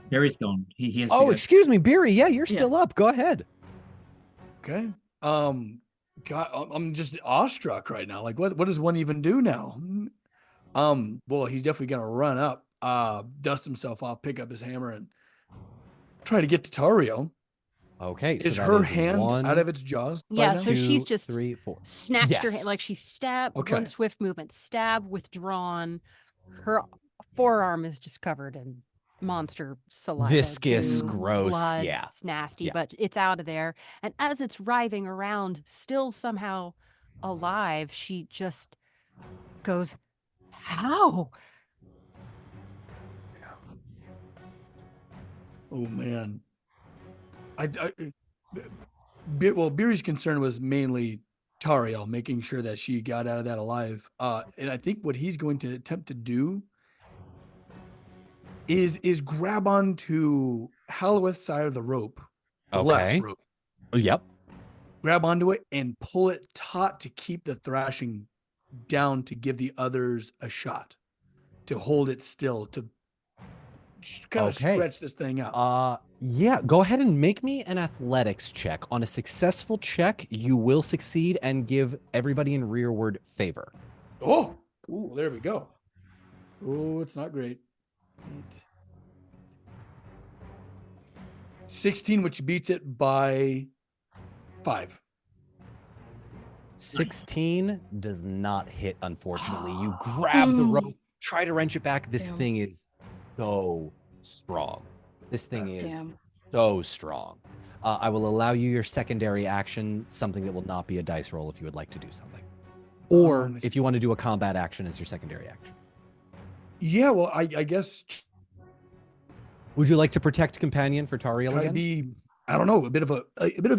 Barry's gone. He has to Oh, go. excuse me, Beery. Yeah, you're still up. Go ahead. Okay. God, I'm just awestruck right now. Like, what does one even do now? Well, he's definitely gonna run up, dust himself off, pick up his hammer, and try to get to Tario. Okay, so Is that her is hand one, out of its jaws? by Yeah, now? so she's 2, just 3, 4. snatched her Yes. hand, like she stabbed, Okay. one swift movement, stab, withdrawn. Her forearm is just covered in monster saliva. Viscous, goo, gross, blood. yeah. It's nasty, Yeah. but it's out of there. And as it's writhing around, still somehow alive, she just goes, "How?" Oh man. Well, Beery's concern was mainly Tariel, making sure that she got out of that alive. And I think what he's going to attempt to do is grab onto Halloweth's side of the rope, the left Okay. rope, Yep. grab onto it and pull it taut to keep the thrashing down, to give the others a shot, to hold it still, to kind of Okay. stretch this thing out. Yeah, go ahead and make me an athletics check. On a successful check, you will succeed and give everybody in rearward favor. Oh, ooh, there we go. Oh, it's not great. 16, which beats it by 5. 16 does not hit, unfortunately. You grab the rope, try to wrench it back. This Damn. thing is so strong. This thing is Damn. so strong. I will allow you your secondary action, something that will not be a dice roll if you would like to do something. Or if you want to do a combat action as your secondary action. Yeah, well, I guess Would you like to protect companion for Tariel try to again? be, I don't know, a bit of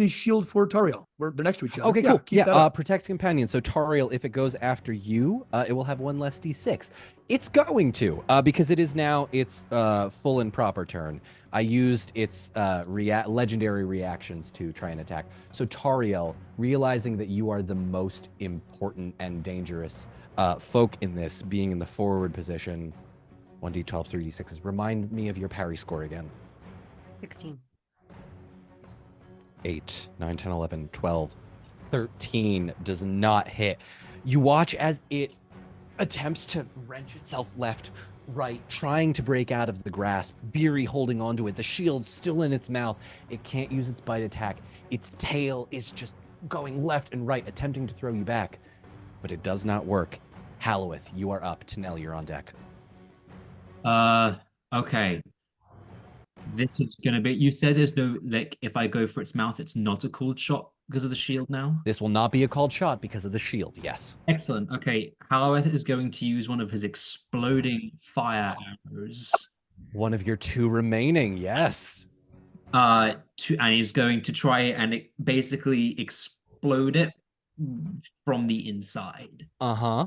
a shield for Tariel. They're next to each other. Okay, cool. Keep that Yeah, up. protect companion. So Tariel, if it goes after you, it will have 1 less d6. It's going to, because it is now its full and proper turn. I used its legendary reactions to try and attack. So Tariel, realizing that you are the most important and dangerous folk in this, being in the forward position, 1d12, 3d6s. Remind me of your parry score again. 16. 8, 9, 10, 11, 12, 13 does not hit. You watch as it attempts to wrench itself left, right, trying to break out of the grasp. Beery holding onto it. The shield's still in its mouth. It can't use its bite attack. Its tail is just going left and right, attempting to throw you back. But it does not work. Halloweth, you are up. Tanel, you're on deck. Okay. This is gonna be. You said there's no, like, if I go for its mouth, it's not a cooled shot. because of the shield now? This will not be a called shot because of the shield. Yes. Excellent. Okay, Halloweth is going to use one of his exploding fire arrows. One of your 2 remaining. Yes. And he's going to try and basically explode it from the inside. Uh-huh.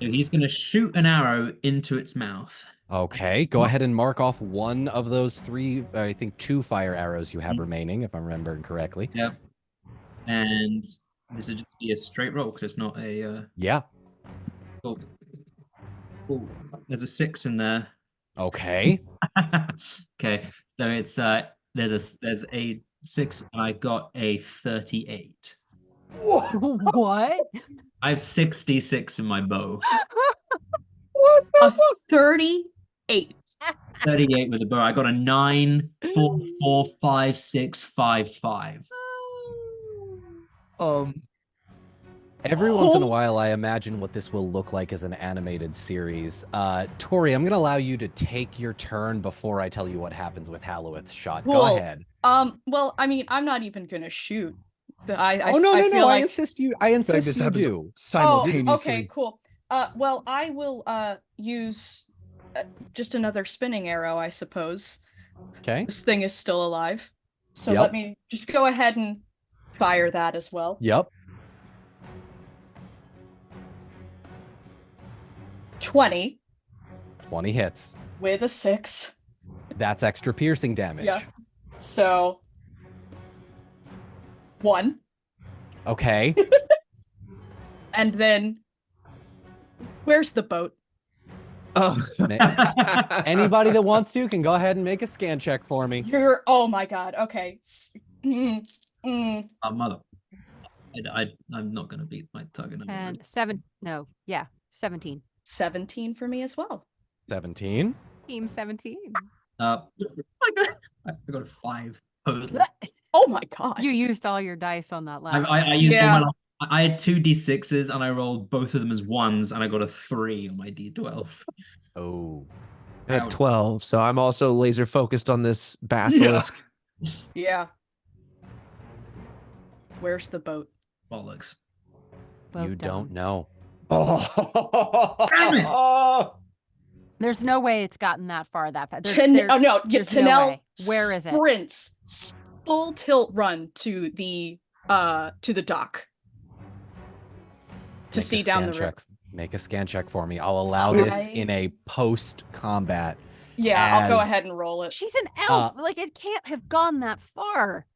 So he's going to shoot an arrow into its mouth. Okay, go ahead and mark off one of those 3, I think 2 fire arrows you have remaining, if I'm remembering correctly. Yep. And this would just be a straight roll because it's not a. Yeah. Oh, there's a 6 in there. Okay. Okay, so it's there's a 6 and I got a 38. What? I have 66 in my bow. A 38. 38 with a bow. I got a 9, 4, 4, 5, 6, 5, 5. Every once in a while, I imagine what this will look like as an animated series. Tori, I'm going to allow you to take your turn before I tell you what happens with Halloweth's shot. Go Cool. ahead. Well, I mean, I'm not even gonna shoot. No. I I feel like... insist you This happens do. simultaneously. Oh, okay, cool. Well, I will use just another spinning arrow, I suppose. Okay. This thing is still alive. So Yep. let me just go ahead and fire that as well. Yep. 20 20 hits. with a 6. That's extra piercing damage. Yeah. So 1. Okay. And then where's the boat? Oh. Anybody that wants to can go ahead and make a scan check for me. Oh my god. Okay. Mother. I'm not going to beat my target number. And 17. 17 for me as well. 17. Team 17. I got a 5 total. Oh my god. You used all your dice on that last I one. used Yeah. all I had 2 d6s and I rolled both of them as 1s and I got a 3 on my d12. Oh. At 12, so I'm also laser focused on this basilisk. Yeah. Where's the boat? Bollocks. Boat You down. don't know. Damn it! There's no way it's gotten that far that fast. Oh no, yeah, there's no Tanel way. Where is it? sprints full tilt run to the dock to Make a see down the scan river. check. Make a scan check for me. I'll allow this Okay. in a post-combat. Yeah, I'll go as- ahead and roll it. She's an elf. Like, it can't have gone that far.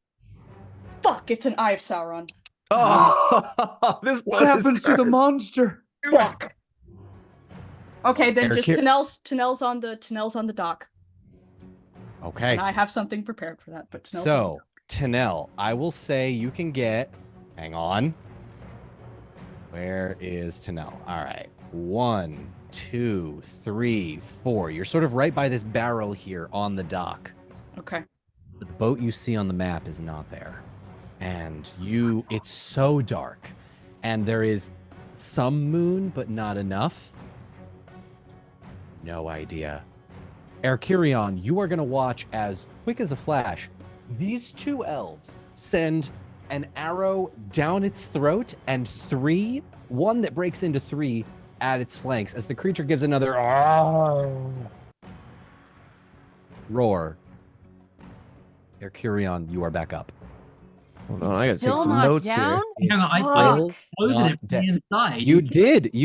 Fuck, it's an Eye of Sauron. Oh, this What boat is happens to the cursed. monster? Fuck. Okay, then Eric, just here- Tanel's on the dock. Okay. And I have something prepared for that, but Tanel's on the So, dock. Tanel, I will say you can get. Hang on. Where is Tanel? All right. 1, 2, 3, 4. You're sort of right by this barrel here on the dock. Okay. But the boat you see on the map is not there. And it's so dark. And there is some moon, but not enough. No idea. Erkirion, you are going to watch as quick as a flash. These 2 elves send an arrow down its throat and 3, one that breaks into 3 at its flanks as the creature gives another roar. Erkirion, you are back up. Hold on, I gotta take Still some not notes down? here. Hang on, I Fuck. loaded Not it from dead. the inside. You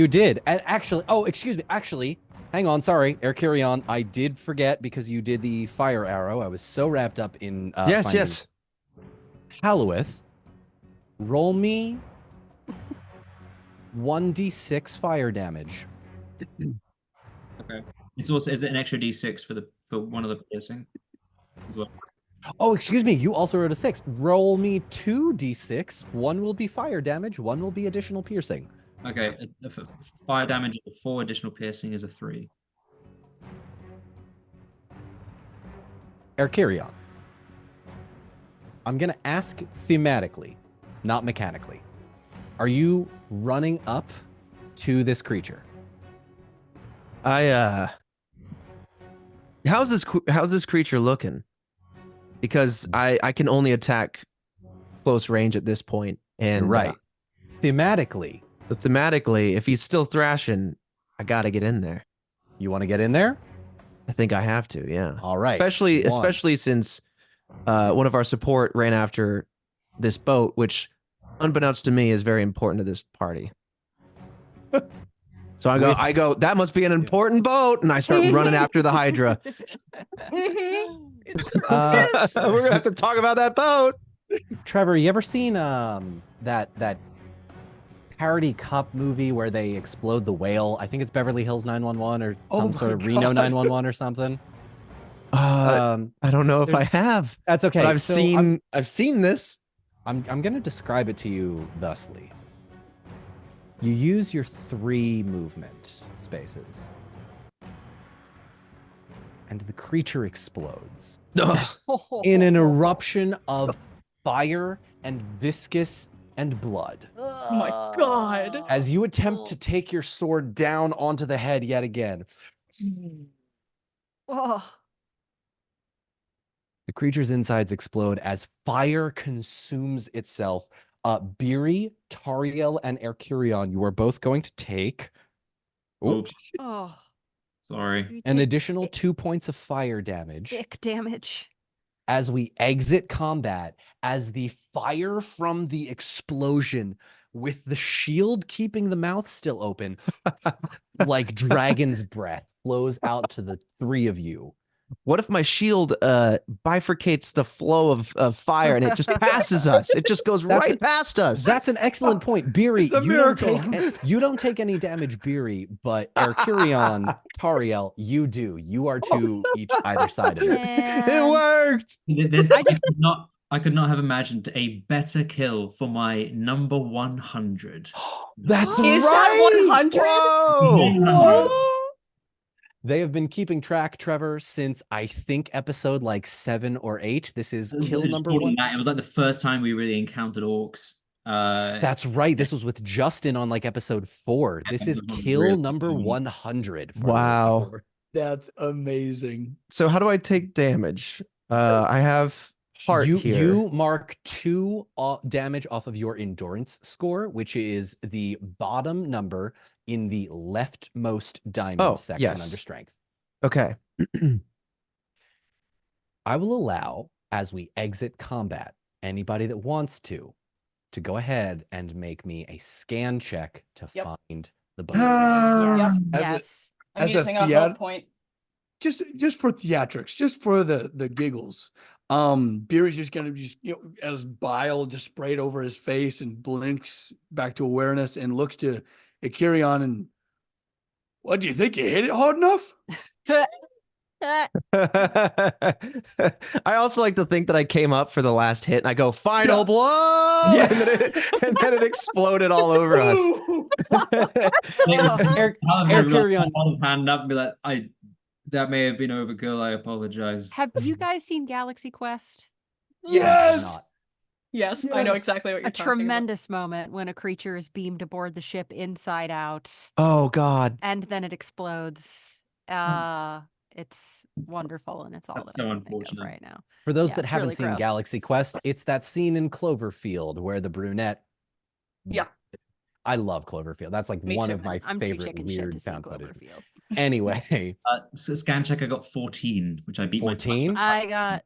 did. And actually, excuse me. Actually, hang on. Sorry, Erkirion. I did forget because you did the fire arrow. I was so wrapped up in Yes, finding yes. Halloweth, roll me 1d6 fire damage. Okay. Is it an extra d6 for one of the piercing as well? Oh, excuse me. You also wrote a 6. Roll me 2d6. 1 will be fire damage. 1 will be additional piercing. Okay, fire damage of 4, additional piercing is a 3. Erkirion, I'm going to ask thematically, not mechanically. Are you running up to this creature? How's this creature looking? Because I can only attack close range at this point. And You're right. Thematically, so thematically, if he's still thrashing, I got to get in there. you want to get in there? I think I have to, yeah. All right. Especially since one of our support ran after this boat, which, unbeknownst to me, is very important to this party. So I go, that must be an important boat, and I start running after the Hydra. We're gonna have to talk about that boat. Trevor, you ever seen that parody cop movie where they explode the whale? I think it's Beverly Hills 911 or some sort of Reno 911 or something. I don't know if I have. That's okay. But I've So seen this. I'm going to describe it to you thusly. You use your 3 movement spaces, and the creature explodes in an eruption of fire and viscous and blood. Oh my god. As you attempt to take your sword down onto the head yet again, Oh. the creature's insides explode as fire consumes itself. Beery, Tariel, and Erkurion, you are both going to take Oops. Oh. Sorry. You an take additional 2 points of fire damage thick damage. as we exit combat, as the fire from the explosion, with the shield keeping the mouth still open, like dragon's breath, flows out to the 3 of you. What if my shield bifurcates the flow of fire and it just passes us? It just goes right past us. That's an excellent point. Beery, It's a you don't take any damage, Beery, but Erkurion, Tariel, you do. You are to either side of it. It worked. I could not have imagined a better kill for my number 100. That's Is right. that 100? Whoa. They have been keeping track, Trevor, since I think episode like 7 or 8. This is kill number 1. It was like the first time we really encountered orcs. That's right. This was with Justin on like episode 4. This is kill number 100. Wow. That's amazing. So how do I take damage? I have heart here. You mark 2 damage off of your endurance score, which is the bottom number in the leftmost diamond section under strength. Okay. I will allow, as we exit combat, anybody that wants to go ahead and make me a scan check to find the boat. Yes. As a- Yes. I'm as a using a theat- hope point. Just for theatrics, just for the giggles. Beery's just gonna as bile just sprayed over his face and blinks back to awareness and looks to Ikirion and, what do you think? You hit it hard enough? I also like to think that I came up for the last hit and I go, final blow! Yeah. And then it exploded all over us. Erkurion, Hold his hand up and be like, that may have been overkill. I apologize. Have you guys seen Galaxy Quest? Yes. Yes, I know Yes. exactly what you're A talking tremendous moment when a creature is beamed aboard the ship inside out, Oh, God. and then it explodes. It's wonderful, and it's all That's that I so can think of unfortunate. right now. for those Yeah, that it's haven't really seen gross. Galaxy Quest, it's that scene in Cloverfield where the brunette. Yeah. I love Cloverfield. That's like Me one too. of my I'm too favorite chicken shit to weird see found footage. Cloverfield. Anyway, So scan check, I got 14, which I beat 14, I got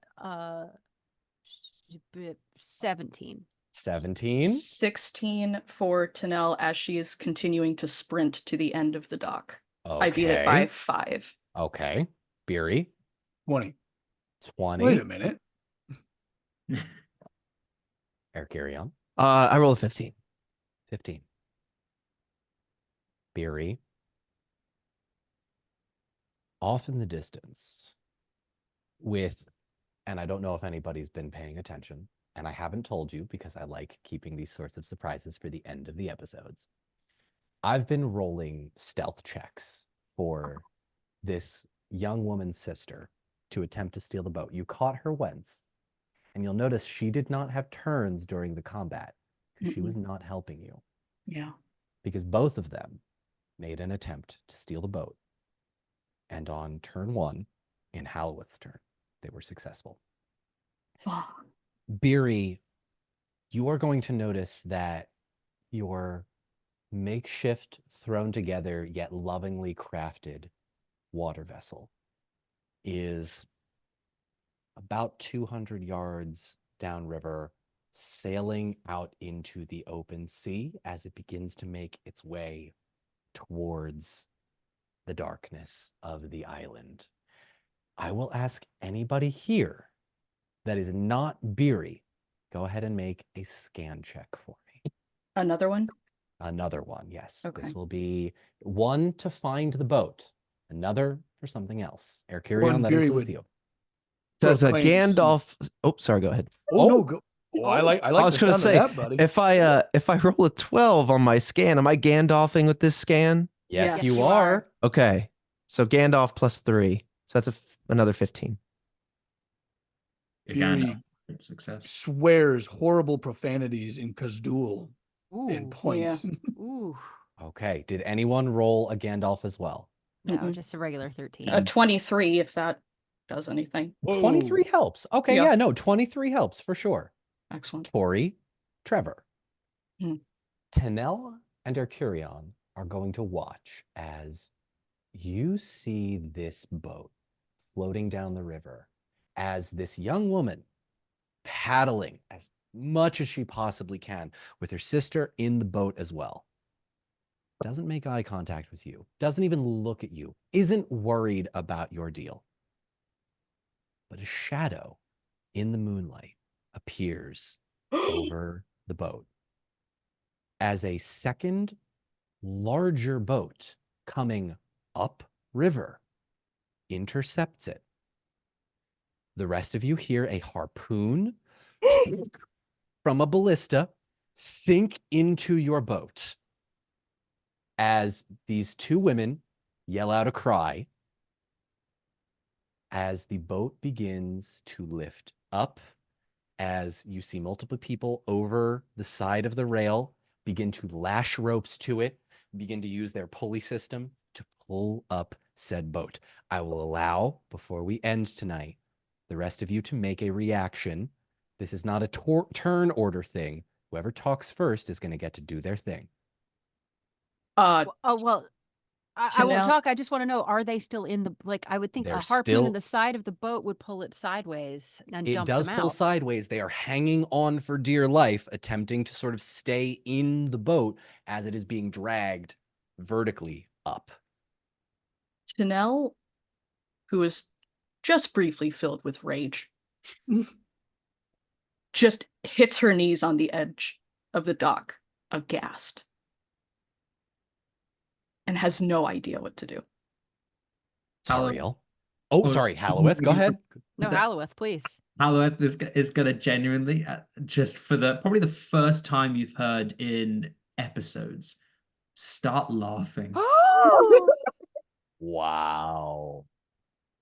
17. 17. 16 for Tanel as she is continuing to sprint to the end of the dock. I beat it by 5. Okay. Beery, 20. 20. Wait a minute. Erkurion, I rolled a 15. 15. Beery. Off in the distance with, and I don't know if anybody's been paying attention, and I haven't told you because I like keeping these sorts of surprises for the end of the episodes. I've been rolling stealth checks for this young woman's sister to attempt to steal the boat. You caught her once, and you'll notice she did not have turns during the combat because she was not helping you. Yeah. Because both of them made an attempt to steal the boat. And on turn 1, in Hallowith's turn, they were successful. Beery, you are going to notice that your makeshift, thrown together, yet lovingly crafted water vessel is about 200 yards downriver, sailing out into the open sea as it begins to make its way towards the darkness of the island. I will ask anybody here that is not Beery, go ahead and make a scan check for me. Another one? Another one, yes. Okay. This will be one to find the boat, another for something else. Erkurion, One that Beery includes would- you. Does a Proclaim some- Gandalf? Oh, sorry. Go ahead. Oh, no, go. Oh, I like I the was gonna sound say, of that, buddy. if I roll a 12 on my scan, am I Gandalfing with this scan? Yes, Yes, you you are. Okay, so Gandalf plus 3, so that's another 15. Again, Beery great success. swears horrible profanities in Khazdul and Ooh. points. Ooh. Okay, did anyone roll a Gandalf as well? No, Mm-mm. just a regular 13. A 23, if that does anything. 23 helps. Okay, Yeah. yeah, no, 23 helps for sure. Excellent. Tori, Trevor, Hmm. Tanel, and Erkurion are going to watch as you see this boat floating down the river as this young woman paddling as much as she possibly can with her sister in the boat as well. Doesn't make eye contact with you, doesn't even look at you, isn't worried about your deal. But a shadow in the moonlight appears over the boat as a second larger boat coming up river intercepts it. The rest of you hear a harpoon from a ballista sink into your boat as these two women yell out a cry as the boat begins to lift up, as you see multiple people over the side of the rail begin to lash ropes to it, begin to use their pulley system to pull up said boat. I will allow, before we end tonight, the rest of you to make a reaction. This is not a turn order thing. Whoever talks first is going to get to do their thing. Oh, well, I won't Tanel- talk. I just want to know, are they still in the, like, I would think They're a harpoon still- in the side of the boat would pull it sideways and It dump does them pull out. sideways. They are hanging on for dear life, attempting to sort of stay in the boat as it is being dragged vertically up. Tanel, who is just briefly filled with rage, just hits her knees on the edge of the dock, aghast, and has no idea what to do. Tariel. Oh, sorry, Halloweth, go ahead. No, Halloweth, please. Halloweth is going to genuinely, just for probably the first time you've heard in episodes, start laughing. Wow.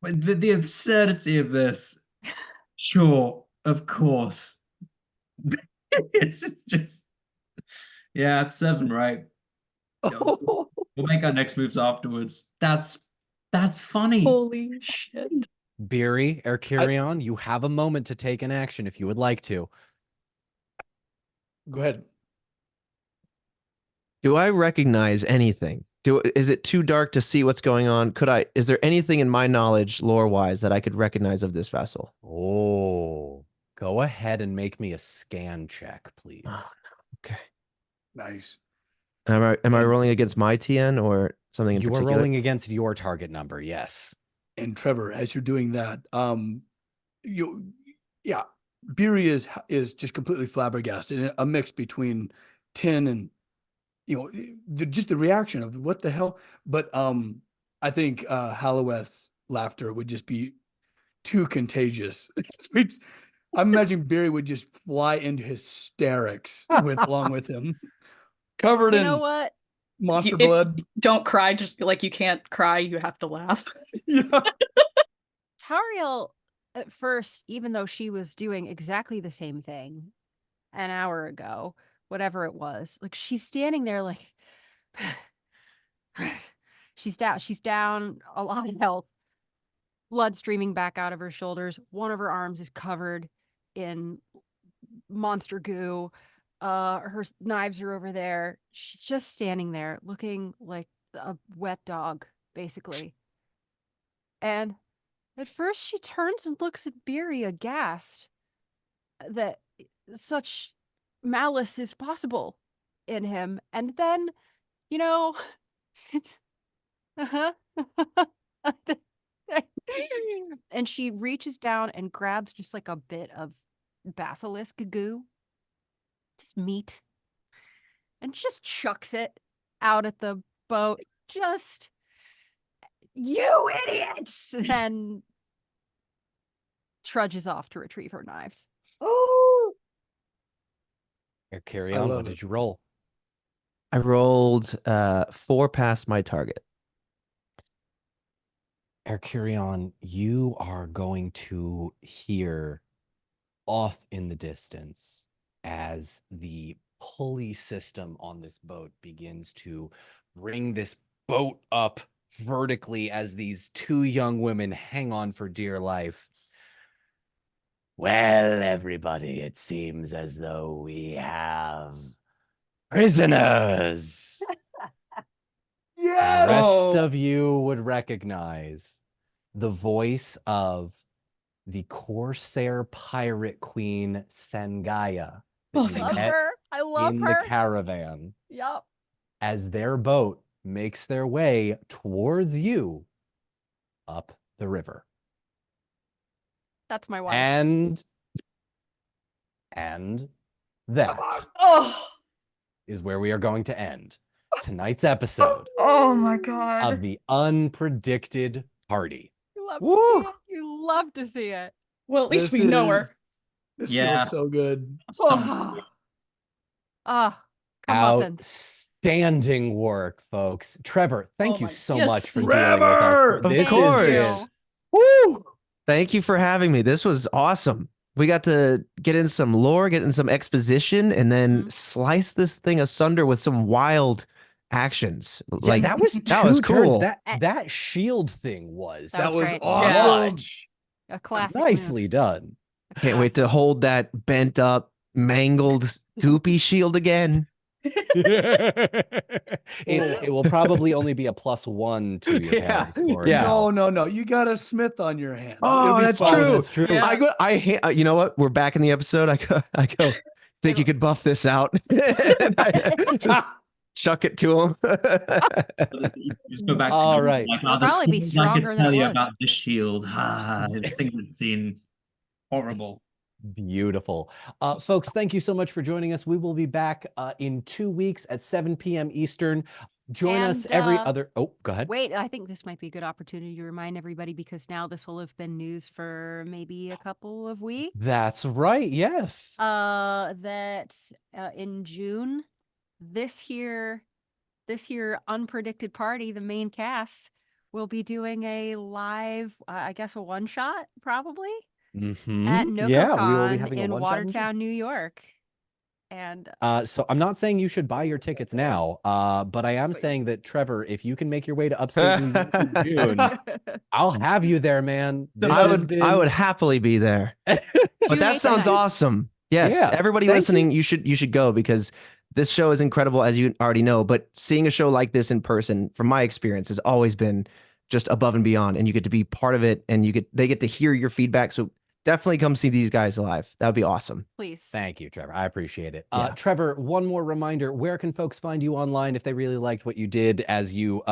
But the absurdity of this, sure, of course. It's just, yeah, serves them right. We'll make our next moves afterwards. That's funny. Holy shit. Beery, Erkurion, you have a moment to take an action if you would like to. Go ahead. Do I recognize anything? Is it too dark to see what's going on? Is there anything in my knowledge, lore-wise, that I could recognize of this vessel? Oh, go ahead and make me a scan check, please. Okay. Nice. Am I And- rolling against my TN or something in You are particular? rolling against your target number, yes. And Trevor, as you're doing that, Beery is just completely flabbergasted, and a mix between 10 and just the reaction of what the hell. But I think Halloweth's laughter would just be too contagious. I'm imagining Beery would just fly into hysterics along with him, covered You in know what? monster If- blood. Don't cry, just like you can't cry, you have to laugh. Yeah. Tariel, at first, even though she was doing exactly the same thing an hour ago, whatever it was, like she's standing there like she's down a lot of health, blood streaming back out of her shoulders. One of her arms is covered in monster goo. Her knives are over there. She's just standing there looking like a wet dog, basically. And at first she turns and looks at Beery aghast that such malice is possible in him. And then, you know, uh-huh. And she reaches down and grabs just like a bit of basilisk goo, just meat, and just chucks it out at the boat. Just, you idiots! And trudges off to retrieve her knives. Oh, Carry I on. love What it. did you roll? I rolled 4 past my target. Erkurion, you are going to hear off in the distance as the pulley system on this boat begins to bring this boat up vertically as these 2 young women hang on for dear life. Well, everybody, it seems as though we have prisoners. The Yes. rest Oh. of you would recognize the voice of the Corsair pirate queen Sangaya that Oh, you thank Love God. met her. I love in her. the caravan Yup. as their boat makes their way towards you up the river. That's my wife. And that Oh. is where we are going to end tonight's episode Oh my God. of the Unpredicted Party. You love to Woo. see it. You love to see it. Well, at least This we know her. This Yeah. feels so good. Some Ah, comeuppance. Outstanding work, folks. Trevor, thank Oh you my- so yes, much for thank dealing with us. Trevor! Of This course. is woo! Thank you for having me. This was awesome. We got to get in some lore, get in some exposition, and then Mhm. slice this thing asunder with some wild actions. Yeah, Like that was that was two turns. cool. That shield thing was That was great. awesome. much. A classic Nicely move. done. A Can't wait to classic. hold that bent up, mangled, goopy shield again. It will probably only be a +1 to your Yeah, paladin score yeah. now. No. You got a smith on your hands. Oh, It'll be that's fine. true. That's true. Yeah. You know what? We're back in the episode. I go. Think you could buff this out? And I just chuck it to him. just go back to All right. like, It'll the probably be things I stronger could than tell it you was. about this shield. I think it's seen horrible. Beautiful. Folks, thank you so much for joining us. We will be back in 2 weeks at 7 p.m. Eastern. Join us And, every other. Oh, go ahead. Wait, I think this might be a good opportunity to remind everybody because now this will have been news for maybe a couple of weeks. That's right. Yes. That in June, this here Unpredicted Party, the main cast, will be doing a live, I guess a one shot probably Mhm. at Yeah, we will be NocoCon having a in one-shot in June. Watertown, New York. And So I'm not saying you should buy your tickets now, but I am saying that Trevor, if you can make your way to upstate New York in June, I'll have you there, man. This I has would been happly be there. But June that 8th sounds and 9th. awesome. Yes, Yeah, everybody thank listening, you should go because this show is incredible, as you already know. But seeing a show like this in person, from my experience, has always been just above and beyond. And you get to be part of it, and they get to hear your feedback. So definitely come see these guys live. That would be awesome. Please. Thank you, Trevor. I appreciate it. Yeah. Trevor, one more reminder: where can folks find you online if they really liked what you did as you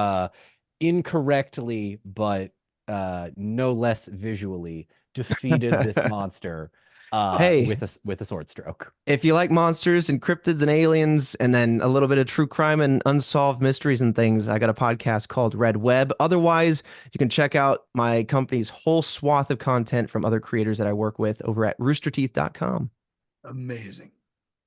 incorrectly, but no less visually defeated this monster Hey. with a sword stroke? If you like monsters and cryptids and aliens, and then a little bit of true crime and unsolved mysteries and things, I got a podcast called Red Web. Otherwise, you can check out my company's whole swath of content from other creators that I work with over at roosterteeth.com. Amazing.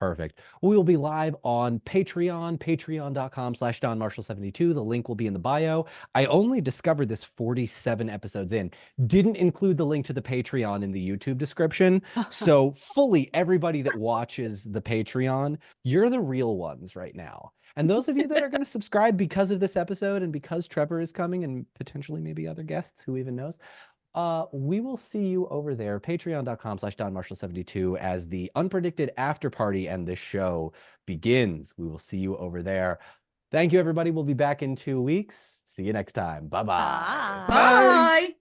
Perfect. We will be live on Patreon, patreon.com/DonMarshall72. The link will be in the bio. I only discovered this 47 episodes in. Didn't include the link to the Patreon in the YouTube description. So fully everybody that watches the Patreon, you're the real ones right now. And those of you that are going to subscribe because of this episode and because Trevor is coming and potentially maybe other guests, who even knows, we will see you over there, patreon.com/DonMarshall72, as the Unpredicted after party and this show begins. We will see you over there. Thank you, everybody. We'll be back in 2 weeks. See you next time. Bye-bye. Bye. Bye.